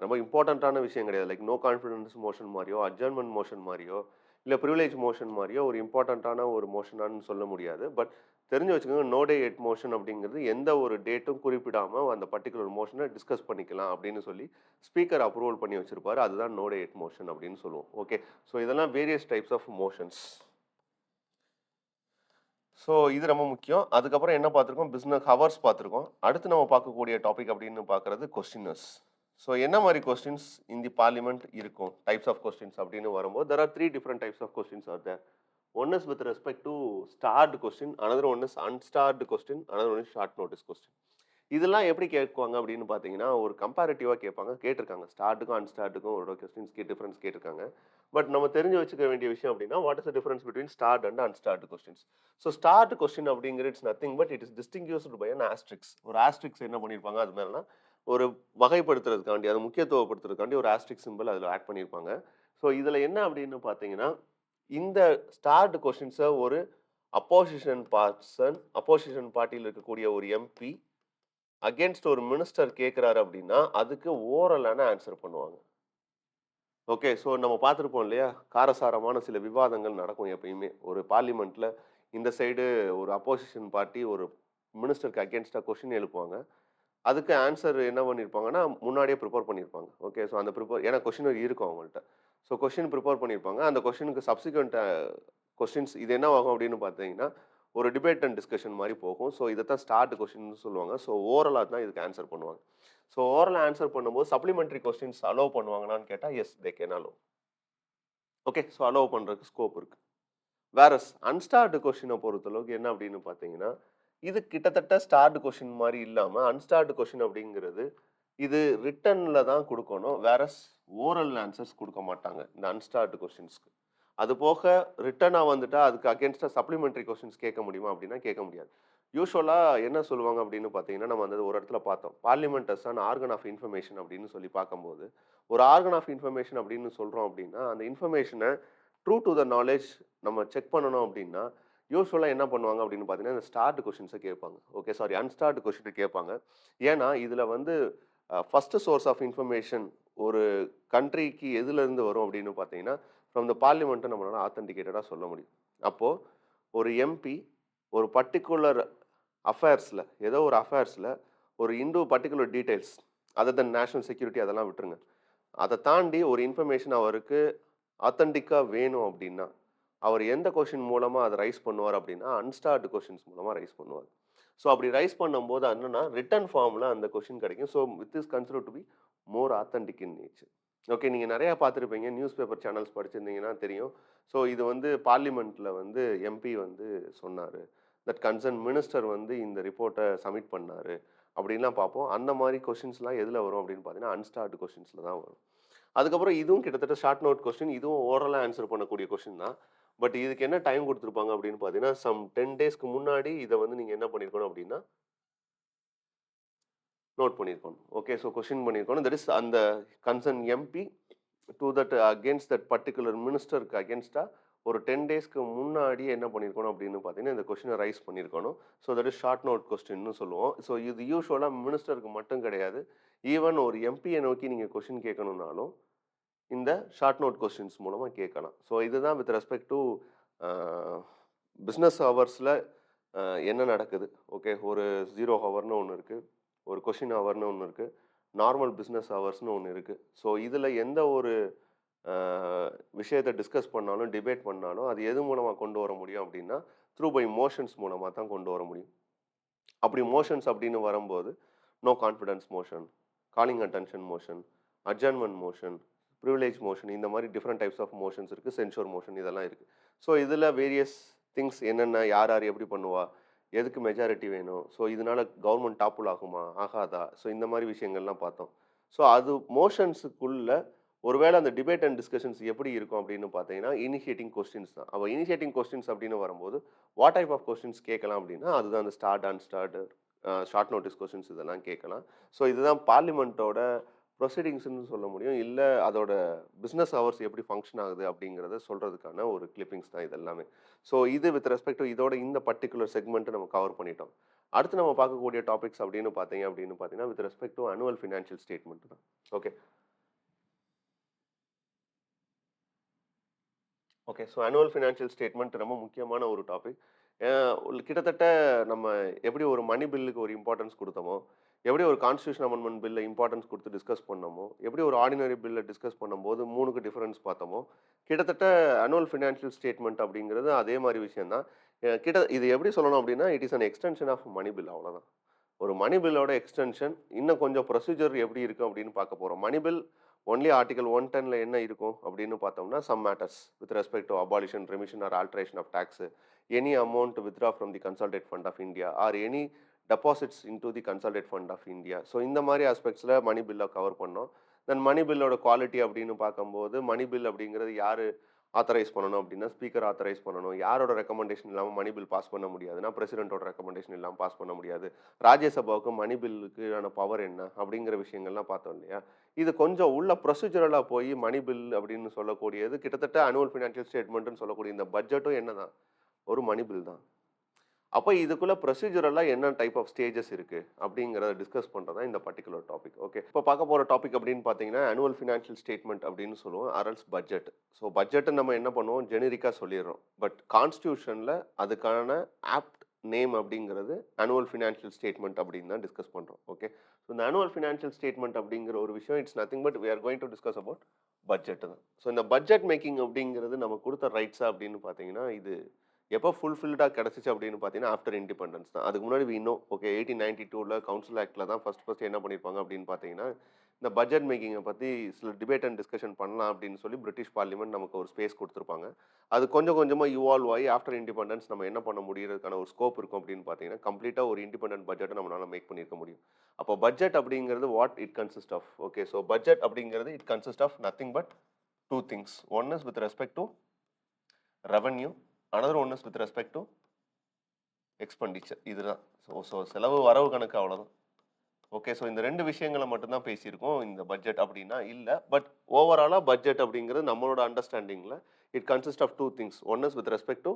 ரொம்ப இம்பார்ட்டண்ட்டான விஷயம் கிடையாது. லைக் நோ கான்ஃபிடன்ஸ் மோஷன் மாதிரியோ அட்ஜர்ன்மெண்ட் மோஷன் மாதிரியோ இல்லை ப்ரிவிலேஜ் மோஷன் மாதிரியோ ஒரு இம்பார்ட்டண்ட்டான ஒரு மோஷனான்னு சொல்ல முடியாது. பட் தெரிஞ்சு வச்சுக்கோங்க நோ டே எட் மோஷன் அப்படிங்கிறது எந்த ஒரு டேட்டும் குறிப்பிடாமல் அந்த பர்டிகுலர் மோஷனை டிஸ்கஸ் பண்ணிக்கலாம் அப்படின்னு சொல்லி ஸ்பீக்கர் அப்ரூவல் பண்ணி வச்சிருப்பாரு. அதுதான் நோ டே எட் மோஷன் அப்படின்னு சொல்லுவோம். ஓகே. ஸோ இதெல்லாம் various types of motions. So இது ரொம்ப முக்கியம். அதுக்கப்புறம் என்ன பார்த்துருக்கோம்? பிசினஸ் ஹவர்ஸ் பார்த்துருக்கோம். அடுத்து நம்ம பார்க்கக்கூடிய டாபிக் அப்படின்னு பார்க்குறது கொஸ்டினர்ஸ். ஸோ என்ன மாரி கொஸ்டின்ஸ் இன் தி பார்லிமெண்ட் இருக்கும்? டைப்ஸ் ஆஃப் கொஸ்டின்ஸ் அப்படின்னு வரும்போது, there are 3 different types of questions are there. One is with respect to starred question, another one is unstarred question, another one is short notice question. இதெல்லாம் எப்படி கேட்குவாங்க அப்படின்னு பார்த்தீங்கன்னா, ஒரு கம்பேரிட்டிவா கேட்பாங்க. கேட்டிருக்காங்க. ஸ்டார்டுக்கும், அன்ஸ்டார்டுக்கும் ஒரு கொஸ்டின்ஸ்க்கு டிஃபரன்ஸ் கேட்டிருக்காங்க. பட் நம்ம தெரிஞ்சு வச்சுக்க வேண்டிய விஷயம் அப்படின்னா, what is the difference between starred and unstarred questions. So starred question அப்படிங்கிறது it's nothing but it is distinguished by an asterisk. ஒரு ஆஸ்ட்ரிக்ஸ் என்ன பண்ணியிருப்பாங்க அது மேலனா, ஒரு வகைப்படுத்துறதுக்காண்டி, அதை முக்கியத்துவப்படுத்துறதுக்காண்டி ஒரு ஆஸ்ட்ரிக் சிம்பிள் அதில் ஆட் பண்ணியிருப்பாங்க. ஸோ இதில் என்ன அப்படின்னு பார்த்தீங்கன்னா, இந்த ஸ்டார்ட் கொஸ்டின்ஸை ஒரு அப்போசிஷன் பார்ட்டியில் இருக்கக்கூடிய ஒரு எம்பி அகேன்ஸ்ட் ஒரு மினிஸ்டர் கேட்குறாரு அப்படின்னா, அதுக்கு ஓரலான ஆன்சர் பண்ணுவாங்க. ஓகே. ஸோ நம்ம பார்த்துருப்போம் இல்லையா? காரசாரமான சில விவாதங்கள் நடக்கும் எப்பயுமே. ஒரு பார்லிமெண்ட்ல இந்த சைடு ஒரு அப்போசிஷன் பார்ட்டி ஒரு மினிஸ்டருக்கு அகேன்ஸ்ட்டா கொஸ்டின் எழுப்புவாங்க. அதுக்கு ஆன்சர் என்ன பண்ணியிருப்பாங்கன்னா, முன்னாடியே ப்ரிப்பேர் பண்ணியிருப்பாங்க. ஓகே. ஸோ அந்த ஏன்னா கொஸ்டின் இருக்கும் அவங்கள்ட்ட. ஸோ கொஸ்டின் ப்ரிப்பேர் பண்ணியிருப்பாங்க. அந்த கொஸ்டினுக்கு சப்சிக்வெண்ட் கொஸ்டின்ஸ் இது என்னவாகும் அப்படின்னு பார்த்தீங்கன்னா, ஒரு டிபேட் அண்ட் டிஸ்கஷன் மாரி போகும். ஸோ இதத்தான் ஸ்டார்ட் கொஸ்டின்னு சொல்லுவாங்க. ஸோ ஓரலா தான் இதுக்கு ஆன்சர் பண்ணுவாங்க. ஸோ ஓரலா ஆன்சர் பண்ணும்போது சப்ளிமெண்டரி கொஸ்டின்ஸ் அலோவ் பண்ணுவாங்களான்னு கேட்டா, yes they can allow. Okay. So allow பண்றதுக்கு ஸ்கோப் இருக்கு. வேறஸ் அன்ஸ்டார்டு கொஸ்டின பொறுத்தளவுக்கு என்ன அப்படின்னு பார்த்தீங்கன்னா, இது கிட்டத்தட்ட ஸ்டார்டு கொஸ்டின் மாரி இல்லாம, அன்ஸ்டார்டு கொஸ்டின் அப்படிங்கிறது, இது ரிட்டன்ல தான் குடுக்கணும். வேறஸ் ஓரல் ஆன்சர்ஸ் குடுக்க மாட்டாங்க. இந்த அன்ஸ்டார்டு கொஸ்டின்ஸ்க்கு. அது போக ரிட்டனா வந்துட்டா, அதுக்கு அகைன்ஸ்டா சப்ளிமெண்டரி கொஸ்டின்ஸ் கேட்க முடியுமா அப்படின்னா, கேட்க முடியாது. யூசுவலா என்ன சொல்லுவாங்க அப்படின்னு பார்த்தீங்கன்னா, நம்ம அந்த ஒரு இடத்துல பார்த்தோம். Parliament as an organ of information அப்படின்னு சொல்லி பார்க்கும்போது, ஒரு ஆர்கன் ஆஃப் இன்ஃபர்மேஷன் அப்படின்னு சொல்றோம் அப்படின்னா, அந்த இன்ஃபர்மேஷன ட்ரூ டூ த நாலேட்ஜ் நம்ம செக் பண்ணணும் அப்படின்னா, யூசுவலா என்ன பண்ணுவாங்க அப்படின்னு பார்த்தீங்கன்னா, இந்த ஸ்டார்ட் கொஸ்டின்ஸ கேட்பாங்க. ஓகே சாரி அன்ஸ்டார்ட் கொஸ்டின கேட்பாங்க. ஏன்னா, இதுல வந்து ஃபர்ஸ்ட் சோர்ஸ் ஆஃப் இன்ஃபர்மேஷன் ஒரு கண்ட்ரிக்கு எதுலருந்து வரும் அப்படின்னு பார்த்தீங்கன்னா, ஃப்ரம் த பார்லிமெண்ட்ட நம்மளால ஆத்தென்டிகேட்டடா சொல்ல முடியும். அப்போ ஒரு எம்பி ஒரு பர்ட்டிகுலர் அஃபேர்ஸ்ல ஏதோ ஒரு அஃபேர்ஸ்ல ஒரு பர்ட்டிகுலர் டீடைல்ஸ் அதர் தென் நேஷனல் செக்யூரிட்டி அதெல்லாம் விட்டுருங்க. அதை தாண்டி ஒரு இன்ஃபர்மேஷன் அவருக்கு ஆத்தென்டிக்கா வேணும் அப்படின்னா, அவர் எந்த கொஸ்டின் மூலமா அதை ரைஸ் பண்ணுவார் அப்படின்னா, அன்ஸ்டார்டு கொஸ்டின்ஸ் மூலமா ரைஸ் பண்ணுவார். ஸோ அப்படி ரைஸ் பண்ணும்போது என்னன்னா, ரிட்டன் ஃபார்ம்ல அந்த கொஸ்டின் கிடைக்கும். So with is considered to be more authentic in nature. Okay. நீங்க நிறைய பார்த்துருப்பீங்க. நியூஸ் பேப்பர் சேனல்ஸ் படிச்சிருந்தீங்கன்னா தெரியும். ஸோ இது வந்து பார்லிமெண்ட்ல வந்து எம்பி வந்து சொன்னாரு. தட் கன்சர்ன் மினிஸ்டர் வந்து இந்த ரிப்போர்ட்டை சப்மிட் பண்ணாரு. அப்படின்லாம் பார்ப்போம். அந்த மாதிரி கொஸ்டின்ஸ்லாம் எதுல வரும் அப்படின்னு பார்த்தீங்கன்னா, அன்ஸ்டார்டு கொஸ்டின்ஸ்ல தான் வரும். அதுக்கப்புறம் இதுவும் கிட்டத்தட்ட ஷார்ட் நோட் கொஸ்டின். இதுவும் ஓரலா ஆன்சர் பண்ணக்கூடிய கொஸ்டின் தான். பட் இதுக்கு என்ன டைம் குடுத்துருப்பாங்க அப்படின்னு பார்த்தீங்கன்னா, சம் 10 டேஸ்க்கு முன்னாடி இத வந்து நீங்க என்ன பண்ணியிருக்கணும் அப்படின்னா, நோட் பண்ணியிருக்கணும். ஓகே. ஸோ கொஸ்டின் பண்ணியிருக்கணும். தட் இஸ் அந்த concern MP to that against that particular மினிஸ்டருக்கு அகெயின்ஸ்டா ஒரு 10 டேஸ்க்கு முன்னாடியே என்ன பண்ணியிருக்கணும் அப்படின்னு பார்த்தீங்கன்னா, இந்த கொஸ்டின ரைஸ் பண்ணியிருக்கணும். So that is short note கொஸ்டின்னு சொல்லுவோம். ஸோ இது யூசுவலா மினிஸ்டருக்கு மட்டும் கிடையாது. ஈவன் ஒரு எம்பிய நோக்கி நீங்க கொஸ்டின் கேட்கணும்னாலும், இந்த ஷார்ட் நோட் கொஸ்டின்ஸ் மூலமா கேட்கலாம். ஸோ இதுதான் with respect to a business ஹவர்ஸ்ல என்ன நடக்குது? ஓகே. ஒரு 0 ஹவர்னு ஒண்ணு இருக்கு. ஒரு கொஸ்டின் ஹவர்னு ஒண்ணு இருக்கு. நார்மல் பிசினஸ் ஹவர்ஸ்னு ஒண்ணு இருக்கு. ஸோ இதுல எந்த ஒரு அ விஷயத்த டிஸ்கஸ் பண்ணாலும், டிபேட் பண்ணாலும், அது எது மூலமா கொண்டு வர முடியும் அப்படின்னா, த்ரூ பை மோஷன்ஸ் மூலமா தான் கொண்டு வர முடியும். அப்படி மோஷன்ஸ் அப்படின்னு வரும்போது, no confidence motion, calling attention motion, adjournment motion, privilege motion இந்த மாதிரி டிஃப்ரெண்ட் டைப்ஸ் ஆஃப் மோஷன்ஸ் இருக்கு. சென்சூர் மோஷன் இதெல்லாம் இருக்கு. ஸோ இதில வேரியஸ் திங்ஸ் என்னென்ன, யார் யார் எப்படி பண்ணுவா? எதுக்கு மெஜாரிட்டி வேணும்? ஸோ இதனால கவர்ன்மெண்ட் டாப்புல் ஆகுமா? ஆகாதா? ஸோ இந்த மாதிரி விஷயங்கள்லாம் பார்த்தோம். ஸோ அது மோஷன்ஸுக்குள்ள ஒருவேளை அந்த டிபேட் அண்ட் டிஸ்கஷன்ஸ் எப்படி இருக்கும் அப்படின்னு பார்த்தீங்கன்னா, இனிஷியேட்டிங் கொஸ்டின்ஸ் தான். அப்ப இனிஷியேட்டிங் கொஸ்டின்ஸ் அப்படின்னு வரும்போது, வாட் டைப் ஆஃப் கொஸ்டின்ஸ் கேட்கலாம் அப்படின்னா, அதுதான் அந்த start, unstarred, short notice questions இதெல்லாம் கேட்கலாம். ஸோ இதுதான் பார்லிமென்ட்டோட ப்ரொசீடிங்ஸ்ன்னு சொல்ல முடியும். இல்ல அதோட பிசினஸ் ஹவர்ஸ் எப்படி ஃபங்ஷன் ஆகுது அப்படிங்கிறத சொல்றதுக்கான ஒரு கிளிப்பிங்ஸ் தான் இது எல்லாமே. ஸோ இது வித் ரெஸ்பெக்ட் டூ இதோட இந்த பர்ட்டிகுலர் செக்மெண்ட்ட நம்ம கவர் பண்ணிட்டோம். அடுத்து நம்ம பார்க்கக்கூடிய டாபிக்ஸ் அப்படின்னு பார்த்தீங்கன்னா, with respect to annual financial statement தான். Okay. Okay. So annual financial statement ரொம்ப முக்கியமான ஒரு டாபிக். கிட்டத்தட்ட நம்ம எப்படி ஒரு மணி பில்லுக்கு ஒரு இம்பார்ட்டன்ஸ் குடுத்தோமோ, எப்படி ஒரு கான்ஸ்டியூஷன் அமெண்ட்மெண்ட் பில்ல இம்பார்ட்டன்ஸ் குடுத்து டிஸ்கஸ் பண்ணோமோ, எப்படி ஒரு ஆர்டினரி பில்ல டிஸ்கஸ் பண்ணும்போது 3க்கு டிஃபரன்ஸ் பார்த்தோமோ, கிட்டத்தட்ட ஆனுவல் ஃபினான்ஷியல் ஸ்டேட்மெண்ட் அப்படிங்கிறது அதே மாரி விஷயம் தான். இது எப்படி சொல்லணும் அப்படின்னா, it is an extension of money bill அவ்வளோதான். ஒரு மனி பில்லோட எக்ஸ்டென்ஷன் இன்னும் கொஞ்சம் ப்ரொசீஜர் எப்படி இருக்கும் அப்படின்னு பார்க்க போறோம். மனி பில் ஒன்லி ஆர்டிகிள் 110ல என்ன இருக்கும் அப்படின்னு பார்த்தோம்னா, some matters with respect to abolition, remission or alteration of tax, any amount withdraw from the consolidate fund of India or any deposits into the consolidate fund of India. So இந்த மாதிரி ஆஸ்பெக்ட்ஸில் மணி பில்லை cover பண்ணோம். தென் மணி பில்லோட quality அப்படின்னு பார்க்கும்போது, மணி bill அப்படிங்கிறது யார் authorise பண்ணணும் அப்படின்னா, ஸ்பீக்கர் ஆத்தரைஸ் பண்ணணும். யாரோட ரெக்கமெண்டேஷன் இல்லாமல் மணி பில் பாஸ் பண்ண முடியாதுன்னா, பிரசிடென்ட்டோட ரெக்கமெண்டேஷன் இல்லாமல் பாஸ் பண்ண முடியாது. ராஜ்யசபாவுக்கு மணி பில்லுக்கான பவர் என்ன அப்படிங்கிற விஷயங்கள்லாம் பார்த்தோம் இல்லையா? இது கொஞ்சம் உள்ள ப்ரொசீஜரலாக போய் மணி பில் அப்படின்னு சொல்லக்கூடியது கிட்டத்தட்ட ஆனுவல் ஃபினான்ஷியல் ஸ்டேட்மெண்ட்னு சொல்லக்கூடிய இந்த பட்ஜெட்டும் என்னதான் ஒரு மணி பில் தான். அப்போ இதுக்குள்ள ப்ரொசீஜரலா என்ன டைப் ஆஃப் ஸ்டேஜஸ் இருக்கு அப்படிங்கிறத டிஸ்கஸ் பண்றது தான் இந்த பர்டிகுலர் டாபிக். ஓகே. இப்போ பார்க்க போற டாபிக் அப்படின்னு பார்த்தீங்கன்னா, ஆனுவல் ஃபினான்ஷியல் ஸ்டேட்மெண்ட் அப்படின்னு சொல்லுவோம். அரல்ஸ் பட்ஜெட். ஸோ பட்ஜெட் நம்ம என்ன பண்ணுவோம், ஜெனரிக்கா சொல்லிடுறோம். பட் கான்ஸ்டியூஷன்ல அதுக்கான ஆப்ட் நேம் அப்படிங்கிறது ஆனுவல் ஃபினான்ஷியல் ஸ்டேட்மெண்ட் அப்படின்னு தான் டிஸ்கஸ் பண்றோம். ஓகே. ஸோ இந்த ஆனுவல் ஃபினான்ஷியல் ஸ்டேட்மெண்ட் அப்படிங்கிற ஒரு விஷயம் it's nothing but we are going to discuss about budget தான். ஸோ இந்த பட்ஜெட் மேக்கிங் அப்படிங்கிறது நமக்கு கொடுத்த ரைட்ஸா அப்படின்னு பார்த்தீங்கன்னா, இது எப்போ ஃபுல்ஃபில்டாக கிடச்சிச்சு அப்படின்னு பார்த்தீங்கன்னா, ஆஃப்டர் இண்டிபெண்டன்ஸ் தான். அதுக்கு முன்னாடி வி நோ ஓகே 1892ல கவுன்சில் ஆக்ட்ல தான் ஃபர்ஸ்ட் என்ன பண்ணியிருப்பாங்க அப்படின்னு பார்த்தீங்கன்னா, இந்த பட்ஜெட் மேக்கிங்கை பற்றி சில டிபேட் அண்ட் டிஸ்கஷன் பண்ணலாம் அப்படின்னு சொல்லி பிரிட்டிஷ் பார்லிமெண்ட் நமக்கு ஒரு ஸ்பேஸ் கொடுத்துருப்பாங்க. அது கொஞ்சம் கொஞ்சமாக இவால்வ் ஆகி ஆஃப்டர் இண்டிபெண்டன்ஸ் நம்ம என்ன பண்ண முடியறதுக்கான ஒரு ஸ்கோப் இருக்கும் அப்படின்னு பார்த்தீங்கன்னா, கம்ப்ளீட்டாக ஒரு இண்டிபெண்டன்ட் பட்ஜெட்டை நம்மளால மேக் பண்ணியிருக்க முடியும். அப்போ பட்ஜெட் அப்படிங்கிறது what it consist of. Okay, so budget அப்படிங்கிறது it consist of nothing but two things. One is with respect to revenue, another one is with respect to expenditure. இதுதான். ஸோ செலவு வரவு கணக்கு அவ்வளோதான். ஓகே, ஸோ இந்த ரெண்டு விஷயங்களை மட்டும்தான் பேசியிருக்கோம் இந்த பட்ஜெட் அப்படின்னா இல்லை. பட் ஓவராலாக பட்ஜெட் அப்படிங்கிறது நம்மளோட அண்டர்ஸ்டாண்டிங்கில் it consist of two things. One is with respect to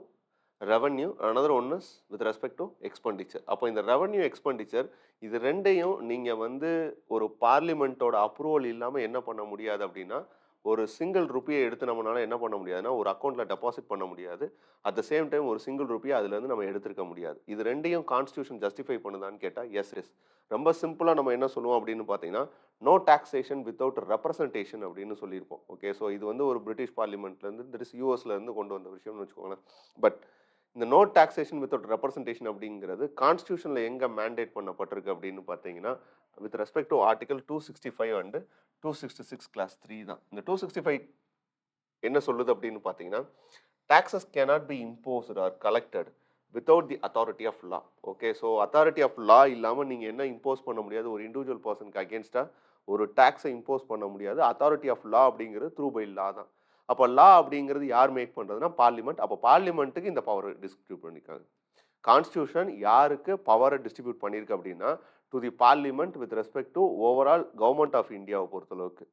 revenue, another one is with respect to expenditure. அப்போ இந்த ரெவன்யூ எக்ஸ்பெண்டிச்சர் இது ரெண்டையும் நீங்கள் வந்து ஒரு பார்லிமெண்ட்டோட அப்ரூவல் இல்லாமல் என்ன பண்ண முடியாது அப்படின்னா, ஒரு சிங்கிள் ருப்பியை எடுத்து நம்மளால என்ன பண்ண முடியாதுன்னா, ஒரு அக்கௌண்ட்டில் டெபாசிட் பண்ண முடியாது. அட் த சேம் டைம் ஒரு சிங்கிள் ருப்பியை அதுலேருந்து நம்ம எடுத்துருக்க முடியாது. இது ரெண்டையும் கான்ஸ்டியூஷன் ஜஸ்டிஃபை பண்ணுதான்னு கேட்டால் எஸ் எஸ். ரொம்ப சிம்பிளாக நம்ம என்ன சொல்லுவோம் அப்படின்னு பார்த்தீங்கன்னா, நோ டாக்ஸேஷன் வித்தவுட் ரெப்ரசன்டேஷன் அப்படின்னு சொல்லியிருப்போம். ஓகே, ஸோ இது வந்து ஒரு பிரிட்டிஷ் பார்லிமெண்ட்லேருந்து தட் இஸ் யூஎஸ்லேருந்து கொண்டு வந்த விஷயம்னு வச்சுக்கோங்களேன். பட் இந்த நோ டாக்ஸேஷன் வித்தவுட் ரெப்ரசன்டேஷன் அப்படிங்கிறது கான்ஸ்டியூஷனில் எங்கே மேண்டேட் பண்ணப்பட்டிருக்கு அப்படின்னு பார்த்தீங்கன்னா, with respect to article 265 and 266 clause 3 தான். இந்த 265 என்ன சொல்லுது அப்படின்னு பார்த்தீங்கன்னா, taxes cannot be imposed or collected without the authority of law. Okay, so authority of law இல்லாமல் நீங்கள் என்ன இம்போஸ் பண்ண முடியாது, ஒரு இண்டிவிஜுவல் பர்சனுக்கு அகேன்ஸ்டாக ஒரு டாக்ஸை இம்போஸ் பண்ண முடியாது. அத்தாரிட்டி ஆஃப் லா அப்படிங்கிறது த்ரூ பை லா தான். அப்போ லா அப்படிங்கிறது யார் மேக் பண்ணுறதுனா பார்லிமெண்ட். அப்போ பார்லிமெண்ட்டுக்கு இந்த பவர் டிஸ்ட்ரிபியூட் பண்ணியிருக்காங்க. கான்ஸ்டியூஷன் யாருக்கு பவரை டிஸ்ட்ரிபியூட் பண்ணியிருக்கு அப்படின்னா, to the parliament with respect to overall government of இந்தியாவை பொறுத்தளவுக்கு.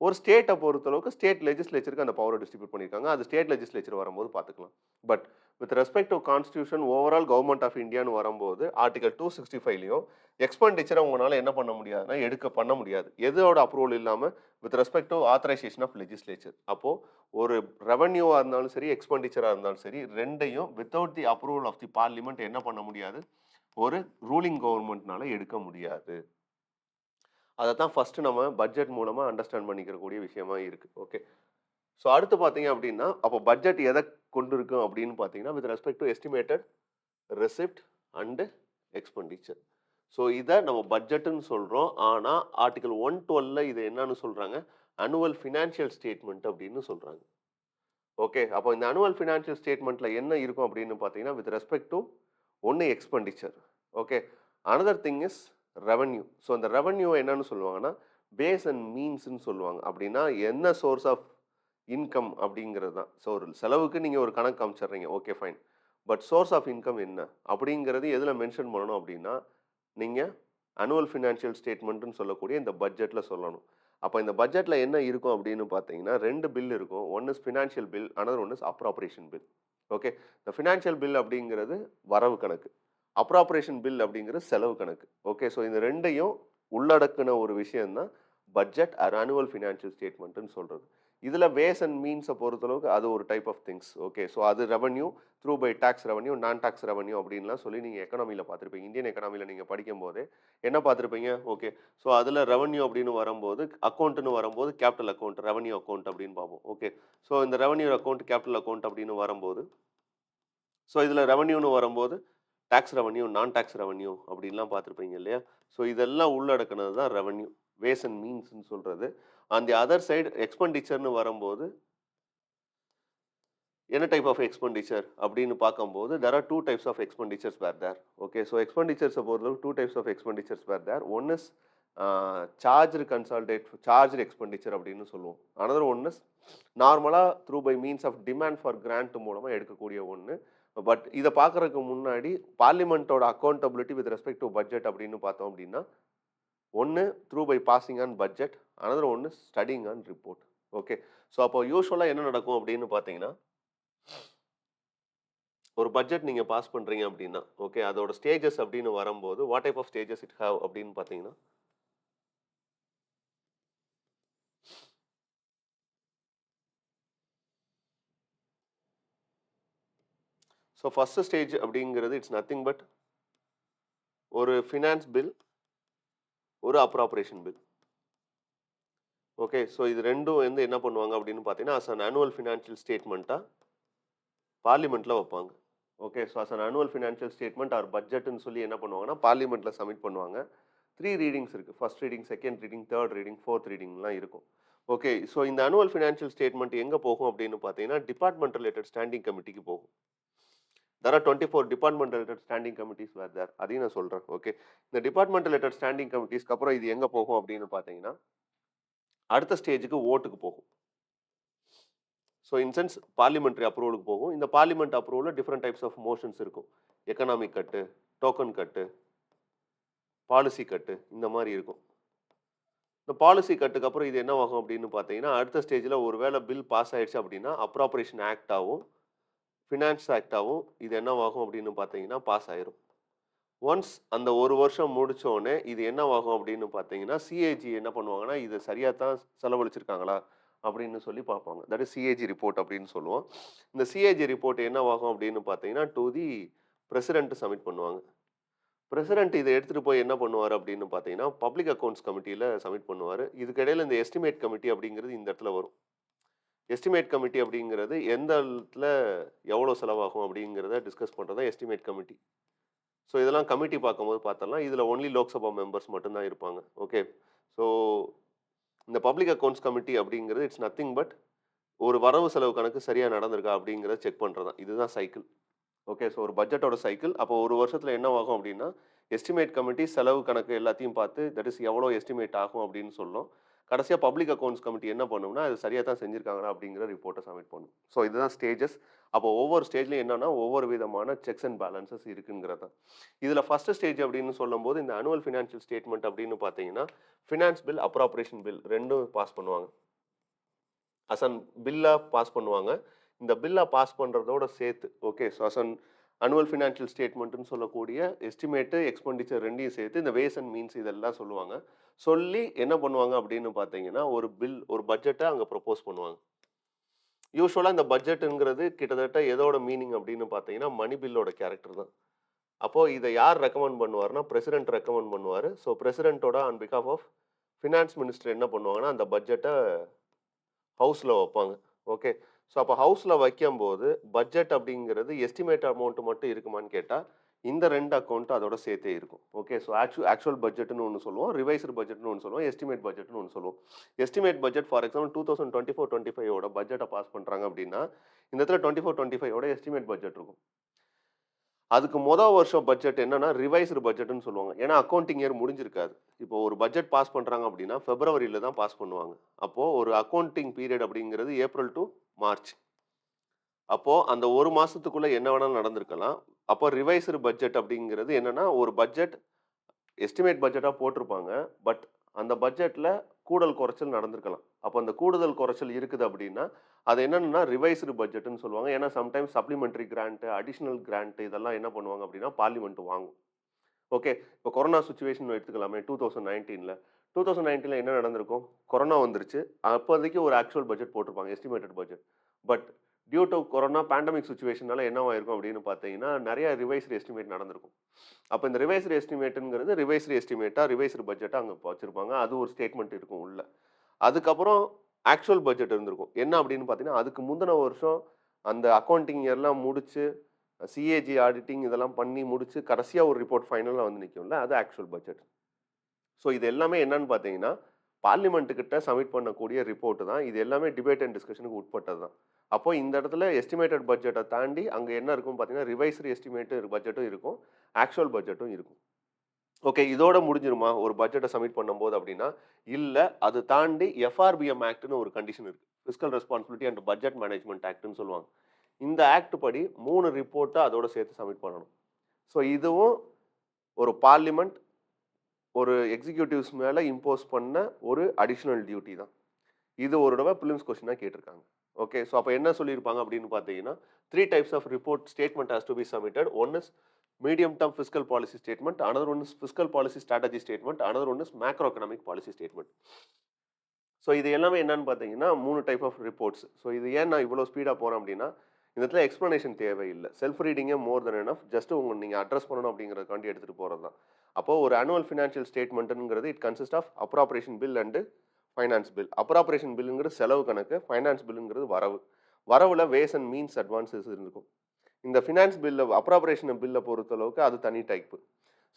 ஒரு ஸ்டேட்டை பொறுத்தளவுக்கு ஸ்டேட் லெஜிஸ்லேச்சருக்கு அந்த பவரை டிஸ்ட்ரிபியூட் பண்ணியிருக்காங்க. அது ஸ்டேட் லெஜிஸ்லேச்சர் வரும்போது பார்த்துக்கலாம். But with respect to constitution overall government of இந்தியான்னு வரும்போது ஆர்டிகல் 265லையும் எக்ஸ்பெண்டிச்சரை உங்களால் என்ன பண்ண முடியாதுன்னா பண்ண முடியாது. எதோட அப்ரூவல் இல்லாமல் with respect to authorisation of legislature. அப்போது ஒரு ரெவன்யூவாக இருந்தாலும் சரி, எக்ஸ்பெண்டிச்சராக இருந்தாலும் சரி, ரெண்டையும் without the approval of the parliament என்ன பண்ண முடியாது, ஒரு ரூலிங் கவர்மெண்ட்னால எடுக்க முடியாது. அதை தான் ஃபஸ்ட்டு நம்ம பட்ஜெட் மூலமாக அண்டர்ஸ்டாண்ட் பண்ணிக்கிறக்கூடிய விஷயமா இருக்குது. ஓகே, ஸோ அடுத்து பார்த்தீங்க அப்படின்னா, அப்போ பட்ஜெட் எதை கொண்டு இருக்கும் அப்படின்னு பார்த்தீங்கன்னா, with respect to estimated receipt and expenditure. So இதை நம்ம பட்ஜெட்டுன்னு சொல்கிறோம். ஆனால் ஆர்டிகல் 112ல இது என்னன்னு சொல்கிறாங்க, அனுவல் ஃபினான்ஷியல் ஸ்டேட்மெண்ட் அப்படின்னு சொல்கிறாங்க. ஓகே, அப்போ இந்த அனுவல் ஃபினான்ஷியல் ஸ்டேட்மெண்ட்டில் என்ன இருக்கும் அப்படின்னு பார்த்தீங்கன்னா, வித் ரெஸ்பெக்ட் டு ஒன்று expenditure. Okay, another thing is revenue. So அந்த ரெவன்யூ என்னன்னு சொல்லுவாங்கன்னா, பேஸ் அண்ட் மீன்ஸ்ன்னு சொல்லுவாங்க. அப்படின்னா என்ன சோர்ஸ் ஆஃப் இன்கம் அப்படிங்கிறது தான். ஸோ ஒரு செலவுக்கு நீங்கள் ஒரு கணக்கு காமிச்சிடுறீங்க, okay fine. But source of income என்ன அப்படிங்கிறது எதில் மென்ஷன் பண்ணணும் அப்படின்னா, நீங்கள் அனுவல் ஃபினான்ஷியல் ஸ்டேட்மெண்ட்டுன்னு சொல்லக்கூடிய இந்த பட்ஜெட்டில் சொல்லணும். அப்போ இந்த பட்ஜெட்டில் என்ன இருக்கும் அப்படின்னு பார்த்தீங்கன்னா, ரெண்டு பில் இருக்கும். One is financial bill, another one is appropriation bill. Okay, இந்த ஃபினான்ஷியல் பில் அப்படிங்கிறது வரவு கணக்கு, அப்ராப்ரேஷன் பில் அப்படிங்கிறது செலவு கணக்கு. ஓகே, ஸோ இந்த ரெண்டையும் உள்ளடக்கின ஒரு விஷயம்தான் பட்ஜெட் ஆர் ஆனுவல் ஃபினான்ஷியல் ஸ்டேட்மெண்ட்டுன்னு சொல்கிறது. இதில் வேஸ் அண்ட் மீன்ஸை பொறுத்தளவுக்கு அது ஒரு type of things. Okay, so அது revenue through by tax revenue, non tax revenue அப்படின்லாம் சொல்லி நீங்கள் எக்கனாமியில் பார்த்துருப்பீங்க. இந்தியன் எக்கனாமியில் நீங்கள் படிக்கும்போதே என்ன பார்த்துருப்பீங்க? ஓகே, ஸோ அதில் ரெவன்யூ அப்படின்னு வரும்போது, அக்கௌண்ட்டுன்னு வரும்போது கேபிட்டல் அக்கௌண்ட், ரெவன்யூ அக்கௌண்ட் அப்படின்னு பார்ப்போம். ஓகே, ஸோ இந்த ரெவன்யூ அக்கௌண்ட், கேபிட்டல் அக்கௌண்ட் அப்படின்னு வரும்போது, ஸோ இதில் ரெவன்யூன்னு வரும்போது tax revenue, non tax revenue அப்படின்லாம் பார்த்துருப்பீங்க இல்லையா? ஸோ இதெல்லாம் உள்ளடக்குனது தான் ரெவன்யூ, வேஸ் அண்ட் மீன்ஸ்ன்னு சொல்கிறது. ஆன் தி அதர் சைடு எக்ஸ்பெண்டிச்சர்னு வரும்போது என்ன டைப் ஆஃப் எக்ஸ்பெண்டிச்சர் அப்படின்னு பார்க்கும்போது there are two types of expenditures were there. Okay, so எக்ஸ்பெண்டிச்சர்ஸை பொறுத்தளவு two types of expenditures were there. One is charged expenditure அப்படின்னு சொல்லுவோம். அனதர் ஒன் இஸ் நார்மலாக through by means of demand for grant மூலமாக எடுக்கக்கூடிய ஒன்று. பட் இதை பார்க்குறதுக்கு முன்னாடி பார்லிமெண்ட்டோட accountability with respect to budget அப்படின்னு பார்த்தோம் அப்படின்னா, ஒன்று through by passing on budget, another ஒன்று studying on report. Okay, so அப்போ யூஸ்வலாக என்ன நடக்கும் அப்படின்னு பார்த்தீங்கன்னா, ஒரு பட்ஜெட் நீங்கள் பாஸ் பண்ணுறீங்க அப்படின்னா, ஓகே, அதோட ஸ்டேஜஸ் அப்படின்னு வரும்போது what type of stages it have அப்படின்னு பார்த்தீங்கன்னா, ஸோ ஃபஸ்ட்டு ஸ்டேஜ் அப்படிங்கிறது இட்ஸ் நத்திங் பட் ஒரு ஃபினான்ஸ் பில், ஒரு அப்ராப்ரேஷன் பில். ஓகே, ஸோ இது ரெண்டும் வந்து என்ன பண்ணுவாங்க அப்படின்னு பார்த்தீங்கன்னா, அஸ் அன் ஆனுவல் ஃபினான்ஷியல் ஸ்டேட்மெண்ட்டாக பார்லிமெண்ட்டில் வைப்பாங்க. Okay, so as an annual financial statement or பட்ஜெட்னு சொல்லி என்ன பண்ணுவாங்கன்னா பார்லிமெண்ட்டில் சப்மிட் பண்ணுவாங்க. 3 ரீடிங்ஸ் இருக்குது. First reading, second reading, third reading, fourth ரீடிங்லாம் இருக்கும். ஓகே, ஸோ இந்த ஆனுவல் ஃபினான்ஷியல் ஸ்டேட்மெண்ட் எங்கே போகும் அப்படின்னு பார்த்தீங்கன்னா, டிபார்ட்மெண்ட் ரிலேட்டட் ஸ்டாண்டிங் கமிட்டிக்கு போகும். there are 24 department related standing committees were there. அதையும் நான் சொல்கிறேன். ஓகே, இந்த டிபார்ட்மெண்ட் ரிலேட்டட் ஸ்டாண்டிங் கமிட்டிஸ்க்கு அப்புறம் இது எங்கே போகும் அப்படின்னு பார்த்தீங்கன்னா, அடுத்த ஸ்டேஜுக்கு ஓட்டுக்கு போகும். ஸோ இன்சென்ஸ் பார்லிமெண்ட்ரி அப்ரூவலுக்கு போகும். இந்த பார்லிமெண்ட் அப்ரூவலில் டிஃப்ரெண்ட் டைப்ஸ் ஆஃப் மோஷன்ஸ் இருக்கும். Economic cut, token cut, policy cut, இந்த மாதிரி இருக்கும். இந்த பாலிசி கட்டுக்கு அப்புறம் இது என்ன ஆகும் அப்படின்னு பார்த்தீங்கன்னா, அடுத்த ஸ்டேஜில் ஒரு வேளை பில் பாஸ் ஆயிடுச்சு அப்படின்னா அப்ராப்ரேஷன் ஆக்டாகவும் ஃபினான்ஸ் ஆக்டாகவும் இது என்னவாகும் அப்படின்னு பார்த்தீங்கன்னா பாஸ் ஆயிரும். ஒன்ஸ் அந்த ஒரு வருஷம் முடித்தோடனே இது என்னவாகும் அப்படின்னு பார்த்தீங்கன்னா, சிஏஜி என்ன பண்ணுவாங்கன்னா, இது சரியாக தான் செலவழிச்சிருக்காங்களா அப்படின்னு சொல்லி பார்ப்பாங்க. தட் இஸ் சிஏஜி ரிப்போர்ட் அப்படின்னு சொல்லுவோம். இந்த சிஏஜி ரிப்போர்ட் என்னவாகும் அப்படின்னு பார்த்தீங்கன்னா, டு தி பிரசிடென்ட் சப்மிட் பண்ணுவாங்க. பிரசிடென்ட் இதை எடுத்துகிட்டு போய் என்ன பண்ணுவார் அப்படின்னு பார்த்தீங்கன்னா, பப்ளிக் அக்கௌண்ட்ஸ் கமிட்டியில் சப்மிட் பண்ணுவார். இதுக்கிடையில் இந்த எஸ்டிமேட் கமிட்டி அப்படிங்கிறது இந்த இடத்துல வரும். எஸ்டிமேட் கமிட்டி அப்படிங்கிறது எந்த இடத்துல எவ்வளோ செலவாகும் அப்படிங்கிறத டிஸ்கஸ் பண்ணுறது தான் எஸ்டிமேட் கமிட்டி. ஸோ இதெல்லாம் கமிட்டி பார்க்கும்போது பார்த்தோம்னா இதில் ஒன்லி லோக்சபா மெம்பர்ஸ் மட்டும்தான் இருப்பாங்க. ஓகே, ஸோ இந்த பப்ளிக் அக்கௌண்ட்ஸ் கமிட்டி அப்படிங்கிறது இட்ஸ் நத்திங் பட் ஒரு வரவு செலவு கணக்கு சரியாக நடந்திருக்கா அப்படிங்கிறத செக் பண்ணுறது தான். இதுதான் சைக்கிள். ஓகே, ஸோ ஒரு பட்ஜெட்டோட சைக்கிள். அப்போ ஒரு வருஷத்தில் என்ன ஆகும் அப்படின்னா, எஸ்டிமேட் கமிட்டி செலவு கணக்கு எல்லாத்தையும் பார்த்து தட் இஸ் எவ்வளோ எஸ்டிமேட் ஆகும் அப்படின்னு சொல்லும். கடைசியாக பப்ளிக் அக்கௌண்ட்ஸ் கமிட்டி என்ன பண்ணும்னா, அது சரியாக தான் செஞ்சுருக்காங்களா அப்படிங்கிற ரிப்போர்ட்டை சப்மிட் பண்ணும். ஸோ இதுதான் ஸ்டேஜஸ். அப்போ ஒவ்வொரு ஸ்டேஜ்லையும் என்னன்னா ஒவ்வொரு விதமான செக்ஸ் அண்ட் பேலன்சஸ் இருக்குங்கிறது தான். இதில் ஃபஸ்ட்டு ஸ்டேஜ் அப்படின்னு சொல்லும்போது இந்த ஆனுவல் ஃபினான்ஷியல் ஸ்டேட்மெண்ட் அப்படின்னு பார்த்தீங்கன்னா, ஃபினான்ஸ் பில், அப்ராப்ரேஷன் பில் ரெண்டும் பாஸ் பண்ணுவாங்க. அசன் பில்லாக பாஸ் பண்ணுவாங்க. இந்த பில்லை பாஸ் பண்ணுறதோட சேர்த்து okay, so as an annual financial ஸ்டேட்மெண்ட்டுன்னு சொல்லக்கூடிய எஸ்டிமேட்டு, எக்ஸ்பெண்டிச்சர் ரெண்டையும் சேர்த்து இந்த வேஸ் அண்ட் மீன்ஸ் இதெல்லாம் சொல்லுவாங்க. சொல்லி என்ன பண்ணுவாங்க அப்படின்னு பார்த்தீங்கன்னா, ஒரு பில், ஒரு பட்ஜெட்டை அங்கே ப்ரொப்போஸ் பண்ணுவாங்க. யூஸ்வலாக இந்த பட்ஜெட்டுங்கிறது கிட்டத்தட்ட எதோட மீனிங் அப்படின்னு பார்த்தீங்கன்னா, மணி பில்லோட கேரக்டர் தான். அப்போது இதை யார் ரெக்கமெண்ட் பண்ணுவார்னா, பிரசிடென்ட் ரெக்கமெண்ட் பண்ணுவார். ஸோ பிரசிடென்ட்டோட ஆன் பிகாஃப் ஆஃப் ஃபினான்ஸ் மினிஸ்டர் என்ன பண்ணுவாங்கன்னா, அந்த பட்ஜெட்டை ஹவுஸில் வைப்பாங்க. ஓகே, ஸோ அப்போ ஹவுஸில் வைக்கும்போது பட்ஜெட் அப்படிங்கிறது எஸ்டிமேட் அமௌண்ட் மட்டும் இருக்குமான்னு கேட்டால் இந்த ரெண்டு அக்கௌண்ட்டும் அதோட சேர்த்தே இருக்கும். ஓகே, ஸோ ஆக்சுவல் பட்ஜெட்னு ஒன்று சொல்லுவோம், ரிவைஸ்டு பட்ஜெட்னு ஒன்று சொல்லுவோம், எஸ்டிமேட் பட்ஜெட்னு ஒன்று சொல்லுவோம். எஸ்டிமேட் பட்ஜெட் ஃபார் எக்ஸாம்பிள் 2024-25 பட்ஜெட்டை பாஸ் பண்ணுறாங்க அப்படின்னா இந்த இடத்துல 24-25 எஸ்டிமேட் பட்ஜெட் இருக்கும். அதுக்கு வருஷம் பட்ஜெட் என்னன்னா ரிவைஸ்டு பட்ஜெட்னு சொல்லுவாங்க. ஏன்னா அக்கௌண்டிங் இயர் முடிஞ்சிருக்காது. இப்போ ஒரு பட்ஜெட் பாஸ் பண்ணுறாங்க அப்படின்னா பிப்ரவரியில தான் பாஸ் பண்ணுவாங்க. அப்போது ஒரு அக்கௌண்டிங் பீரியட் அப்படிங்கிறது ஏப்ரல் டு மார்ச். அப்போது அந்த ஒரு மாதத்துக்குள்ளே என்ன வேணாலும் நடந்திருக்கலாம். அப்போ ரிவைஸ்டு பட்ஜெட் அப்படிங்கிறது என்னென்னா ஒரு பட்ஜெட் எஸ்டிமேட் பட்ஜெட்டாக போட்டிருப்பாங்க. பட் அந்த பட்ஜெட்டில் கூடல் குறைச்சல் நடந்திருக்கலாம். அப்போ அந்த கூடுதல் குறைச்சல் இருக்குது அப்படின்னா அது என்னென்னா ரிவைஸ்டு பட்ஜெட்னு சொல்லுவாங்க. ஏன்னா sometimes supplementary grant, additional grant இதெல்லாம் என்ன பண்ணுவாங்க அப்படின்னா பார்லிமெண்ட் வாங்கும். ஓகே, இப்போ கொரோனா சுச்சுவேஷன் எடுத்துக்கலாமே 2019 2019ல என்ன நடந்திருக்கும்? கொரோனா வந்துருச்சு. அப்போதைக்கு ஒரு ஆக்சுவல் பட்ஜெட் போட்டிருப்பாங்க. Estimated budget. But due to corona pandemic சிச்சுவேஷனால என்னவாயிருக்கும் அப்படின்னு பார்த்தீங்கன்னா, நெறைய ரிவைஸ்டு எஸ்டிமேட் நடந்திருக்கும். அப்ப இந்த ரிவைஸ்டு எஸ்டிமேட்ங்கிறது ரிவைஸ்டு எஸ்டிமேட்டா, ரிவைஸ்டு பட்ஜெட்டா அங்க வச்சிருப்பாங்க. அது ஒரு ஸ்டேட்மெண்ட் இருக்கும் உள்ள. அதுக்கப்புறம் ஆக்சுவல் பட்ஜெட் இருந்திருக்கும். என்ன அப்படின்னு பார்த்தீங்கன்னா, அதுக்கு முந்தின வருஷம் அந்த அக்கவுண்டிங் இயர்லாம் முடிச்சு, சிஏஜி ஆடிட்டிங் இதெல்லாம் பண்ணி முடிச்சு, கடைசியா ஒரு ரிப்போர்ட் ஃபைனலா வந்து நிக்கும்ல, அது ஆக்சுவல் பட்ஜெட். ஸோ இது எல்லாமே என்னன்னு பார்த்தீங்கன்னா, பார்லிமென்ட் கிட்ட சப்மிட் பண்ணக்கூடிய ரிப்போர்ட் தான். இது எல்லாமே டிபேட் அண்ட் டிஸ்கஷனுக்கு உட்பட்டது தான். அப்போ இந்த இடத்துல எஸ்டிமேட்டட் பட்ஜெட்ட தாண்டி அங்க என்ன இருக்கும் பார்த்தீங்கன்னா, ரிவைஸ்டு எஸ்டிமேட் பட்ஜெட்டும் இருக்கும். ஆக்சுவல் பட்ஜெட்டும் இருக்கும். ஓகே. இதோட முடிஞ்சிருமா? ஒரு பட்ஜெட்ட சப்மிட் பண்ணும்போது அப்டின்னா, இல்ல. அது தாண்டி எஃப்ஆர்பிஎம் ஆக்ட்ன்னு ஒரு கண்டிஷன் இருக்கு. Fiscal responsibility and budget management ஆக்ட்ன்னு சொல்லுவாங்க. இந்த ஆக்ட் படி 3 ரிப்போர்ட்ட அதோட சேர்த்து சப்மிட் பண்ணணும். ஸோ இதுவும் ஒரு பார்லிமென்ட் ஒரு எக்ஸிக்யூட்டிவ்ஸ் மேல இம்போஸ் பண்ண ஒரு அடிஷனல் டியூட்டி தான். இது ஒரு தடவ பிலிம்ஸ் கொஸ்டினா கேட்டிருக்காங்க. ஓகே. ஸோ அப்ப என்ன சொல்லியிருப்பாங்க அப்படின்னு பார்த்தீங்கன்னா, 3 types of report statement has to be submitted. One is medium term fiscal policy statement. Another one is fiscal policy strategy statement. Another one is macro economic policy statement. So இது எல்லாமே என்னன்னு பார்த்தீங்கன்னா, 3 type of reports. So இது ஏன் நான் இவ்வளோ speedo போறேன் அப்படின்னா, இந்த இடத்துல எக்ஸ்ப்ளனேஷன் தேவையில்ல. செல்ஃப் ரீடிங்கே மோர் தென் எனஃப். ஜஸ்ட் நீங்க அட்ரஸ் பண்ணணும் அப்படிங்கிறதுக்காண்டி எடுத்துட்டு போறது தான். அப்போ ஒரு ஆனுவல் ஃபினான்ஷியல் ஸ்டேட்மெண்ட்ங்கிறது it consist of appropriation bill and finance bill. Appropriation பில்லுங்கிறது செலவு கணக்கு. ஃபைனான்ஸ் பில்லுங்கிறது வரவு. வரவுல வேஸ் அண்ட் மீன்ஸ் அட்வான்ஸஸ் இருக்கும். இந்த ஃபினான்ஸ் பில்ல அப்ராப்ரியேஷன் பில்ல பொறுத்தளவுக்கு அது தனி டைப்.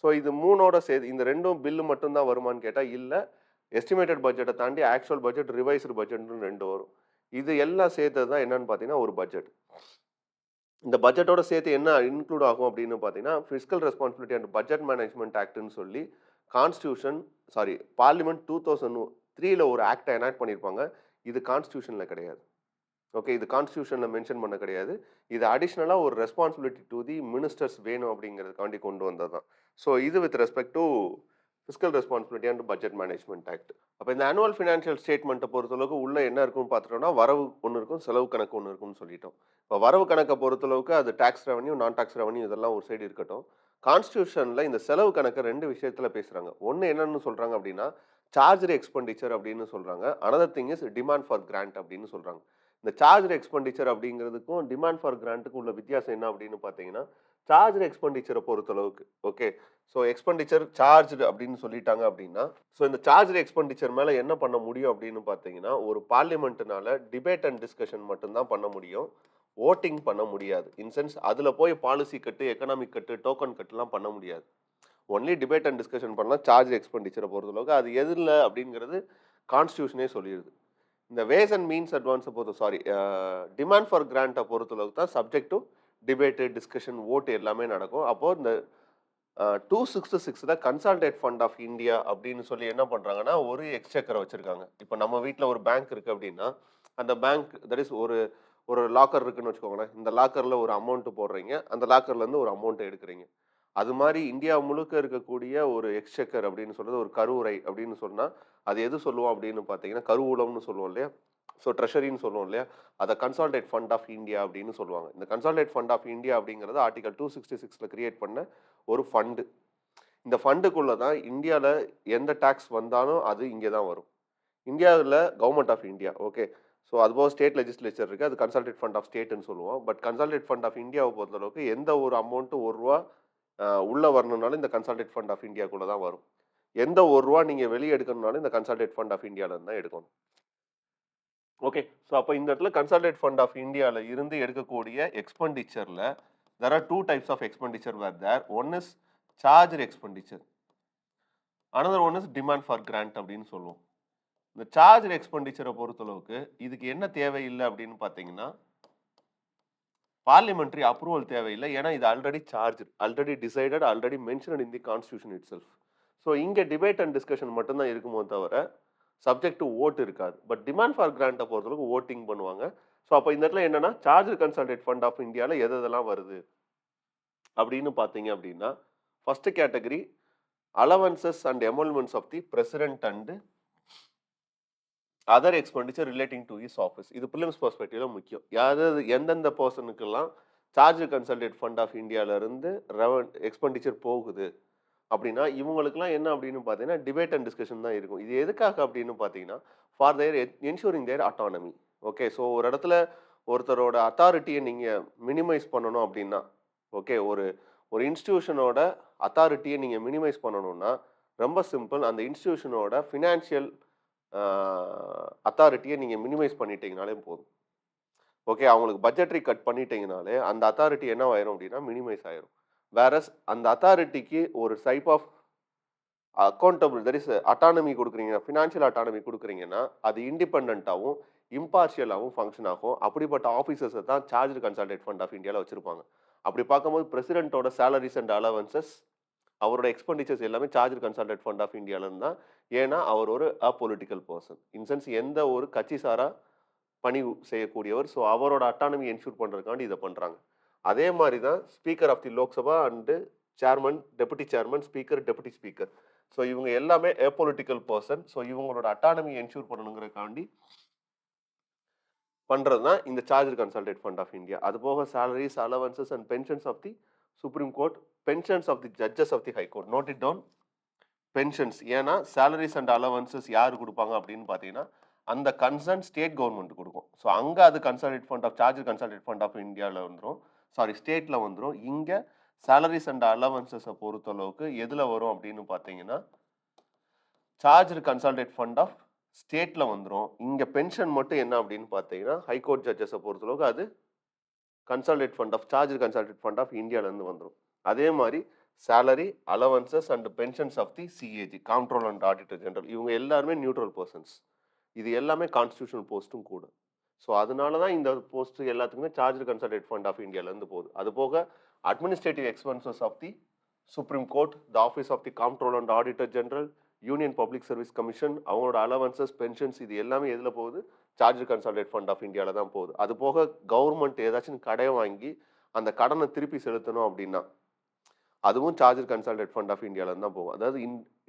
ஸோ இது 3ஓட சேர்த்து இந்த 2ம் பில் மட்டும் தான் வருமான்னு கேட்டா இல்ல. எஸ்டிமேட்டட் பட்ஜெட்ட தாண்டி ஆக்சுவல் பட்ஜெட், ரிவைஸ்டு பட்ஜெட்ன்னு 2 வரும். இது எல்லாம் சேர்த்தது தான் என்னன்னு பார்த்தீங்கன்னா, ஒரு பட்ஜெட். இந்த பட்ஜெட்டோட சேர்த்து என்ன இன்க்ளூட் ஆகும் அப்படின்னு பார்த்தீங்கன்னா, fiscal responsibility and budget management ஆக்ட்ன்னு சொல்லி கான்ஸ்டிடியூஷன் பார்லிமென்ட் 2003ல ஒரு ஆக்ட்ட எனாக்ட் பண்ணியிருப்பாங்க. இது கான்ஸ்டிடியூஷன்ல கிடையாது. ஓகே. இது கான்ஸ்டிடியூஷன்ல மென்ஷன் பண்ண கிடையாது. இது அடிஷனலா ஒரு ரெஸ்பான்சிபிலிட்டி டூ தி மினிஸ்டர்ஸ் வேணும் அப்படிங்கிறதுக்காண்டி கொண்டு வந்தது தான். ஸோ இது with respect to fiscal responsibility and budget management act. அப்ப இந்த ஆனுவல் ஃபினான்ஷியல் ஸ்டேட்மெண்ட்ட பொறுத்தளவுக்கு உள்ள என்ன இருக்கும்னு பார்த்துட்டோம்னா, வரவு ஒண்ணு இருக்கும், செலவு கணக்கு ஒண்ணு இருக்கும்னு சொல்லிட்டோம். இப்ப வரவு கணக்க பொறுத்தளவுக்கு அது டாக்ஸ் ரெவென்யூ, நான் டாக்ஸ் ரெவென்யூ இதெல்லாம் ஒரு சைடு இருக்கட்டும். கான்ஸ்டிடியூஷன்ல இந்த செலவு கணக்க 2 விஷயத்துல பேசுறாங்க. ஒண்ணு என்னன்னு சொல்றாங்க அப்படின்னா, சார்ஜ்டு எக்ஸ்பெண்டிச்சர் அப்படின்னு சொல்றாங்க. Another thing is demand for grant அப்படின்னு சொல்றாங்க. இந்த சார்ஜ்டு எக்ஸ்பெண்டிச்சர் அப்படிங்கிறதுக்கும், டிமாண்ட் ஃபார் கிராண்ட்க்கும் உள்ள வித்தியாசம் என்ன அப்படின்னு பார்த்தீங்கன்னா, சார்ஜ்டு எக்ஸ்பெண்டிச்சர பொறுத்தளவுக்கு ஓகே. ஸோ எக்ஸ்பெண்டிச்சர் சார்ஜ்டு அப்படின்னு சொல்லிட்டாங்க அப்படின்னா, ஸோ இந்த சார்ஜ்டு எக்ஸ்பெண்டிச்சர் மேல என்ன பண்ண முடியும் அப்படின்னு பார்த்தீங்கன்னா, ஒரு பார்லிமென்ட்னால டிபேட் அண்ட் டிஸ்கஷன் மட்டும் தான் பண்ண முடியும். வோட்டிங் பண்ண முடியாது. இன் சென்ஸ் அதுல போய் policy cut, economic cut, token கட்டுலாம் பண்ண முடியாது. ஒன்லி டிபேட் அண்ட் டிஸ்கஷன் பண்ணலாம் சார்ஜ் எக்ஸ்பெண்டிச்சர பொறுத்தளவுக்கு. அது எதுல அப்படிங்கிறது கான்ஸ்டிடியூஷனே சொல்லிருது. இந்த வேஸ் அண்ட் மீன்ஸ் அட்வான்ஸ டிமாண்ட் ஃபார் கிராண்ட்ட பொறுத்தளவுக்கு தான் subject to debate, discussion, vote எல்லாமே நடக்கும். அப்போ இந்த 266ல கன்சால்டேட் ஃபண்ட் ஆஃப் இந்தியா அப்படின்னு சொல்லி என்ன பண்றாங்கன்னா, ஒரு எக்ஸ்செக்கர வச்சிருக்காங்க. இப்ப நம்ம வீட்ல ஒரு பேங்க் இருக்கு அப்படின்னா, அந்த பேங்க் தட் இஸ் ஒரு ஒரு லாக்கர் இருக்குன்னு வச்சுக்கோங்களேன். இந்த லாக்கர்ல ஒரு அமௌண்ட் போடுறீங்க. அந்த லாக்கர்ல இருந்து ஒரு அமௌண்ட் எடுக்குறீங்க. அது மாரி இந்தியா முழுக்க இருக்கக்கூடிய ஒரு எக்ஸ்செக்கர் அப்படின்னு சொல்றது ஒரு கருவுரை அப்படின்னு சொன்னா, அது எது சொல்லுவோம் அப்படின்னு பார்த்தீங்கன்னா, கருவூலம்னு சொல்லுவோம் இல்லையா? ஸோ ட்ரெஷரின்னு சொல்லுவோம் இல்லையா? அத கன்சால்டேட் ஃபண்ட் ஆஃப் இந்தியா அப்படின்னு சொல்லுவாங்க. இந்த கன்சால்டேட் ஃபண்ட் ஆஃப் இந்தியா அப்படிங்கிறது ஆர்டிகல் 266ல கிரியேட் பண்ண ஒரு ஃபண்ட். இந்த ஃபண்டுக்குள்ள தான் இந்தியால எந்த டாக்ஸ் வந்தாலும் அது இங்க தான் வரும். இந்தியாவுல government of India okay. So அதுபோக ஸ்டேட் லெஜிஸ்லேச்சர் இருக்கு. அது கன்சால்டேட் ஃபண்ட் ஆஃப் ஸ்டேட்ன்னு சொல்லுவோம். பட் கன்சால்டேட் ஃபண்ட் ஆஃப் இந்தியாவ பொறுத்தளவுக்கு எந்த ஒரு அமௌண்ட் ரூ. 1 உள்ள வரணும்னாலும் இந்த கன்சால்டேட் ஃபண்ட் ஆஃப் இந்தியாக்குள்ள தான் வரும். எந்த ரூ. 1 நீங்க வெளிய எடுக்கணும்னாலும் இந்த கன்சால்டேட் ஃபண்ட் ஆஃப் இந்தியால இருந்து தான் எடுக்கணும். ஓகே. ஸோ அப்ப இந்த இடத்துல கன்சால்டேட் ஃபண்ட் ஆஃப் இந்தியால இருந்து எடுக்கக்கூடிய எக்ஸ்பெண்டிச்சர்ல there are 2 types of expenditure were there. One is charged expenditure. Another one is demand for grant அப்படின்னு சொல்லுவோம். இந்த சார்ஜ் எக்ஸ்பெண்டிச்சரை பொறுத்தளவுக்கு இதுக்கு என்ன தேவையில்லை அப்படின்னு பார்த்தீங்கன்னா, பார்லிமெண்டரி அப்ரூவல் தேவையில்லை. ஏன்னா இது already charge, already decided, already mentioned in the constitution it self. So இங்கே டிபேட் அண்ட் டிஸ்கஷன் மட்டும்தான் இருக்குமோ தவிர சப்ஜெக்ட் டு ஓட் இருக்காது. பட் டிமாண்ட் ஃபார் கிராண்ட்டை பொறுத்தளவுக்கு ஓட்டிங் பண்ணுவாங்க. ஸோ அப்போ இந்த இடத்துல என்னன்னா சார்ஜ் கன்சல்டேட் ஃபண்ட் ஆஃப் இந்தியாவில் எதெல்லாம் வருது அப்படின்னு பார்த்தீங்க அப்படின்னா, first category allowances and emoluments of the president and other expenditure relating to his office. இது பிலிம்ஸ் பெர்ஸ்பெக்டிவ்ல முக்கியம். யாராவது எந்தெந்த பர்சனுக்கெல்லாம் சார்ஜ் கன்சல்டேட் ஃபண்ட் ஆஃப் இந்தியால இருந்து எக்ஸ்பெண்டிச்சர் போகுது. அப்படின்னா இவங்களுக்குலாம் என்ன அப்படின்னு பார்த்தீங்கன்னா டிபேட் அண்ட் டிஸ்கஷன் தான் இருக்கும். இது எதுக்காக அப்படின்னு பார்த்தீங்கன்னா for their ensuring their autonomy. Okay. So ஒரு இடத்துல ஒருத்தரோட அத்தாரிட்டியை நீங்கள் மினிமைஸ் பண்ணணும் அப்படின்னா ஓகே ஒரு ஒரு இன்ஸ்டிடியூஷனோட அத்தாரிட்டியை நீங்கள் மினிமைஸ் பண்ணணும்னா ரொம்ப சிம்பிள். அந்த இன்ஸ்டிடியூஷனோட ஃபினான்ஷியல் அத்தாரிட்டியை நீங்கள் மினிமைஸ் பண்ணிட்டீங்கனாலே போதும். ஓகே. அவங்களுக்கு பட்ஜெட்ரி கட் பண்ணிட்டீங்கனாலே அந்த அத்தாரிட்டி என்ன ஆயிரும் அப்படின்னா மினிமைஸ் ஆயிரும். வேறஸ் அந்த அத்தாரிட்டிக்கு ஒரு type of accountable that is autonomy கொடுக்குறீங்க, ஃபினான்ஷியல் அட்டானமி கொடுக்குறீங்கன்னா அது இண்டிபெண்டன்ட்டாகவும் இம்பார்ஷியலாகவும் ஃபங்க்ஷன் ஆகும். அப்படிப்பட்ட ஆஃபீஸர்ஸை தான் சார்ஜ்டு கன்சால்டேட் ஃபண்ட் ஆஃப் இந்தியாவில் வச்சிருப்பாங்க. அப்படி பார்க்கும்போது பிரசிடென்ட்டோட சேலரிஸ் அண்ட் அலவன்சஸ் அவரோட எக்ஸ்பெண்டிச்சர்ஸ் எல்லாமே சார்ஜ்டு கன்சால்டேட் ஃபண்ட் ஆஃப் இந்தியாவிலேருந்து தான். ஏன்னா அவர் ஒரு பொலிட்டிக்கல் பர்சன். இன்சென்ஸ் எந்த ஒரு கட்சி சாரா பணி செய்யக்கூடியவர். ஸோ அவரோட அட்டானமி என்ஷூர் பண்ணுறதுக்காண்டி இதை பண்ணுறாங்க. அதே மாதிரி தான் speaker of the Lok Sabha and chairman, deputy chairman, speaker, deputy speaker. So இவங்க எல்லாமே பொலிட்டிக்கல் பர்சன். ஸோ இவங்களோட அட்டானமி என்ஷூர் பண்ணணுங்கிறதுக்காண்டி பண்ணுறது தான் இந்த charged consolidated fund of India. அது போக salaries, allowances and pensions of the supreme court, pensions of the judges of the high court. Note it down. Pensions. ஏன்னா சேலரிஸ் அண்ட் அலவன்சஸ் யார் கொடுப்பாங்க அப்படின்னு பார்த்தீங்கன்னா அந்த கன்சர்ன் ஸ்டேட் கவர்மெண்ட் கொடுக்கும். So அங்கே அது consolidated fund of charge consolidated fund of இந்தியாவில் வந்துடும். சாரி, ஸ்டேட்டில் வந்துடும். இங்கே சேலரிஸ் அண்ட் அலவன்சஸை பொறுத்தளவுக்கு எதில் வரும் அப்படின்னு பார்த்தீங்கன்னா சார்ஜ் கன்சால்டேட் ஃபண்ட் ஆஃப் ஸ்டேட்டில் வந்துடும். இங்கே பென்ஷன் மட்டும் என்ன அப்படின்னு பார்த்தீங்கன்னா ஹைகோர்ட் ஜட்ஜஸை பொறுத்தளவுக்கு அது consolidated fund of charge consolidated fund of இந்தியாவிலேருந்து வந்துடும். அதே மாதிரி salary, allowances and pensions of the CAG, comptroller and auditor general, இவங்க எல்லாருமே நியூட்ரல் பர்சன்ஸ். இது எல்லாமே கான்ஸ்டியூஷனல் போஸ்ட்டும் கூட. ஸோ அதனால தான் இந்த போஸ்ட் எல்லாத்துக்குமே சார்ஜ் கன்சால்டேட் ஃபண்ட் ஆஃப் இந்தியாவிலேருந்து போகுது. அது போக administrative expenses of the supreme court, the office of the comptroller and auditor general, union public service commission, அவங்களோட அலவன்சஸ், பென்ஷன்ஸ், இது எல்லாமே எதில் போகுது? சார்ஜ் கன்சால்டேட் ஃபண்ட் ஆஃப் இந்தியாவில் தான் போகுது. அது போக கவர்மெண்ட் ஏதாச்சும் கடை வாங்கி அந்த கடனை திருப்பி செலுத்தணும் அப்படின்னா அதுவும் சார்ஜ் கன்சால்டேட் ஃபண்ட் ஆஃப் இந்தியாவிலேருந்து தான் போகும். அதாவது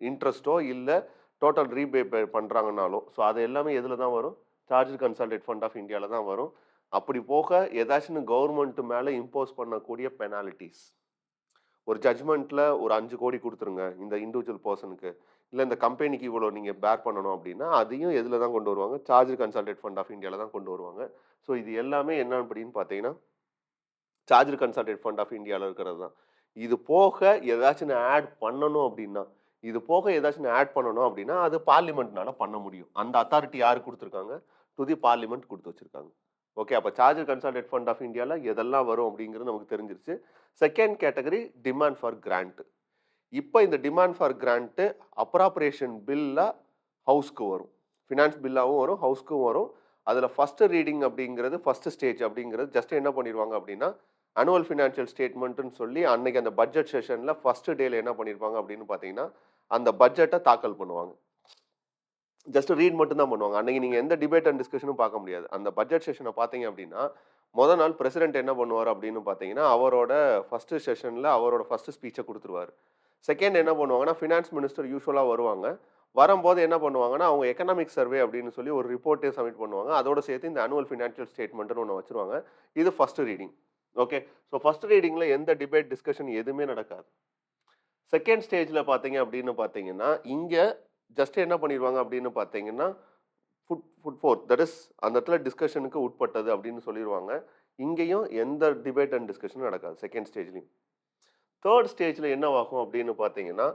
இன்ட்ரெஸ்ட்டோ இல்லை டோட்டல் ரீபே பண்ணுறாங்கனாலும் ஸோ அது எல்லாமே எதில் தான் வரும்? சார்ஜ் கன்சால்டேட் ஃபண்ட் ஆஃப் இந்தியாவில் தான் வரும். அப்படி போக ஏதாச்சும் கவர்மெண்ட் மேலே இம்போஸ் பண்ணக்கூடிய பெனாலிட்டிஸ், ஒரு ஜட்ஜ்மெண்ட்டில் ஒரு 5 கோடி கொடுத்துருங்க இந்த இண்டிவிஜுவல் பர்சனுக்கு, இல்லை இந்த கம்பெனிக்கு இவ்வளோ நீங்கள் பேர் பண்ணணும் அப்படின்னா அதையும் எதில் தான் கொண்டு வருவாங்க? சார்ஜ் கன்சால்டேட் ஃபண்ட் ஆஃப் இந்தியாவில் தான் கொண்டு வருவாங்க. ஸோ இது எல்லாமே என்ன அப்படின்னு பார்த்தீங்கன்னா சார்ஜ் கன்சால்டேட் ஃபண்ட் ஆஃப் இந்தியாவில் இருக்கிறது தான். இது போக ஏதாச்சும் ஆட் பண்ணணும் அப்படின்னா அது பார்லிமெண்ட்னால பண்ண முடியும். அந்த அத்தாரிட்டி யாரு கொடுத்துருக்காங்க? டு தி பார்லிமெண்ட் கொடுத்து வச்சிருக்காங்க. ஓகே. அப்போ சார்ஜ் கன்சால்டேட் ஃபண்ட் ஆஃப் இந்தியாவில் எதெல்லாம் வரும் அப்படிங்கிறது நமக்கு தெரிஞ்சிருச்சு. Second category demand for grant. இப்போ இந்த டிமாண்ட் ஃபார் கிராண்ட்டு அப்ராப்ரியேஷன் பில்ல ஹவுஸ்க்கு வரும், ஃபினான்ஸ் பில்லாகவும் வரும், ஹவுஸ்க்கும் வரும். அதில் ஃபஸ்ட்டு ரீடிங் அப்படிங்கிறது ஃபஸ்ட்டு ஸ்டேஜ் அப்படிங்கிறது ஜஸ்ட் என்ன பண்ணிடுவாங்க அப்படின்னா அனுவல் ஃபினான்ஷியல் ஸ்டேட்மெண்ட்டுன்னு சொல்லி அன்னைக்கு அந்த பட்ஜெட் செஷனில் ஃபஸ்ட்டு டேல என்ன பண்ணியிருப்பாங்க அப்படின்னு பார்த்தீங்கன்னா அந்த பட்ஜெட்டை தாக்கல் பண்ணுவாங்க. ஜஸ்ட் ரீட் மட்டும் தான் பண்ணுவாங்க. அன்னைக்கு நீங்கள் எந்த டிபேட் அண்ட் டிஸ்கஷனும் பார்க்க முடியாது. அந்த பட்ஜெட் செஷனை பார்த்தீங்க அப்படின்னா முதல் நாள் பிரசிடென்ட் என்ன பண்ணுவார் அப்படின்னு பார்த்தீங்கன்னா அவரோட ஃபஸ்ட்டு செஷனில் அவரோட ஃபஸ்ட்டு ஸ்பீச்சை கொடுத்துருவார். செகண்ட் என்ன பண்ணுவாங்கன்னா ஃபினான்ஸ் மினிஸ்டர் யூஸ்வலாக வருவாங்க. வரும்போது என்ன பண்ணுவாங்கன்னா அவங்க எக்கனாமிக் சர்வே அப்படின்னு சொல்லி ஒரு ரிப்போர்ட்டே சப்மிட் பண்ணுவாங்க. அதோட சேர்த்து இந்த அனுவல் ஃபினான்ஷியல் ஸ்டேட்மெண்ட்னு ஒன்று வச்சுருவாங்க. இது first reading. Okay. So first ரீடிங்கில் எந்த டிபேட் டிஸ்கஷன் எதுவுமே நடக்காது. செகண்ட் ஸ்டேஜில் பார்த்தீங்க அப்படின்னு பார்த்தீங்கன்னா இங்கே ஜஸ்ட் என்ன பண்ணிடுவாங்க அப்படின்னு பார்த்தீங்கன்னா ஃபுட் ஃபோர்த் தட் இஸ் அந்த இடத்துல டிஸ்கஷனுக்கு உட்பட்டது அப்படின்னு சொல்லிடுவாங்க. இங்கேயும் எந்த டிபேட் அண்ட் டிஸ்கஷனும் நடக்காது செகண்ட் ஸ்டேஜ்லையும். தேர்ட் ஸ்டேஜில் என்னவாகும் அப்படின்னு பார்த்தீங்கன்னா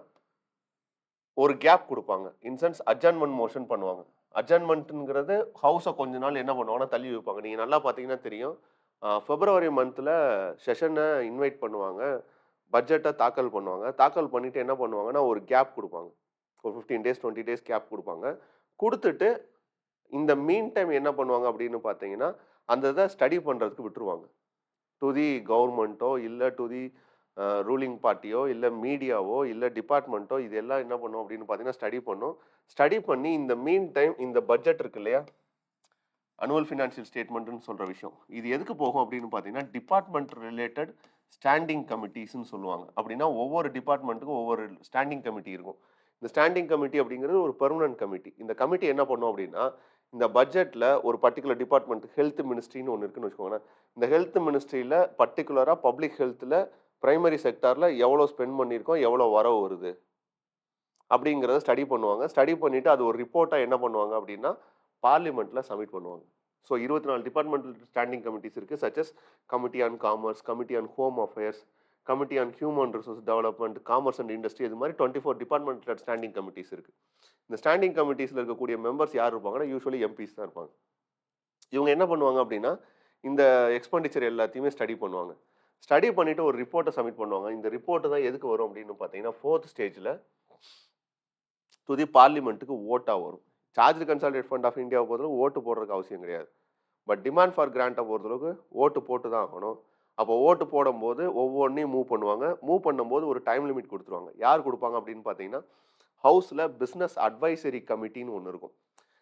ஒரு கேப் கொடுப்பாங்க. இன்சென்ஸ் அட்ஜர்ன்மெண்ட் மோஷன் பண்ணுவாங்க. அட்ஜர்ன்மெண்ட்டுங்கிறது ஹவுஸை கொஞ்ச நாள் என்ன பண்ணுவாங்கன்னா தள்ளி வைப்பாங்க. நீங்கள் நல்லா பார்த்தீங்கன்னா தெரியும். பிப்ரவரி மந்தில் செஷனை இன்வைட் பண்ணுவாங்க, பட்ஜெட்டை தாக்கல் பண்ணுவாங்க. தாக்கல் பண்ணிவிட்டு என்ன பண்ணுவாங்கன்னா ஒரு கேப் கொடுப்பாங்க. ஒரு 15 டேஸ் 20 டேஸ் கேப் கொடுப்பாங்க. கொடுத்துட்டு இந்த மீன் டைம் என்ன பண்ணுவாங்க அப்படின்னு பார்த்தீங்கன்னா அந்த இதை ஸ்டடி பண்ணுறதுக்கு விட்டுருவாங்க. டு தி கவர்மெண்ட்டோ இல்லை டு தி ரூலிங் பார்ட்டியோ இல்லை மீடியாவோ இல்லை டிபார்ட்மெண்ட்டோ இது எல்லாம் என்ன பண்ணும் அப்படின்னு பார்த்தீங்கன்னா ஸ்டடி பண்ணும். ஸ்டடி பண்ணி இந்த மீன் டைம் இந்த பட்ஜெட் இருக்கு இல்லையா, அனுவல் ஃபினான்ஷியல் ஸ்டேட்மெண்ட்னு சொல்கிற விஷயம் இது எதுக்கு போகும் அப்படின்னு பார்த்தீங்கன்னா டிபார்ட்மெண்ட் ரிலேட்டட் ஸ்டாண்டிங் கமிட்டிஸ்ன்னு சொல்லுவாங்க. அப்படின்னா ஒவ்வொரு டிபார்ட்மெண்ட்டுக்கும் ஒவ்வொரு ஸ்டாண்டிங் கமிட்டி இருக்கும். இந்த ஸ்டாண்டிங் கமிட்டி அப்படிங்கிறது ஒரு பெர்மனன்ட் கமிட்டி. இந்த கமிட்டி என்ன பண்ணும் அப்படின்னா இந்த பட்ஜெட்டில் ஒரு பர்டிகுலர் டிபார்ட்மெண்ட் ஹெல்த் மினிஸ்ட்ரின்னு ஒன்று இருக்குன்னு வச்சுக்கோங்களேன். இந்த ஹெல்த் மினிஸ்ட்ரியில் பர்டிகுலராக பப்ளிக் ஹெல்த்தில் பிரைமரி செக்டார்ல எவ்வளோ ஸ்பெண்ட் பண்ணியிருக்கோம், எவ்வளோ வரவு வருது அப்படிங்கிறத ஸ்டடி பண்ணுவாங்க. ஸ்டடி பண்ணிட்டு அது ஒரு ரிப்போர்ட்டா என்ன பண்ணுவாங்க அப்படின்னா, பார்லிமெண்ட்ல சப்மிட் பண்ணுவாங்க. ஸோ 24 டிபார்ட்மெண்டல் ஸ்டாண்டிங் கமிட்டீஸ் இருக்கு. Such S committee on commerce, committee on home affairs, committee on human resource development, commerce and industry இது மாதிரி 24 டிபார்ட்மெண்டல் ஸ்டாண்டிங் கமிட்டீஸ் இருக்கு. இந்த ஸ்டாண்டிங் கமிட்டீஸ்ல இருக்கக்கூடிய மெம்பர்ஸ் யார் இருப்பாங்கன்னா, யூசுவலி எம்பிஸ் தான் இருப்பாங்க. இவங்க என்ன பண்ணுவாங்க அப்படின்னா, இந்த எக்ஸ்பெண்டிச்சர் எல்லாத்தையுமே ஸ்டடி பண்ணுவாங்க. ஸ்டடி பண்ணிட்டு ஒரு ரிப்போர்ட்ட சப்மிட் பண்ணுவாங்க. இந்த ரிப்போர்ட் தான் எதுக்கு வரும் அப்படின்னு பார்த்தீங்கன்னா, 4த் ஸ்டேஜ்ல டு தி பார்லிமென்ட்க்கு ஓட்டா வரும். சார்ஜ்டு கன்சாலிடேட் ஃபண்ட் ஆஃப் இந்தியாவை பொறுத்தளவு ஓட்டு போடுறதுக்கு அவசியம் கிடையாது. பட் டிமாண்ட் ஃபார் கிராண்ட்டை பொறுத்தளவுக்கு ஓட்டு போட்டு தான் ஆகணும். அப்போ ஓட்டு போடும்போது ஒவ்வொன்னையும் மூவ் பண்ணுவாங்க. மூவ் பண்ணும்போது ஒரு டைம் லிமிட் குடுத்துருவாங்க. யார் குடுப்பாங்க அப்படின்னு பார்த்தீங்கன்னா, ஹவுஸ்ல பிசினஸ் அட்வைசரி கமிட்டின்னு ஒண்ணு இருக்கும்.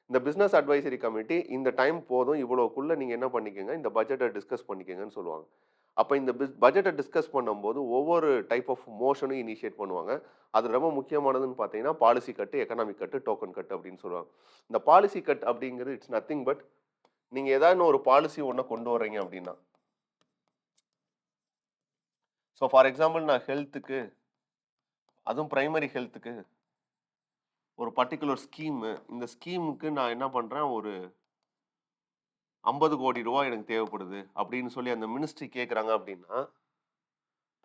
இந்த பிசினஸ் அட்வைசரி கமிட்டி இந்த டைம் போதும், இவ்வளோக்குள்ள நீங்க என்ன பண்ணிக்கங்க, இந்த பட்ஜெட்ட டிஸ்கஸ் பண்ணிக்கங்கன்னு சொல்லுவாங்க. அப்ப இந்த பட்ஜெட்ட டிஸ்கஸ் பண்ணும்போது ஒவ்வொரு டைப் ஆஃப் மோஷனும் இனிஷியேட் பண்ணுவாங்க. அது ரொம்ப முக்கியமானதுன்னு பார்த்தீங்கன்னா, policy cut, economic cut, token cut அப்படின்னு சொல்லுவாங்க. இந்த பாலிசி கட் அப்படிங்கிறது இட்ஸ் நத்திங் பட் நீங்க ஏதாவது ஒரு பாலிசி ஒண்ண கொண்டு வர்றீங்க அப்படின்னா, ஸோ ஃபார் எக்ஸாம்பிள் நான் ஹெல்த்துக்கு, அதுவும் பிரைமரி ஹெல்த்துக்கு ஒரு பர்ட்டிகுலர் ஸ்கீமு, இந்த ஸ்கீமுக்கு நான் என்ன பண்றேன், ஒரு ரூ. 50,00,00,000 எனக்கு தேவைப்படுது அப்படின்னு சொல்லி அந்த மினிஸ்ட்ரி கேட்குறாங்க அப்படின்னா,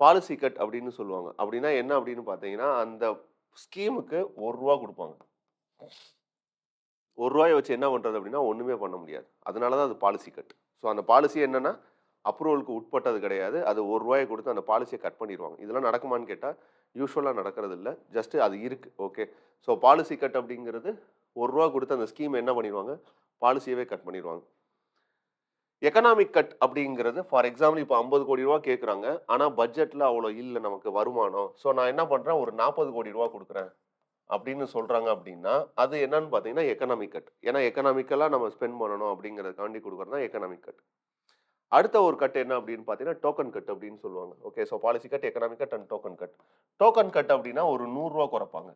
பாலிசி கட் அப்படின்னு சொல்லுவாங்க. அப்படின்னா என்ன அப்படின்னு பார்த்தீங்கன்னா, அந்த ஸ்கீமுக்கு ரூ. 1 குடுப்பாங்க. ரூ. 1 வச்சு என்ன பண்றது அப்படின்னா, ஒண்ணுமே பண்ண முடியாது. அதனால தான் அது பாலிசி கட். ஸோ அந்த பாலிசி என்னன்னா, அப்ரூவலுக்கு உட்பட்டது கிடையாது. அது ரூ. 1 குடுத்து அந்த பாலிசிய கட் பண்ணிருவாங்க. இதெல்லாம் நடக்குமான்னு கேட்டா, யூசுவலா நடக்கிறது இல்ல. ஜஸ்ட் அது இருக்கு. ஓகே. ஸோ பாலிசி கட் அப்படிங்கிறது ரூ. 1 குடுத்து அந்த ஸ்கீம் என்ன பண்ணிருவாங்க, பாலிசியவே கட் பண்ணிருவாங்க. எக்கனாமிக் கட் அப்படிங்கிறது ஃபார் எக்ஸாம்பிள் இப்போ ரூ. 50,00,00,000 கேட்குறாங்க. ஆனா பட்ஜெட்ல அவ்வளோ இல்ல நமக்கு வருமானம். ஸோ நான் என்ன பண்றேன், ஒரு ரூ. 40,00,00,000 குடுக்குறேன் அப்படின்னு சொல்றாங்க அப்படின்னா, அது என்னன்னு பார்த்தீங்கன்னா எக்கனாமிக் கட். ஏன்னா எக்கனாமிக்கலா நம்ம ஸ்பெண்ட் பண்ணணும் அப்படிங்கிறதுக்காண்டி குடுக்குறது தான் எக்கனாமிக் கட். அடுத்த ஒரு கட் என்ன அப்படின்னு பார்த்தீங்கன்னா, டோக்கன் கட் அப்படின்னு சொல்லுவாங்க. Okay. So policy cut, economic cut and token cut. Token cut அப்படின்னா ஒரு ரூ. 100 குறைப்பாங்க.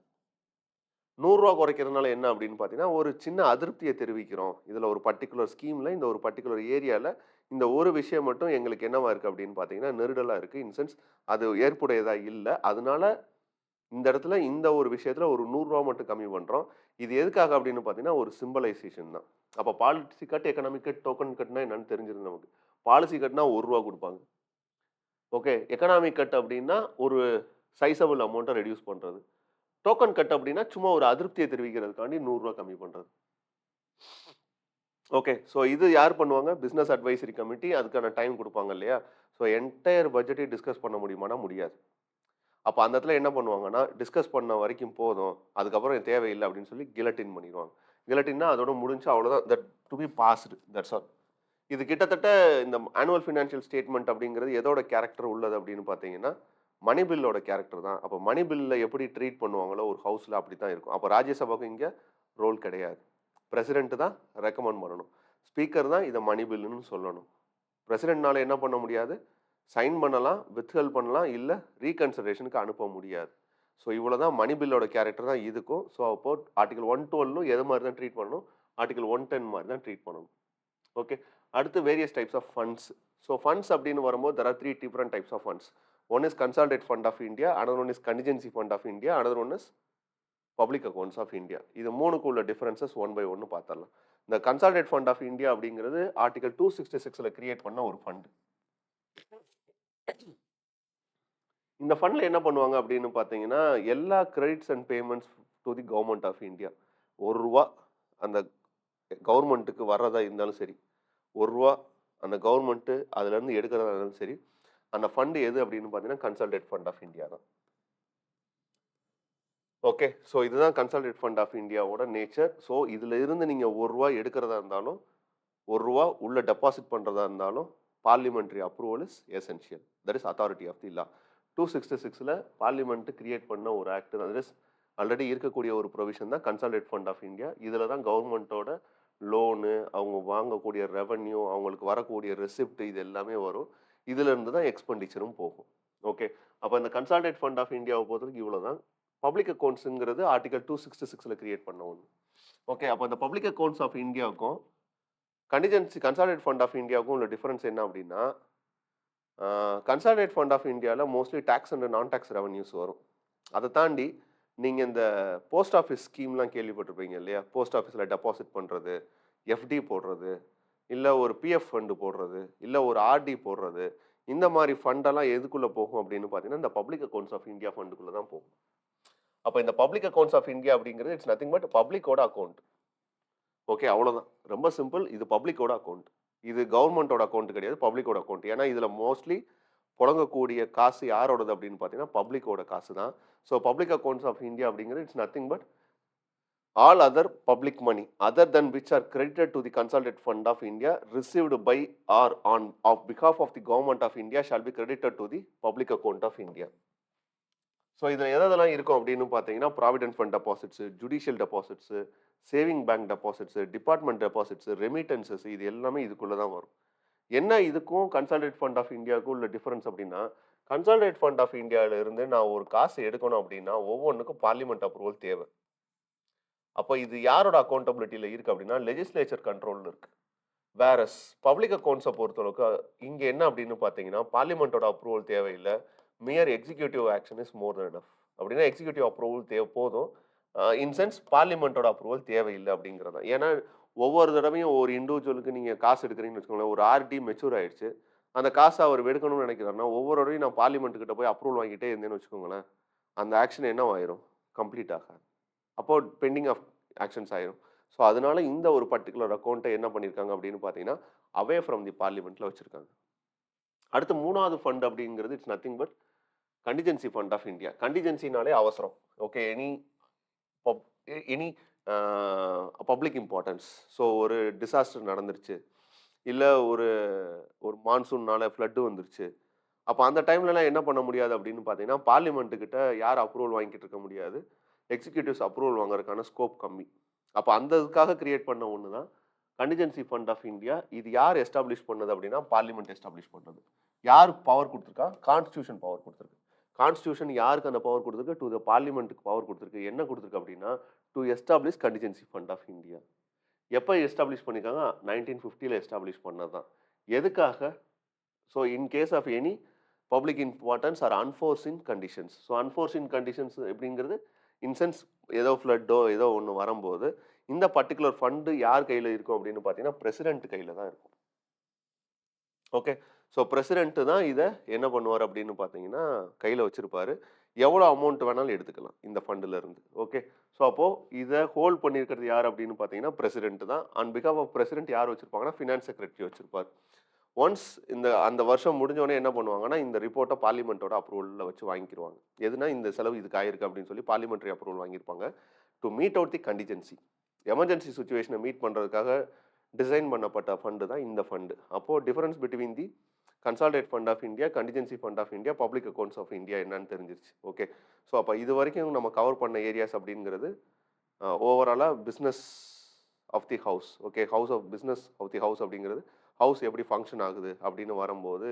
ரூ. 100 குறைக்கிறதுனால என்ன அப்படின்னு பார்த்தீங்கன்னா, ஒரு சின்ன அதிருப்திய தெரிவிக்கிறோம். இதுல ஒரு பர்ட்டிகுலர் ஸ்கீம்ல, இந்த ஒரு பர்ட்டிகுலர் ஏரியால இந்த ஒரு விஷயம் மட்டும் எங்களுக்கு என்னவா இருக்கு அப்படின்னு பார்த்தீங்கன்னா, நெருடலா இருக்கு. இன் சென்ஸ் அது ஏற்புடையதா இல்ல. அதனால இந்த இடத்துல இந்த ஒரு விஷயத்துல ஒரு ரூ. 100 மட்டும் கம்மி பண்றோம். இது எதுக்காக அப்படின்னு பார்த்தீங்கன்னா, ஒரு சிம்பலைசேஷன் தான். அப்ப policy cut, economic cut, token கட்னா என்னன்னு தெரிஞ்சிரும் நமக்கு. பாலிசி கட்னா ரூ. 1 குடுப்பாங்க. ஓகே. எக்கனாமிக் கட் அப்படின்னா, ஒரு சைஸபிள் அமௌண்ட்ட ரெட்யூஸ் பண்றது. டோக்கன் கட் அப்படின்னா, சும்மா ஒரு அதிருப்திய தெரிவிக்கிறதுக்காண்டி ரூ. 100 கம்மி பண்றது. ஓகே. ஸோ இது யார் பண்ணுவாங்க? பிசினஸ் அட்வைசரி கமிட்டி அதுக்கான டைம் குடுப்பாங்க இல்லையா? ஸோ என்டையர் பட்ஜெட்டையும் டிஸ்கஸ் பண்ண முடியுமான்னா முடியாது. அப்ப அந்த இடத்துல என்ன பண்ணுவாங்கன்னா, டிஸ்கஸ் பண்ண வரைக்கும் போதும். அதுக்கப்புறம் இது தேவையில்ல அப்படின்னு சொல்லி கில்லட்டின் பண்ணிருவாங்க. கில்லட்டின்னா அதோட முடிஞ்சுச்சு அவ்வளோதான். That to be passed. That's all. இது கிட்டத்தட்ட இந்த ஆனுவல் ஃபினான்ஷியல் ஸ்டேட்மெண்ட் அப்படிங்கிறது எதோட கேரக்டர் உள்ளது அப்படின்னு பார்த்தீங்கன்னா, மணி பில்லோட கேரக்டர் தான். அப்ப மணி பில்ல எப்படி ட்ரீட் பண்ணுவாங்களோ ஒரு ஹவுஸ்ல அப்படித்தான் இருக்கும். அப்ப ராஜ்யசபாவுக்கு இங்க ரோல் கிடையாது. பிரசிடென்ட் தான் ரெக்கமெண்ட் பண்ணணும். ஸ்பீக்கர் தான் இத மணி பில்லுன்னு சொல்லணும். பிரசிடென்ட்னால என்ன பண்ண முடியாது? சைன் பண்ணலாம், வித்ஹெல்ட் பண்ணலாம், இல்ல ரீகன்சிடரேஷனுக்கு அனுப்ப முடியாது. ஸோ இவ்வளோதான் மணி பில்லோட கேரக்டர் தான் இதுக்கும். ஸோ அப்போ ஆர்டிகிள் 112லும் எது மாரி தான் ட்ரீட் பண்ணணும்? ஆர்டிகிள் 110 மாரி தான் ட்ரீட் பண்ணணும். ஓகே. அடுத்து various types of funds. So funds அப்படின்னு வரும்போது there are 3 different types of funds. One is consolidated fund of India, another one is contingency fund of India, another one is public accounts of India. இது 3க்கு உள்ள differences one by ஒன்னு பார்த்துடலாம். இந்த consolidated fund of India அப்படிங்கிறது article 266ல create பண்ண ஒரு ஃபண்ட். இந்த ஃபண்ட்ல என்ன பண்ணுவாங்க அப்படின்னு பார்த்தீங்கன்னா, எல்லா credits and payments to the government of India. ரூ. 1 அந்த கவர்ன்மென்ட்க்கு வர்றதா இருந்தாலும் சரி, ரூ. 1 அந்த கவர்ன்மென்ட் அதுலருந்து எடுக்கிறதா இருந்தாலும் சரி, அந்த ஃபண்ட் எது அப்படின்னு பார்த்தீங்கன்னா, கன்சாலிடேட் ஃபண்ட் ஆஃப் இந்தியா தான். ஓகே. ஸோ இதுதான் கன்சாலிடேட் ஃபண்ட் ஆஃப் இந்தியாவோட நேச்சர். ஸோ இதுல இருந்து நீங்க ரூ. 1 எடுக்கிறதா இருந்தாலும், ரூ. 1 உள்ள டெபாசிட் பண்றதா இருந்தாலும், parliamentary approval is essential. That is authority of the law. 266ல பார்லிமென்ட் கிரியேட் பண்ண ஒரு ஆக்ட் தட் இஸ் ஆல்ரெடி இருக்கக்கூடிய ஒரு ப்ரொவிஷன் தான் கன்சாலிடேட் ஃபண்ட் ஆஃப் இந்தியா. இதுல தான் கவர்மெண்ட்டோட லோனு, அவங்க வாங்கக்கூடிய ரெவென்யூ, அவங்களுக்கு வரக்கூடிய ரெசிப்ட் இது எல்லாமே வரும். இதுல இருந்து தான் எக்ஸ்பெண்டிச்சரும் போகும். ஓகே. அப்ப இந்த கன்சாலிடேட் ஃபண்ட் ஆஃப் இந்தியாவ பொறுத்தவரைக்கும் இவ்வளவுதான். பப்ளிக் அக்கவுண்ட்ஸ்ங்கிறது ஆர்டிகல் 266ல கிரியேட் பண்ண ஒண்ணு. ஓகே. அப்ப இந்த பப்ளிக் அக்கவுண்ட்ஸ் ஆஃப் இந்தியாவுக்கும் கன்சாலிடேட் ஃபண்ட் ஆஃப் இந்தியாவுக்கும் உள்ள டிஃபரன்ஸ் என்ன அப்படின்னா, கன்சாலிடேட் ஃபண்ட் ஆஃப் இந்தியாவில் மோஸ்ட்லி டேக்ஸ் அண்ட் நான் டேக்ஸ் ரெவன்யூஸ் வரும். அதை தாண்டி நீங்கள் இந்த போஸ்ட் ஆஃபீஸ் ஸ்கீம்லாம் கேள்விப்பட்டிருப்பீங்க இல்லையா? போஸ்ட் ஆஃபீஸில் டெபாசிட் பண்ணுறது, எஃப்டி போடுறது, இல்லை ஒரு பிஎஃப் ஃபண்டு போடுறது, இல்லை ஒரு ஆர்டி போடுறது, இந்த மாதிரி ஃபண்டெல்லாம் எதுக்குள்ளே போகும் அப்படின்னு பார்த்தீங்கன்னா, இந்த பப்ளிக் அக்கௌண்ட்ஸ் ஆஃப் இந்தியா ஃபண்டுக்குள்ளே தான் போகும். அப்போ இந்த பப்ளிக் அக்கௌண்ட்ஸ் ஆஃப் இந்தியா அப்படிங்கிறது இட்ஸ் நத்திங் பட் பப்ளிக்கோட அக்கௌண்ட். ஓகே, அவ்வளோதான். ரொம்ப சிம்பிள். இது பப்ளிக்கோட அக்கௌண்ட். இது கவர்மெண்ட்டோட அக்கௌண்ட் கிடையாது, பப்ளிக்கோட அக்கௌண்ட். ஏன்னா இதில் மோஸ்ட்லி புழங்கக்கூடிய காசு யாரோடது அப்படின்னு பார்த்தீங்கன்னா, பப்ளிக்கோட காசு தான். So public accounts of India அப்படிங்கிறது it's nothing but all other public money other than which are credited to the consolidate fund of India received by or on of பிகாஃப் of the government of India shall be credited to the public account of India. So இதில் எதெல்லாம் இருக்கும் அப்படின்னு பார்த்தீங்கன்னா, provident fund deposits, judicial deposits, saving bank deposits, department deposits, remittances, இது எல்லாமே இதுக்குள்ளே தான் வரும். என்ன இதுக்கும் கன்சாலிடேட் ஃபண்ட் ஆஃப் இந்தியாவுக்கும் உள்ள டிஃபரன்ஸ் அப்படின்னா, கன்சாலிடேட் ஃபண்ட் ஆஃப் இந்தியாவில இருந்து நான் ஒரு காசு எடுக்கணும் அப்படின்னா, ஒவ்வொன்றுக்கும் பார்லிமெண்ட் அப்ரூவல் தேவை. அப்போ இது யாரோட அக்கௌண்டபிலிட்டியில் இருக்குது அப்படின்னா, லெஜிஸ்லேச்சர் கண்ட்ரோலில் இருக்குது. வேறஸ் பப்ளிக் அக்கௌண்ட்ஸை பொறுத்தளவுக்கு இங்கே என்ன அப்படின்னு பார்த்தீங்கன்னா, பார்லிமெண்ட்டோட அப்ரூவல் தேவையில்லை. Mere executive action is more than enough. அப்படின்னா எக்ஸிக்யூட்டிவ் அப்ரூவல் போதும். இன் சென்ஸ் பார்லிமெண்ட்டோட அப்ரூவல் தேவையில்லை அப்படிங்கிறது தான். ஏன்னா ஒவ்வொரு தடவையும் ஒரு இண்டிவிஜுவலுக்கு நீங்கள் காசு எடுக்கிறீங்கன்னு வச்சுக்கோங்களேன், ஒரு ஆர்டி மெச்சூர் ஆயிடுச்சு, அந்த காசை அவர் எடுக்கணும்னு நினைக்கிறாருன்னா, ஒவ்வொரு தடவையும் நான் பார்லிமெண்ட் கிட்ட போய் அப்ரூவல் வாங்கிட்டே இருந்தேன்னு வச்சுக்கோங்களேன், அந்த ஆக்ஷன் என்னவாயிரும்? கம்ப்ளீட் ஆகாது. அப்போ பெண்டிங் ஆஃப் ஆக்ஷன்ஸ் ஆயிரும். ஸோ அதனால இந்த ஒரு பர்டிகுலர் அக்கௌண்ட்டை என்ன பண்ணியிருக்காங்க அப்படின்னு பார்த்தீங்கன்னா, அவே ஃப்ரம் தி பார்லிமெண்ட்ல வச்சிருக்காங்க. அடுத்து 3வது ஃபண்ட் அப்படிங்கிறது it's nothing but contingency fund of India. கண்டிஜென்சினாலே அவசரம். Okay, pub any public importance. So ஒரு டிசாஸ்டர் நடந்துருச்சு, இல்லை ஒரு ஒரு மான்சூன்னால ஃப்ளட்டு வந்துருச்சு. அப்போ அந்த டைம்லலாம் என்ன பண்ண முடியாது அப்படின்னு பார்த்தீங்கன்னா, பார்லிமெண்ட்டுக்கிட்ட யார் அப்ரூவல் வாங்கிட்டு இருக்க முடியாது. எக்ஸிக்யூட்டிவ்ஸ் அப்ரூவல் வாங்குறதுக்கான ஸ்கோப் கம்மி. அப்போ அந்த இதுக்காக கிரியேட் பண்ண ஒன்று தான் கண்டிஜென்சி ஃபண்ட் ஆஃப் இந்தியா. இது யார் எஸ்டாப்ளிஷ் பண்ணது அப்படின்னா, பார்லிமெண்ட் எஸ்டாப்ளிஷ் பண்ணது. யார் பவர் கொடுத்துருக்கா? கான்ஸ்டியூஷன் பவர் கொடுத்துருக்கு. கான்ஸ்டியூஷன் யாருக்கு அந்த பவர் கொடுத்துருக்கு? டு த பார்லிமெண்ட்டுக்கு பவர் கொடுத்துருக்கு. என்ன கொடுத்துருக்கு அப்படின்னா, to establish contingency fund of India. எப்போ எஸ்டாப்ளிஷ் பண்ணியிருக்காங்க? 1950ல எஸ்டாப்ளிஷ் பண்ணது தான். எதுக்காக? So in case of any public importance or unforeseen conditions. So unforeseen conditions எப்படிங்கிறது இன்சென்ஸ் ஏதோ ஃப்ளட்டோ ஏதோ ஒன்று வரும்போது இந்த பர்டிகுலர் ஃபண்டு யார் கையில் இருக்கும் அப்படின்னு பார்த்தீங்கன்னா, பிரசிடென்ட் கையில் தான் இருக்கும். ஓகே, ஸோ பிரசிடென்ட் தான் இதை என்ன பண்ணுவார் அப்படின்னு பார்த்தீங்கன்னா, கையில் வச்சிருப்பாரு. எவ்வளோ அமௌண்ட் வேணாலும் எடுத்துக்கலாம் இந்த ஃபண்டில் இருந்து. ஓகே, ஸோ அப்போது இதை ஹோல்ட் பண்ணியிருக்கிறது யார் அப்படின்னு பார்த்தீங்கன்னா, பிரசிடென்ட் தான். ஆன் பிகாஃப் ஆஃப் பிரசிடென்ட் யார் வச்சிருப்பாங்கன்னா, ஃபினான்ஸ் செக்ரட்டரி வச்சிருப்பார். ஒன்ஸ் அந்த வருஷம் முடிஞ்சோடனே என்ன பண்ணுவாங்கன்னா, இந்த ரிப்போர்ட்டை பார்லிமெண்ட்டோட அப்ரூவலில் வச்சு வாங்கிக்கிருவாங்க. எதுனா இந்த செலவு இதுக்கு ஆயிருக்கு அப்படின்னு சொல்லி பார்லிமெண்ட்ரி அப்ரூவல் வாங்கியிருப்பாங்க. To meet out the contingency, emergency சுச்சுவேஷனை மீட் பண்ணுறதுக்காக டிசைன் பண்ணப்பட்ட ஃபண்டு தான் இந்த ஃபண்டு. அப்போது difference between the consolidate fund of India, contingency fund of India, public accounts of India என்னன்னு தெரிஞ்சிருச்சு. ஓகே, ஸோ அப்போ இது வரைக்கும் நம்ம கவர் பண்ண ஏரியாஸ் அப்படிங்கிறது ஓவராலாக business of the house. Okay, house of business of the house அப்படிங்கிறது ஹவுஸ் எப்படி ஃபங்க்ஷன் ஆகுது அப்படின்னு வரும்போது,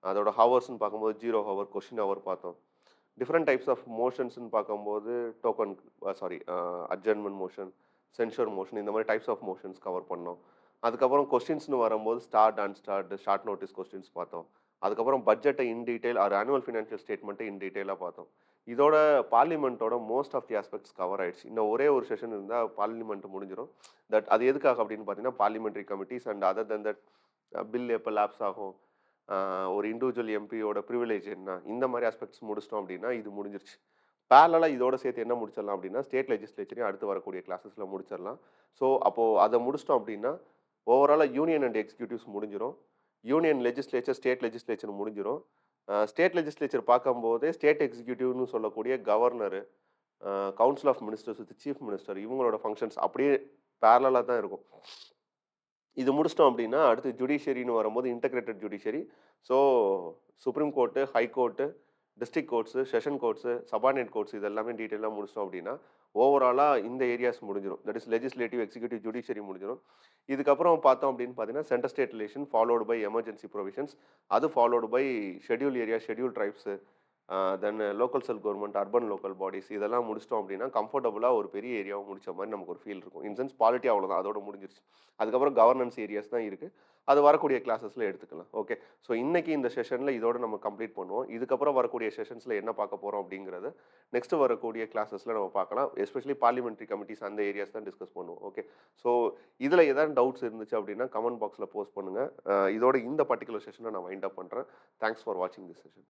அதோட ஹவர்ஸ்ன்னு பார்க்கும்போது 0 ஹவர், கொஸ்டின் ஹவர் பார்த்தோம். டிஃப்ரெண்ட் டைப்ஸ் ஆஃப் மோஷன்ஸ்ன்னு பார்க்கும்போது token adjournment motion, censure motion, இந்த மாதிரி டைப்ஸ் ஆஃப் மோஷன்ஸ் கவர் பண்ணோம். அதுக்கப்புறம் கொஸ்டின்ஸ்னு வரும்போது starred, unstarred, short notice questions பார்த்தோம். அதுக்கப்புறம் பட்ஜெட்டை in detail or annual financial ஸ்டேட்மெண்ட்டை இன் டீட்டெயிலாக பார்த்தோம். இதோட பார்லிமெண்ட்டோட most of the aspects cover ஆயிடுச்சு. இன்னும் ஒரே ஒரு செஷன் இருந்தால் பார்லிமெண்ட் முடிஞ்சிடும். அது எதுக்காக அப்படின்னு பார்த்தீங்கன்னா, parliamentary committees and other then that bill எப்போ லேப்ஸ் ஆகும், ஒரு இண்டிவிஜுவல் எம்பியோட ப்ரிவிலேஜ் என்ன, இந்த மாதிரி ஆஸ்பெக்ட்ஸ் முடிச்சிட்டோம் அப்படின்னா இது முடிஞ்சிருச்சு. பேரலாக இதோட சேர்த்து என்ன முடிச்சிடலாம் அப்படின்னா, ஸ்டேட் லெஜிஸ்லேச்சரையும் அடுத்து வரக்கூடிய கிளாஸஸில் முடிச்சிடலாம். ஸோ அப்போது அதை முடிச்சிட்டோம் அப்படின்னா ஓவராலாக யூனியன் அண்ட் எக்ஸிக்யூட்டிவ்ஸ் முடிஞ்சிடும். யூனியன் லெஜிஸ்லேச்சர், ஸ்டேட் லெஜிஸ்லேச்சர் முடிஞ்சிடும். ஸ்டேட் லெஜிஸ்லேச்சர் பார்க்கும்போதே ஸ்டேட் எக்ஸிக்யூட்டிவ்னு சொல்லக்கூடிய governor, council of ministers with chief minister, இவங்களோட ஃபங்க்ஷன்ஸ் அப்படியே பேரலாக தான் இருக்கும். இது முடிச்சிட்டோம் அப்படின்னா அடுத்து ஜுடிஷியரின்னு வரும்போது integrated judiciary. So supreme court, high court, district courts, session courts, subordinate courts இது எல்லாமே டீட்டெயிலாக முடிச்சிட்டோம் அப்படின்னா ஓவராலாக இந்த ஏரியாஸ் முடிஞ்சிடும். That is legislative, executive, judiciary முடிஞ்சிடும். இதுக்கப்புறம் பார்த்தோம் அப்படின்னு பார்த்தீங்கன்னா, centre state relation followed by emergency provisions, அது followed by schedule area, schedule tribes, then local self government, urban local bodies இதெல்லாம் முடிச்சிட்டோம் அப்படின்னா, கம்ஃபர்டபுளா ஒரு பெரிய ஏரியாவ முடிச்ச மாரி நமக்கு ஒரு ஃபீல் இருக்கும். இன் சென்ஸ் பாலிட்டி அவ்வளோதான். அதோட முடிஞ்சிருச்சு. அதுக்கப்புறம் கவர்னன்ஸ் ஏரியாஸ் தான் இருக்கு. அது வரக்கூடிய கிளாஸஸ்ல எடுத்துக்கலாம். ஓகே. ஸோ இன்னைக்கு இந்த செஷன்ல இதோட நம்ம கம்ப்ளீட் பண்ணுவோம். இதுக்கப்புறம் வரக்கூடிய செஷன்ஸ்ல என்ன பார்க்க போறோம் அப்படிங்கிறத, நெக்ஸ்ட் வரக்கூடிய கிளாஸஸ்ல நம்ம பார்க்கலாம். எஸ்பெஷலி பார்லிமென்டரி கமிட்டீஸ் அந்த ஏரியாஸ் தான் டிஸ்கஸ் பண்ணுவோம். ஓகே. ஸோ இதுல ஏதாவது டவுட்ஸ் இருந்துச்சு அப்படின்னா, கமெண்ட் பாக்ஸ்ல போஸ்ட் பண்ணுங்க. இதோட இந்த பர்ட்டிகுலர் செஷன நான் வைண்ட் அப் பண்றேன். தேங்க்ஸ் ஃபார் வாட்சிங் திஸ் செஷன்.